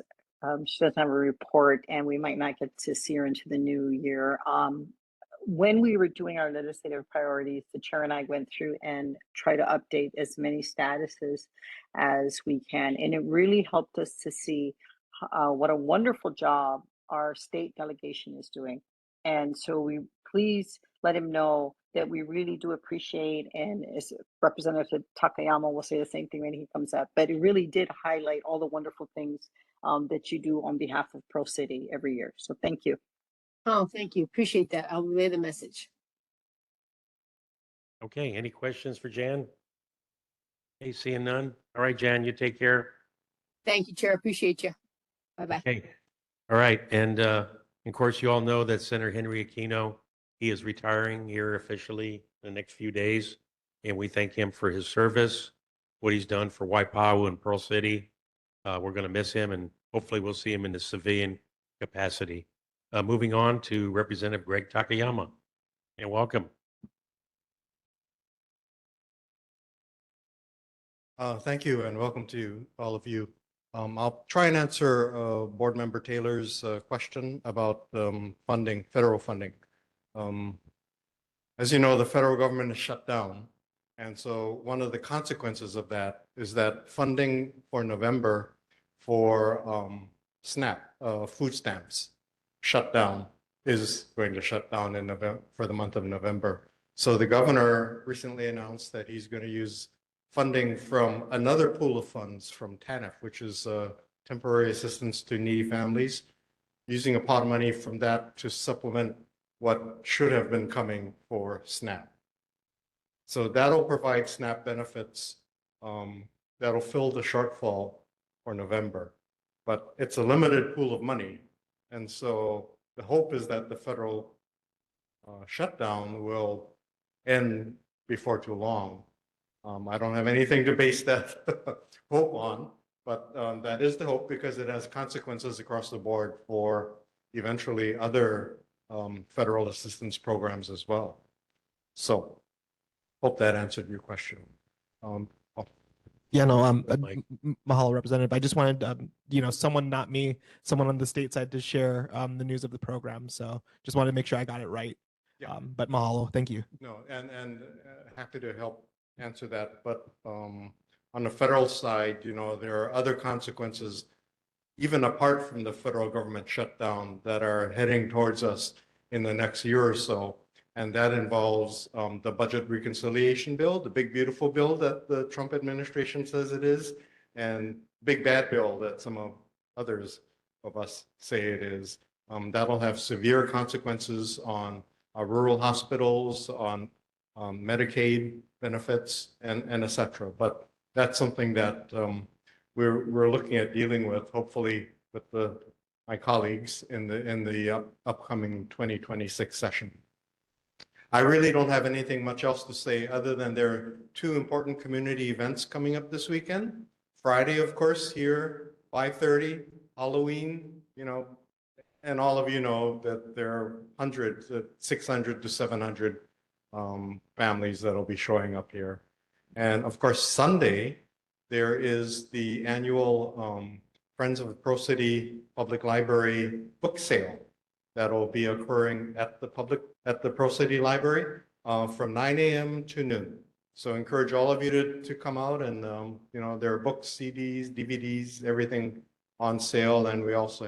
she doesn't have a report and we might not get to see her into the new year, when we were doing our legislative priorities, the chair and I went through and tried to update as many statuses as we can. And it really helped us to see what a wonderful job our state delegation is doing. And so we please let him know that we really do appreciate, and as Representative Takayama will say the same thing when he comes up, but it really did highlight all the wonderful things that you do on behalf of Pro City every year. So thank you. Oh, thank you. Appreciate that. I'll relay the message. Okay, any questions for Jan? Hey, seeing none? All right, Jan, you take care. Thank you, Chair. Appreciate you. Bye-bye. Okay. All right. And of course, you all know that Senator Henry Aquino, he is retiring here officially the next few days. And we thank him for his service, what he's done for Waipahu and Pearl City. We're going to miss him and hopefully we'll see him in the civilian capacity. Moving on to Representative Greg Takayama. And welcome. Thank you and welcome to all of you. I'll try and answer Board Member Taylor's question about funding, federal funding. As you know, the federal government is shut down. And so one of the consequences of that is that funding for November for SNAP, food stamps, shut down, is going to shut down in November for the month of November. So the governor recently announced that he's going to use funding from another pool of funds from TANF, which is temporary assistance to needy families, using a pot of money from that to supplement what should have been coming for SNAP. So that'll provide SNAP benefits that'll fill the shortfall for November. But it's a limited pool of money. And so the hope is that the federal shutdown will end before too long. I don't have anything to base that hope on, but that is the hope because it has consequences across the board for eventually other federal assistance programs as well. So hope that answered your question. Yeah, no, Mahalo, Representative. I just wanted, someone, not me, someone on the state side to share the news of the program. So just wanted to make sure I got it right. Yeah. But Mahalo, thank you. No, and happy to help answer that. But on the federal side, there are other consequences, even apart from the federal government shutdown, that are heading towards us in the next year or so. And that involves the budget reconciliation bill, the big, beautiful bill that the Trump administration says it is, and big, bad bill that some of others of us say it is. That'll have severe consequences on our rural hospitals, on Medicaid benefits, and et cetera. But that's something that we're looking at dealing with, hopefully with my colleagues in the upcoming 2026 session. I really don't have anything much else to say other than there are two important community events coming up this weekend. Friday, of course, here, 5:30, Halloween, and all of you know that there are hundreds, 600 to 700 families that'll be showing up here. And of course, Sunday, there is the annual Friends of Pro City Public Library book sale that will be occurring at the Pro City Library from 9 a.m. to noon. So encourage all of you to come out and, there are books, CDs, DVDs, everything on sale. And we'll also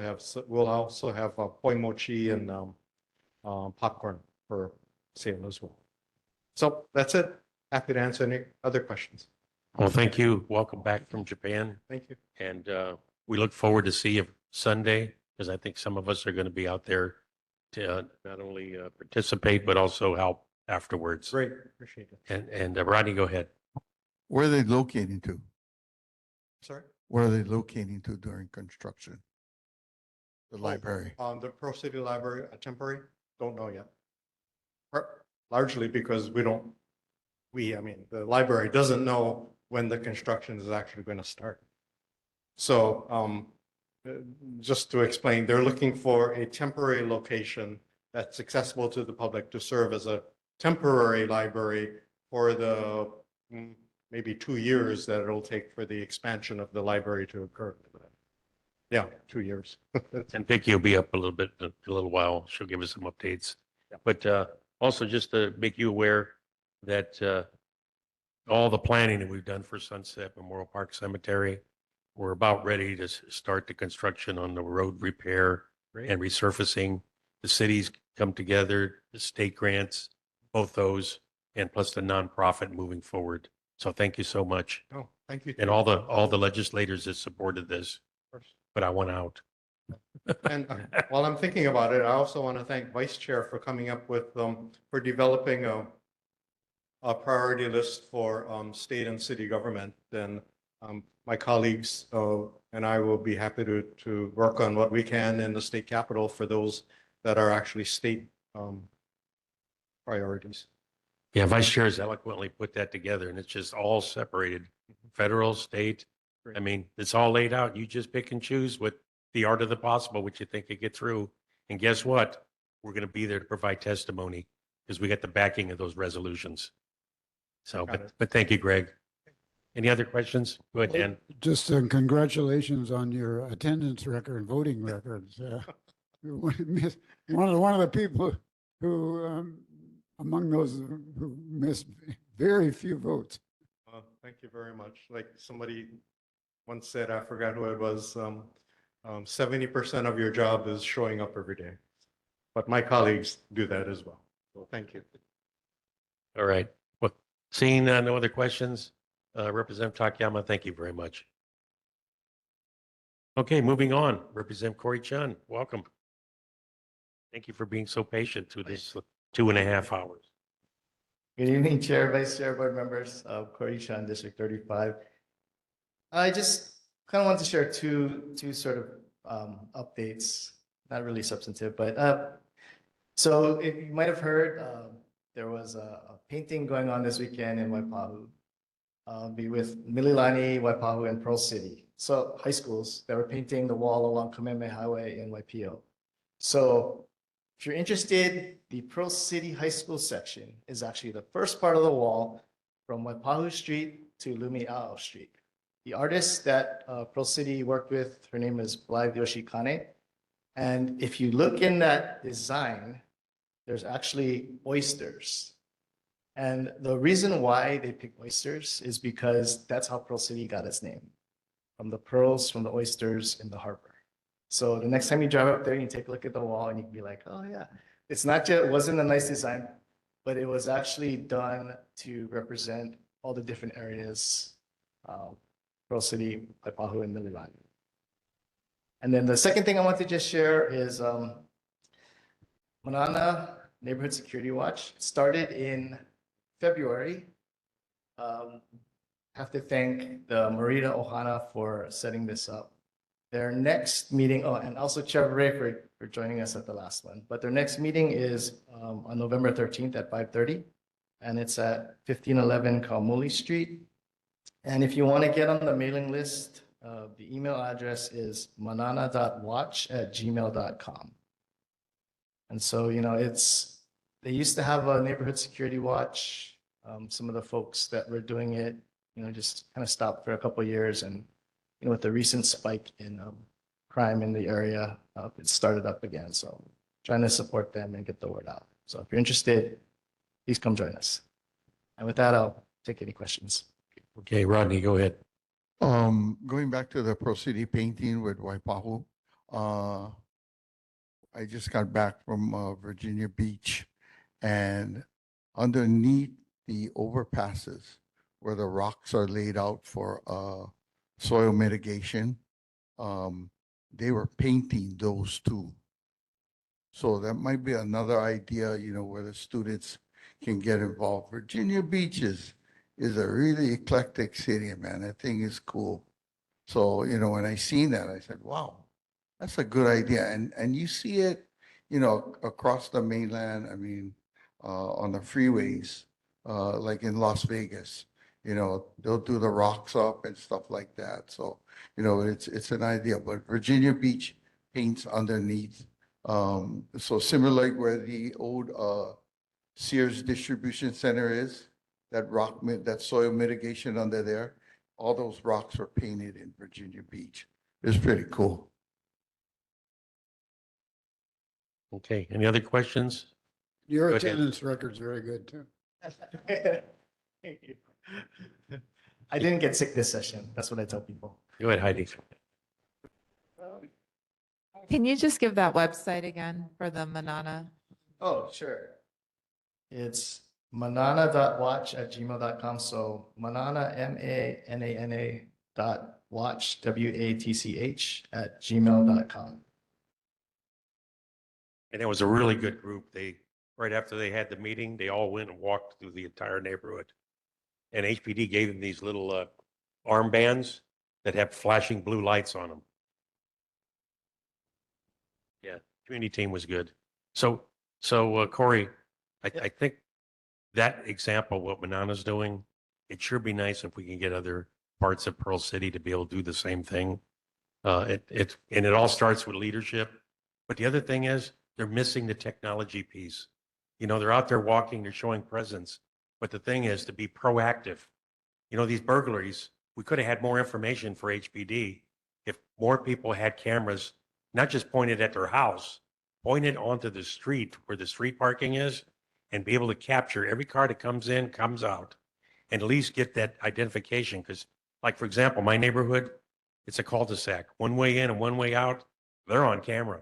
have poi mochi and popcorn for sale as well. So that's it. Happy to answer any other questions. Well, thank you. Welcome back from Japan. Thank you. And we look forward to see you Sunday, because I think some of us are going to be out there to not only participate, but also help afterwards. Great, appreciate it. And Rodney, go ahead. Where are they locating to? Sorry? Where are they locating to during construction? The library. The Pro City Library, a temporary, don't know yet. Largely because the library doesn't know when the construction is actually going to start. So just to explain, they're looking for a temporary location that's accessible to the public to serve as a temporary library for the maybe 2 years that it'll take for the expansion of the library to occur. Yeah, 2 years. And Vicky will be up a little while. She'll give us some updates. But also just to make you aware that all the planning that we've done for Sunset Memorial Park Cemetery, we're about ready to start the construction on the road repair and resurfacing. The cities come together, the state grants, both those, and plus the nonprofit moving forward. So thank you so much. Oh, thank you. And all the legislators that supported this, but I went out. And while I'm thinking about it, I also want to thank Vice Chair for coming up with, for developing a priority list for state and city government. And my colleagues and I will be happy to work on what we can in the state capitol for those that are actually state priorities. Yeah, Vice Chair has eloquently put that together, and it's just all separated, federal, state. I mean, it's all laid out. You just pick and choose with the art of the possible, which you think could get through. And guess what? We're going to be there to provide testimony because we got the backing of those resolutions. So, but thank you, Greg. Any other questions? Go ahead, Dan. Just congratulations on your attendance record, voting records. One of the people who, among those who missed very few votes. Thank you very much. Like somebody once said, I forgot who it was, 70% of your job is showing up every day. But my colleagues do that as well. So thank you. All right. Well, seeing no other questions, Representative Takayama, thank you very much. Okay, moving on. Representative Corey Chun, welcome. Thank you for being so patient through this 2.5 hours. Good evening, Chair, Vice Chair, board members of Corey Chun, District 35. I just kind of want to share two sort of updates, not really substantive, but so if you might have heard, there was a painting going on this weekend in Waipahu. Be with Mililani, Waipahu, and Pearl City. So high schools that were painting the wall along Kamehameha Highway in Waipio. So if you're interested, the Pearl City High School section is actually the first part of the wall from Waipahu Street to Lumi'ao Street. The artist that Pearl City worked with, her name is Blythe Yoshikane. And if you look in that design, there's actually oysters. And the reason why they picked oysters is because that's how Pearl City got its name, from the pearls from the oysters in the harbor. So the next time you drive up there, you take a look at the wall and you can be like, oh yeah, it's not just, it wasn't a nice design, but it was actually done to represent all the different areas, Pearl City, Waipahu, and Mililani. And then the second thing I want to just share is Manana Neighborhood Security Watch started in February. Have to thank the Marita Ohana for setting this up. Their next meeting, oh, and also Chair Ray for joining us at the last one. But their next meeting is on November 13th at 5:30, and it's at 1511 Kaumuli Street. And if you want to get on the mailing list, the email address is manana.watch@gmail.com. And so, you know, they used to have a neighborhood security watch. Some of the folks that were doing it, you know, just kind of stopped for a couple of years, and with the recent spike in crime in the area, it started up again. So trying to support them and get the word out. So if you're interested, please come join us. And with that, I'll take any questions. Okay, Rodney, go ahead. Going back to the Pro City painting with Waipahu, I just got back from Virginia Beach, and underneath the overpasses where the rocks are laid out for soil mitigation, they were painting those too. So that might be another idea, where the students can get involved. Virginia Beach is a really eclectic city, man. That thing is cool. So, when I seen that, I said, wow, that's a good idea. And you see it, across the mainland, I mean, on the freeways, like in Las Vegas, they'll do the rocks up and stuff like that. So, it's an idea, but Virginia Beach paints underneath. So similar like where the old Sears Distribution Center is, that soil mitigation under there, all those rocks are painted in Virginia Beach. It's pretty cool. Okay, any other questions? Your Go ahead. attendance record's very good too. Thank you. I didn't get sick this session. That's what I tell people. Go ahead, Heidi. Can you just give that website again for the Manana? Oh, sure. It's manana.watch@gmail.com. So manana, MANANA .watch, WATCH @gmail.com. And it was a really good group. Right after they had the meeting, they all went and walked through the entire neighborhood. And HPD gave them these little armbands that have flashing blue lights on them. Yeah, community team was good. So Corey, I think that example, what Manana's doing, it sure be nice if we can get other parts of Pearl City to be able to do the same thing. And it all starts with leadership. But the other thing is they're missing the technology piece. They're out there walking, they're showing presence. But the thing is to be proactive. These burglaries, we could have had more information for HPD if more people had cameras, not just pointed at their house, pointed onto the street where the street parking is, and be able to capture every car that comes in, comes out, and at least get that identification. Because, like, for example, my neighborhood, it's a cul-de-sac, one way in and one way out, they're on camera.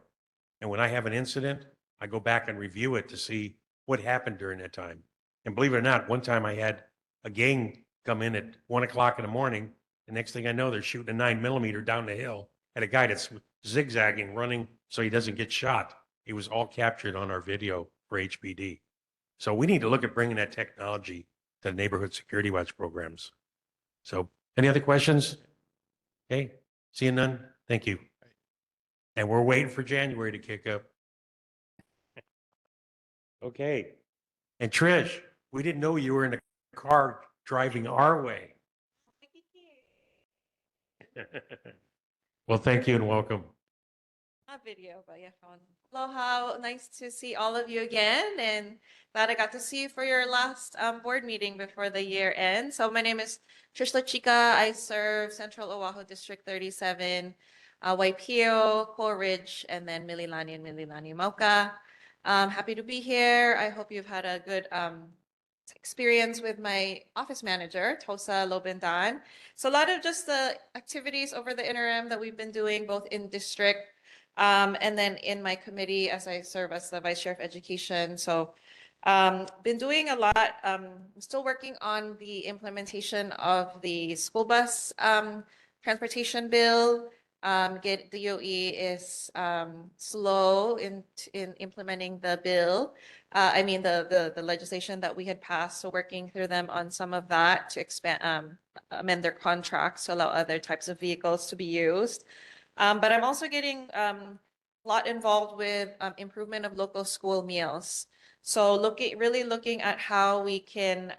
And when I have an incident, I go back and review it to see what happened during that time. And believe it or not, one time I had a gang come in at 1 o'clock in the morning. The next thing I know, they're shooting a 9mm down the hill at a guy that's zigzagging, running so he doesn't get shot. It was all captured on our video for HPD. So we need to look at bringing that technology to the neighborhood security watch programs. So any other questions? Okay, seeing none, thank you. And we're waiting for January to kick up. Okay. And Trish, we didn't know you were in a car driving our way. Well, thank you and welcome. Not video, but yeah, phone. Aloha, nice to see all of you again, and glad I got to see you for your last board meeting before the year ends. So my name is Trish La Chica. I serve Central Oahu District 37, Waipio, Coal Ridge, and then Mililani and Mililani Mauka. Happy to be here. I hope you've had a good experience with my office manager, Tosa Lobindan. So a lot of just the activities over the interim that we've been doing both in district and then in my committee as I serve as the Vice Chair of Education. So been doing a lot. I'm still working on the implementation of the school bus transportation bill. DOE is slow in implementing the bill. I mean the legislation that we had passed. So working through them on some of that to expand, amend their contracts to allow other types of vehicles to be used. But I'm also getting a lot involved with improvement of local school meals. So really looking at how we can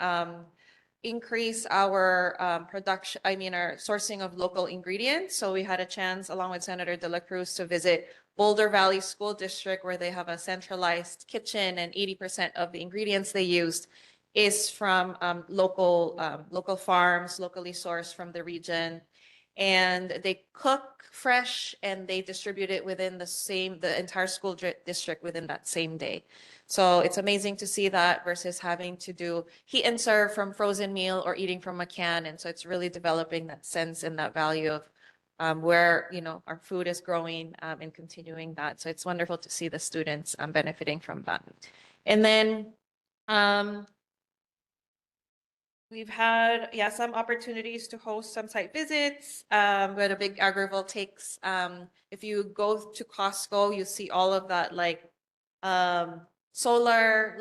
increase our production, our sourcing of local ingredients. So we had a chance along with Senator De La Cruz to visit Boulder Valley School District, where they have a centralized kitchen and 80% of the ingredients they used is from local farms, locally sourced from the region. and they cook fresh and they distribute it within the entire school district within that same day. So it's amazing to see that versus having to do heat and serve from frozen meal or eating from a can. And so it's really developing that sense and that value of where, you know, our food is growing and continuing that. So it's wonderful to see the students benefiting from that. And then we've had, some opportunities to host some site visits. We had a big agrivoltaics. If you go to Costco, you see all of that like solar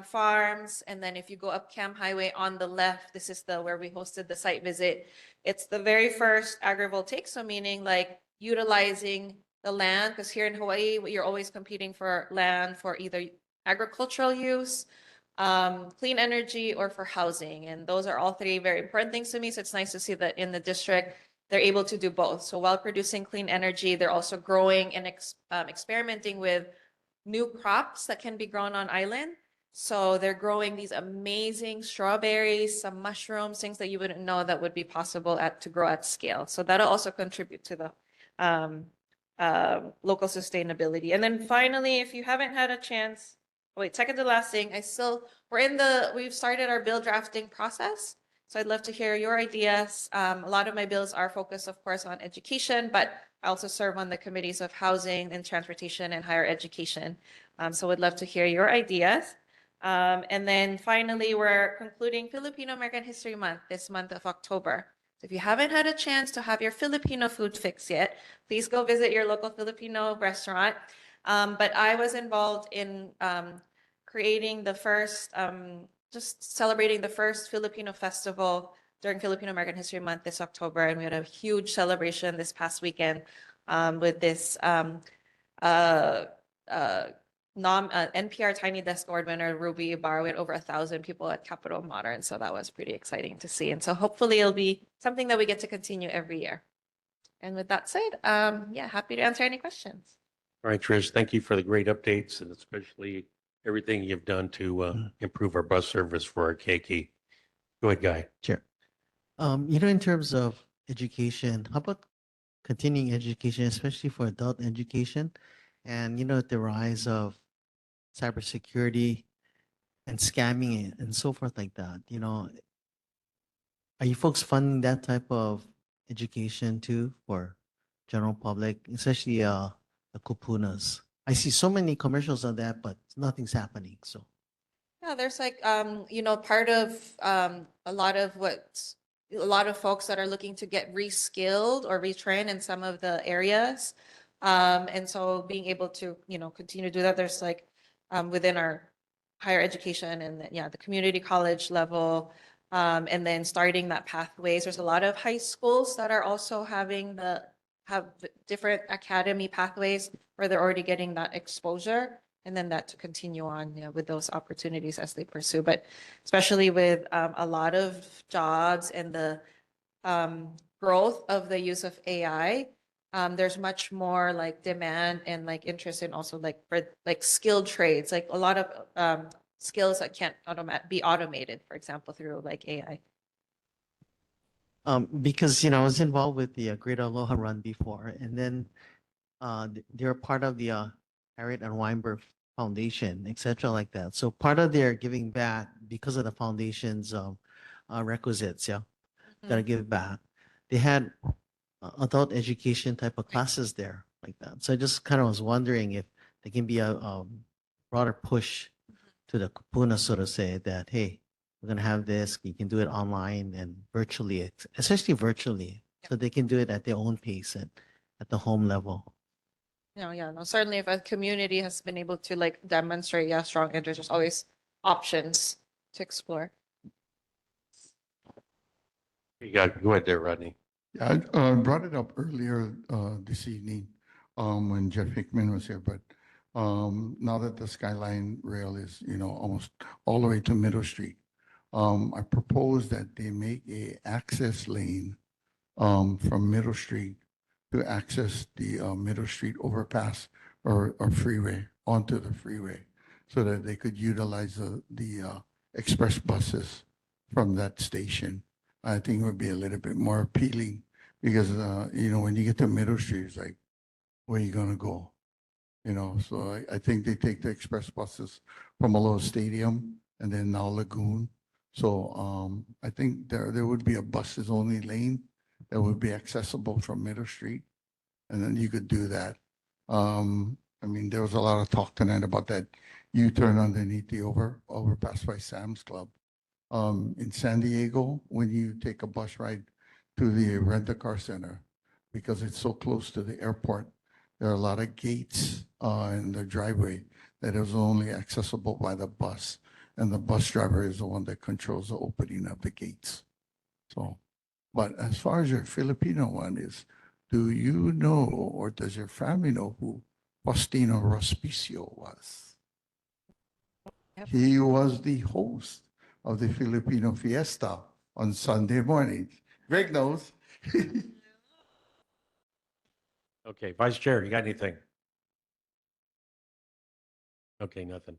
farms. And then if you go up Cam Highway on the left, this is where we hosted the site visit. It's the very first agrivoltaic, so meaning like utilizing the land, because here in Hawaii, you're always competing for land for either agricultural use, clean energy, or for housing. And those are all three very important things to me. So it's nice to see that in the district, they're able to do both. So while producing clean energy, they're also growing and experimenting with new crops that can be grown on island. So they're growing these amazing strawberries, some mushrooms, things that you wouldn't know that would be possible to grow at scale. So that'll also contribute to the local sustainability. And then finally, if you haven't had a chance, second to last thing, we've started our bill drafting process. So I'd love to hear your ideas. A lot of my bills are focused, of course, on education, but I also serve on the committees of housing and transportation and higher education. So would love to hear your ideas. And then finally, we're concluding Filipino American History Month this month of October. So if you haven't had a chance to have your Filipino food fix yet, please go visit your local Filipino restaurant. But I was involved in creating the first, just celebrating the first Filipino festival during Filipino American History Month this October. And we had a huge celebration this past weekend with this NPR Tiny Desk Award winner, Ruby Ibarra. We had over 1,000 people at Capitol Modern. So that was pretty exciting to see. And so hopefully it'll be something that we get to continue every year. And with that said, happy to answer any questions. All right, Trish, thank you for the great updates and especially everything you've done to improve our bus service for our keiki. Go ahead, Guy. Sure. In terms of education, how about continuing education, especially for adult education? And, the rise of cybersecurity and scamming and so forth like that, are you folks funding that type of education too for general public, especially the kupunas? I see so many commercials on that, but nothing's happening. So yeah, there's part of a lot of folks that are looking to get reskilled or retrained in some of the areas. And so being able to, continue to do that, there's within our higher education and the community college level, and then starting that pathways. There's a lot of high schools that are also have different academy pathways where they're already getting that exposure, and then that to continue on with those opportunities as they pursue. But especially with a lot of jobs and the growth of the use of AI, there's much more demand and interest in also for skilled trades, a lot of skills that can't be automated, for example, through AI. because I was involved with the Great Aloha Run before, and then they're part of the Harriet and Weinberg Foundation, etc., like that. So part of their giving back because of the foundation's requisites, gotta give back. They had adult education type of classes there like that. So I just kind of was wondering if there can be a broader push to the kupuna, so to say, that hey, we're gonna have this. You can do it online and virtually, especially virtually, so they can do it at their own pace and at the home level. No, certainly if a community has been able to demonstrate strong interest, there's always options to explore. Go ahead there, Rodney. Yeah, I brought it up earlier this evening when Jeff Hickman was here, but now that the Skyline Rail is, almost all the way to Middle Street, I propose that they make a access lane from Middle Street to access the Middle Street overpass or freeway onto the freeway so that they could utilize the express buses from that station. I think it would be a little bit more appealing Because, when you get to Middle Street, it's like, where you gonna go? So I think they take the express buses from Aloha Stadium and then now Lagoon. So I think there would be a buses only lane that would be accessible from Middle Street. And then you could do that. There was a lot of talk tonight about that U-turn underneath the overpass by Sam's Club. In San Diego, when you take a bus ride to the rent-a-car center, because it's so close to the airport, there are a lot of gates in the driveway that is only accessible by the bus. And the bus driver is the one that controls the opening of the gates. So, but as far as your Filipino one is, do you know, or does your family know who Faustino Rospicio was? Yep. He was the host of the Filipino Fiesta on Sunday mornings. Greg knows. Okay, Vice Chair, you got anything? Okay, nothing.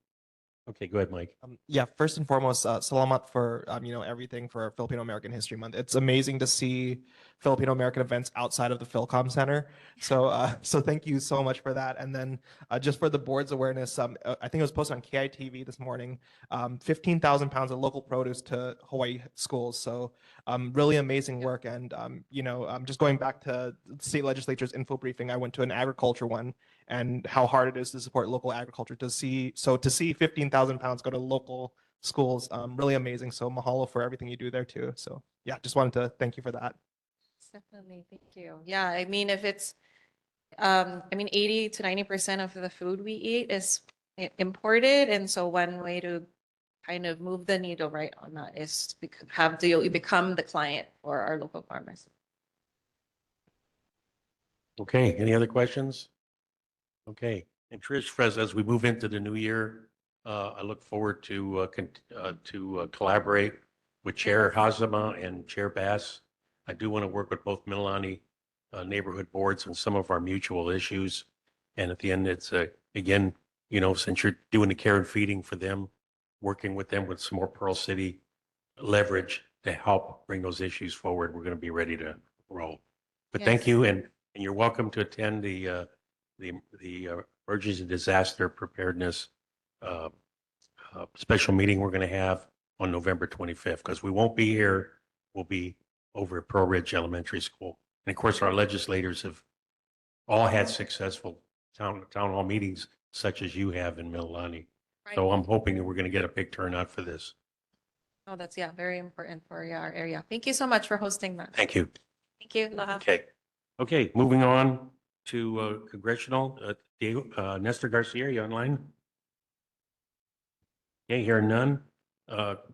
Okay, go ahead, Mike. Yeah, first and foremost, salamat for everything for Filipino American History Month. It's amazing to see Filipino American events outside of the Philcom Center. So thank you so much for that. And then just for the board's awareness, I think it was posted on KITV this morning. 15,000 pounds of local produce to Hawaii schools. So really amazing work. And just going back to the state legislature's info briefing, I went to an agriculture one, and how hard it is to support local agriculture. To see 15,000 pounds go to local schools, really amazing. So mahalo for everything you do there too. So yeah, just wanted to thank you for that. Definitely, thank you. Yeah, I mean, if it's, 80 to 90% of the food we eat is imported. And so one way to kind of move the needle right on that is you become the client for our local farmers. Okay, any other questions? Okay, and Trish, as we move into the new year, I look forward to collaborate with Chair Hazama and Chair Bass. I do want to work with both Mililani neighborhood boards on some of our mutual issues. And at the end, it's again, since you're doing the care and feeding for them, working with them with some more Pearl City leverage to help bring those issues forward, we're going to be ready to roll. But thank Yes. you, and you're welcome to attend the emergency disaster preparedness special meeting we're going to have on November 25th, because we won't be here. We'll be over at Pearl Ridge Elementary School. And of course, our legislators have all had successful town hall meetings, such as you have in Mililani. So I'm hoping that we're going to get a big turnout for this. Oh, that's, very important for our area. Thank you so much for hosting that. Thank you. Thank you. Aloha. Okay, moving on to congressional, Nestor Garcia, you online? Okay, here none.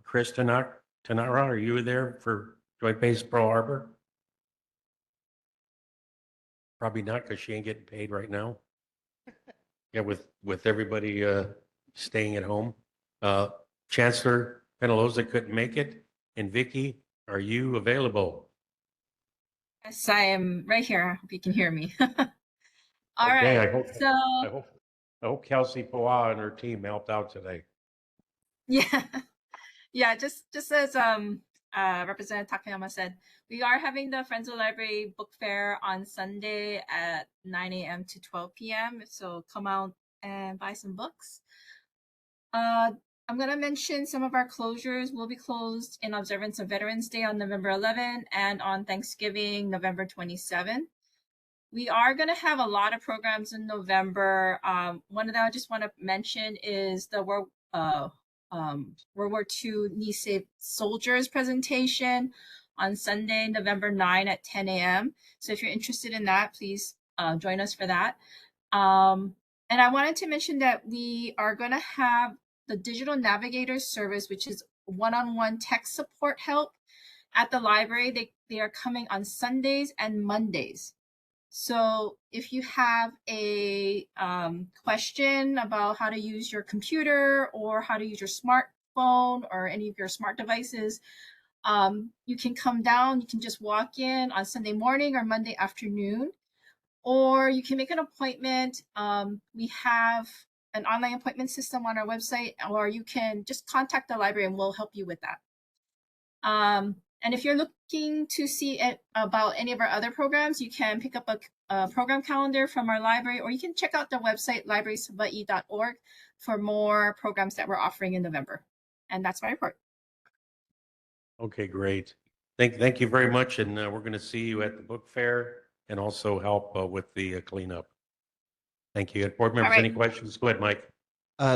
Chris Tanara, are you there for Joint Base Pearl Harbor? Probably not, because she ain't getting paid right now. Yeah, with everybody staying at home. Chancellor Penaloza couldn't make it. And Vicky, are you available? Yes, I am right here. Hope you can hear me. All Okay, right. I hope Kelsey Poa and her team helped out today. Yeah, just as Representative Takayama said, we are having the Friends of the Library book fair on Sunday at 9 a.m. to 12 p.m. So come out and buy some books. I'm going to mention some of our closures will be closed in observance of Veterans Day on November 11 and on Thanksgiving, November 27. We are going to have a lot of programs in November. One of them I just want to mention is the World War II Knee Safe Soldiers presentation on Sunday, November 9 at 10 a.m. So if you're interested in that, please join us for that. And I wanted to mention that we are going to have the Digital Navigators service, which is one-on-one tech support help at the library. They are coming on Sundays and Mondays. So if you have a question about how to use your computer or how to use your smartphone or any of your smart devices, you can come down. You can just walk in on Sunday morning or Monday afternoon, or you can make an appointment. We have an online appointment system on our website, or you can just contact the library and we'll help you with that. And if you're looking to see about any of our other programs, you can pick up a program calendar from our library, or you can check out the website libraryshawaii.org for more programs that we're offering in November. And that's my report. Okay, great. Thank you very much. And we're going to see you at the book fair and also help with the cleanup. Thank you. Board members, any questions? Go ahead, Mike.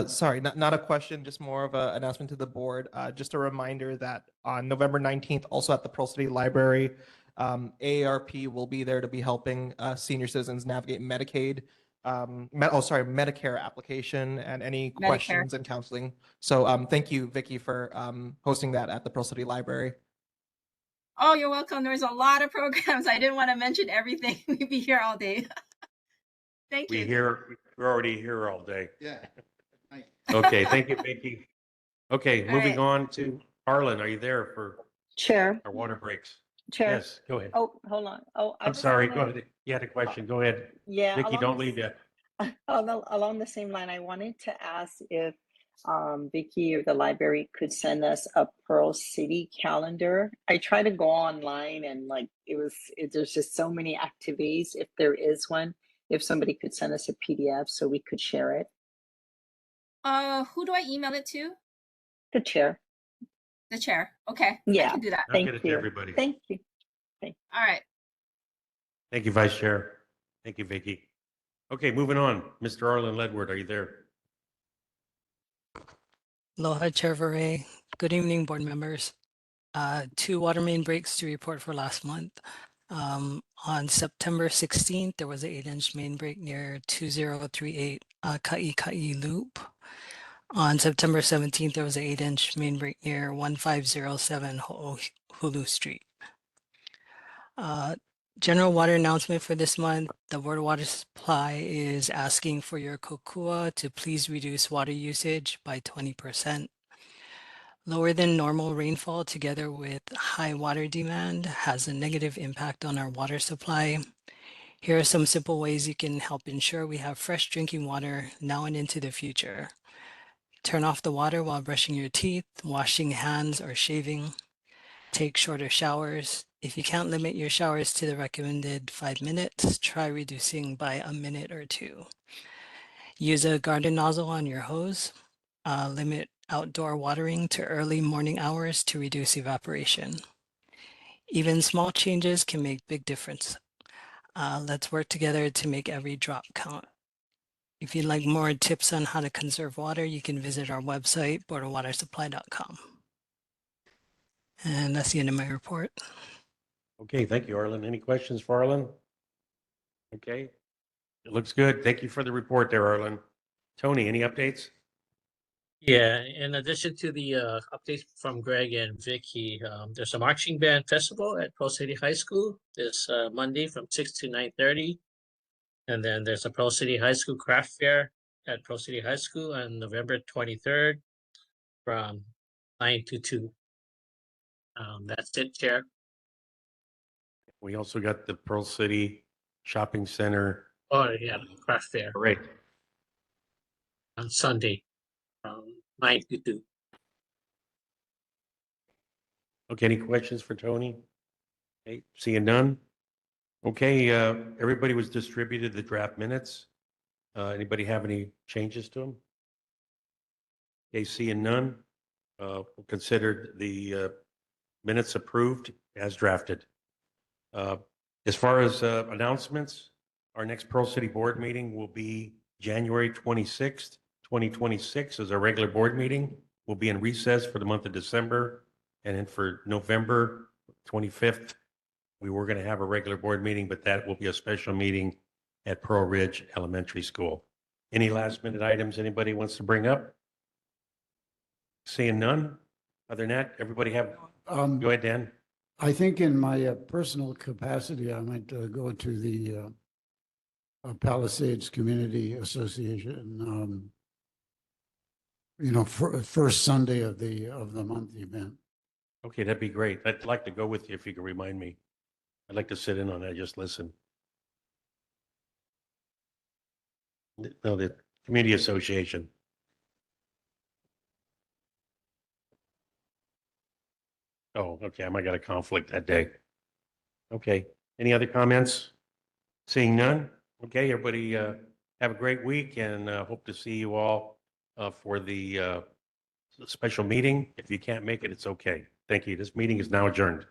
Sorry, not a question, just more of an announcement to the board. Just a reminder that on November 19th, also at the Pearl City Library, AARP will be there to be helping senior citizens navigate Medicaid, Medicare application and any Medicare. questions and counseling. So thank you, Vicky, for hosting that at the Pearl City Library. Oh, you're welcome. There's a lot of programs. I didn't want to mention everything. We'd be here all day. Thank you. We're already here all day. Yeah. Okay, thank you, Vicky. Okay, moving on to Arlen. Are you there for Chair. our water breaks? Chair. Yes, go ahead. Oh, hold on. Oh, I I'm was sorry. gonna- Go ahead. You had a question. Go ahead. Yeah, Vicky, along don't the leave yet. Along the same line, I wanted to ask if Vicky or the library could send us a Pearl City calendar. I try to go online and like there's just so many activities. If there is one, if somebody could send us a PDF so we could share it. Who do I email it to? The chair. The chair. Okay. Yeah. I can do that. I'll get it to everybody. Thank you. All right. Thank you, Vice Chair. Thank you, Vicky. Okay, moving on. Mr. Arlen Ledward, are you there? Aloha, Chair Vare. Good evening, board members. 2 water main breaks to report for last month. On September 16th, there was an 8-inch main break near 2038 Ka'ikai Loop. On September 17th, there was an 8-inch main break near 1507 Ho'ohulu Street. General water announcement for this month. The Board of Water Supply is asking for your kokua to please reduce water usage by 20%. Lower than normal rainfall together with high water demand has a negative impact on our water supply. Here are some simple ways you can help ensure we have fresh drinking water now and into the future. Turn off the water while brushing your teeth, washing hands, or shaving. Take shorter showers. If you can't limit your showers to the recommended 5 minutes, try reducing by a minute or 2. Use a garden nozzle on your hose. Limit outdoor watering to early morning hours to reduce evaporation. Even small changes can make big difference. Let's work together to make every drop count. If you'd like more tips on how to conserve water, you can visit our website, boardofwatersupply.com. And that's the end of my report. Okay, thank you, Arlen. Any questions for Arlen? Okay, it looks good. Thank you for the report there, Arlen. Tony, any updates? Yeah, in addition to the updates from Greg and Vicky, there's a marching band festival at Pearl City High School this Monday from 6 to 9:30. And then there's a Pearl City High School craft fair at Pearl City High School on November 23rd from 9 to 2. That's it, Chair. We also got the Pearl City Shopping Center. Oh, yeah, craft fair Great. on Sunday from 9 to 2. Okay, any questions for Tony? Okay, seeing none. Okay, everybody was distributed the draft minutes. Anybody have any changes to them? Okay, seeing none, we'll consider the minutes approved as drafted. As far as announcements, our next Pearl City Board meeting will be January 26th, 2026 as our regular board meeting. We'll be in recess for the month of December. And then for November 25th, we were going to have a regular board meeting, but that will be a special meeting at Pearl Ridge Elementary School. Any last minute items anybody wants to bring up? Seeing none. Other than that, everybody have, go ahead, Dan. I think in my personal capacity, I might go to the Palisades Community Association, first Sunday of the month event. Okay, that'd be great. I'd like to go with you if you can remind me. I'd like to sit in on that, just listen. No, the Community Association. Oh, okay, I might got a conflict that day. Okay, any other comments? Seeing none? Okay, everybody, have a great week and, hope to see you all, for the special meeting. If you can't make it, it's okay. Thank you. This meeting is now adjourned.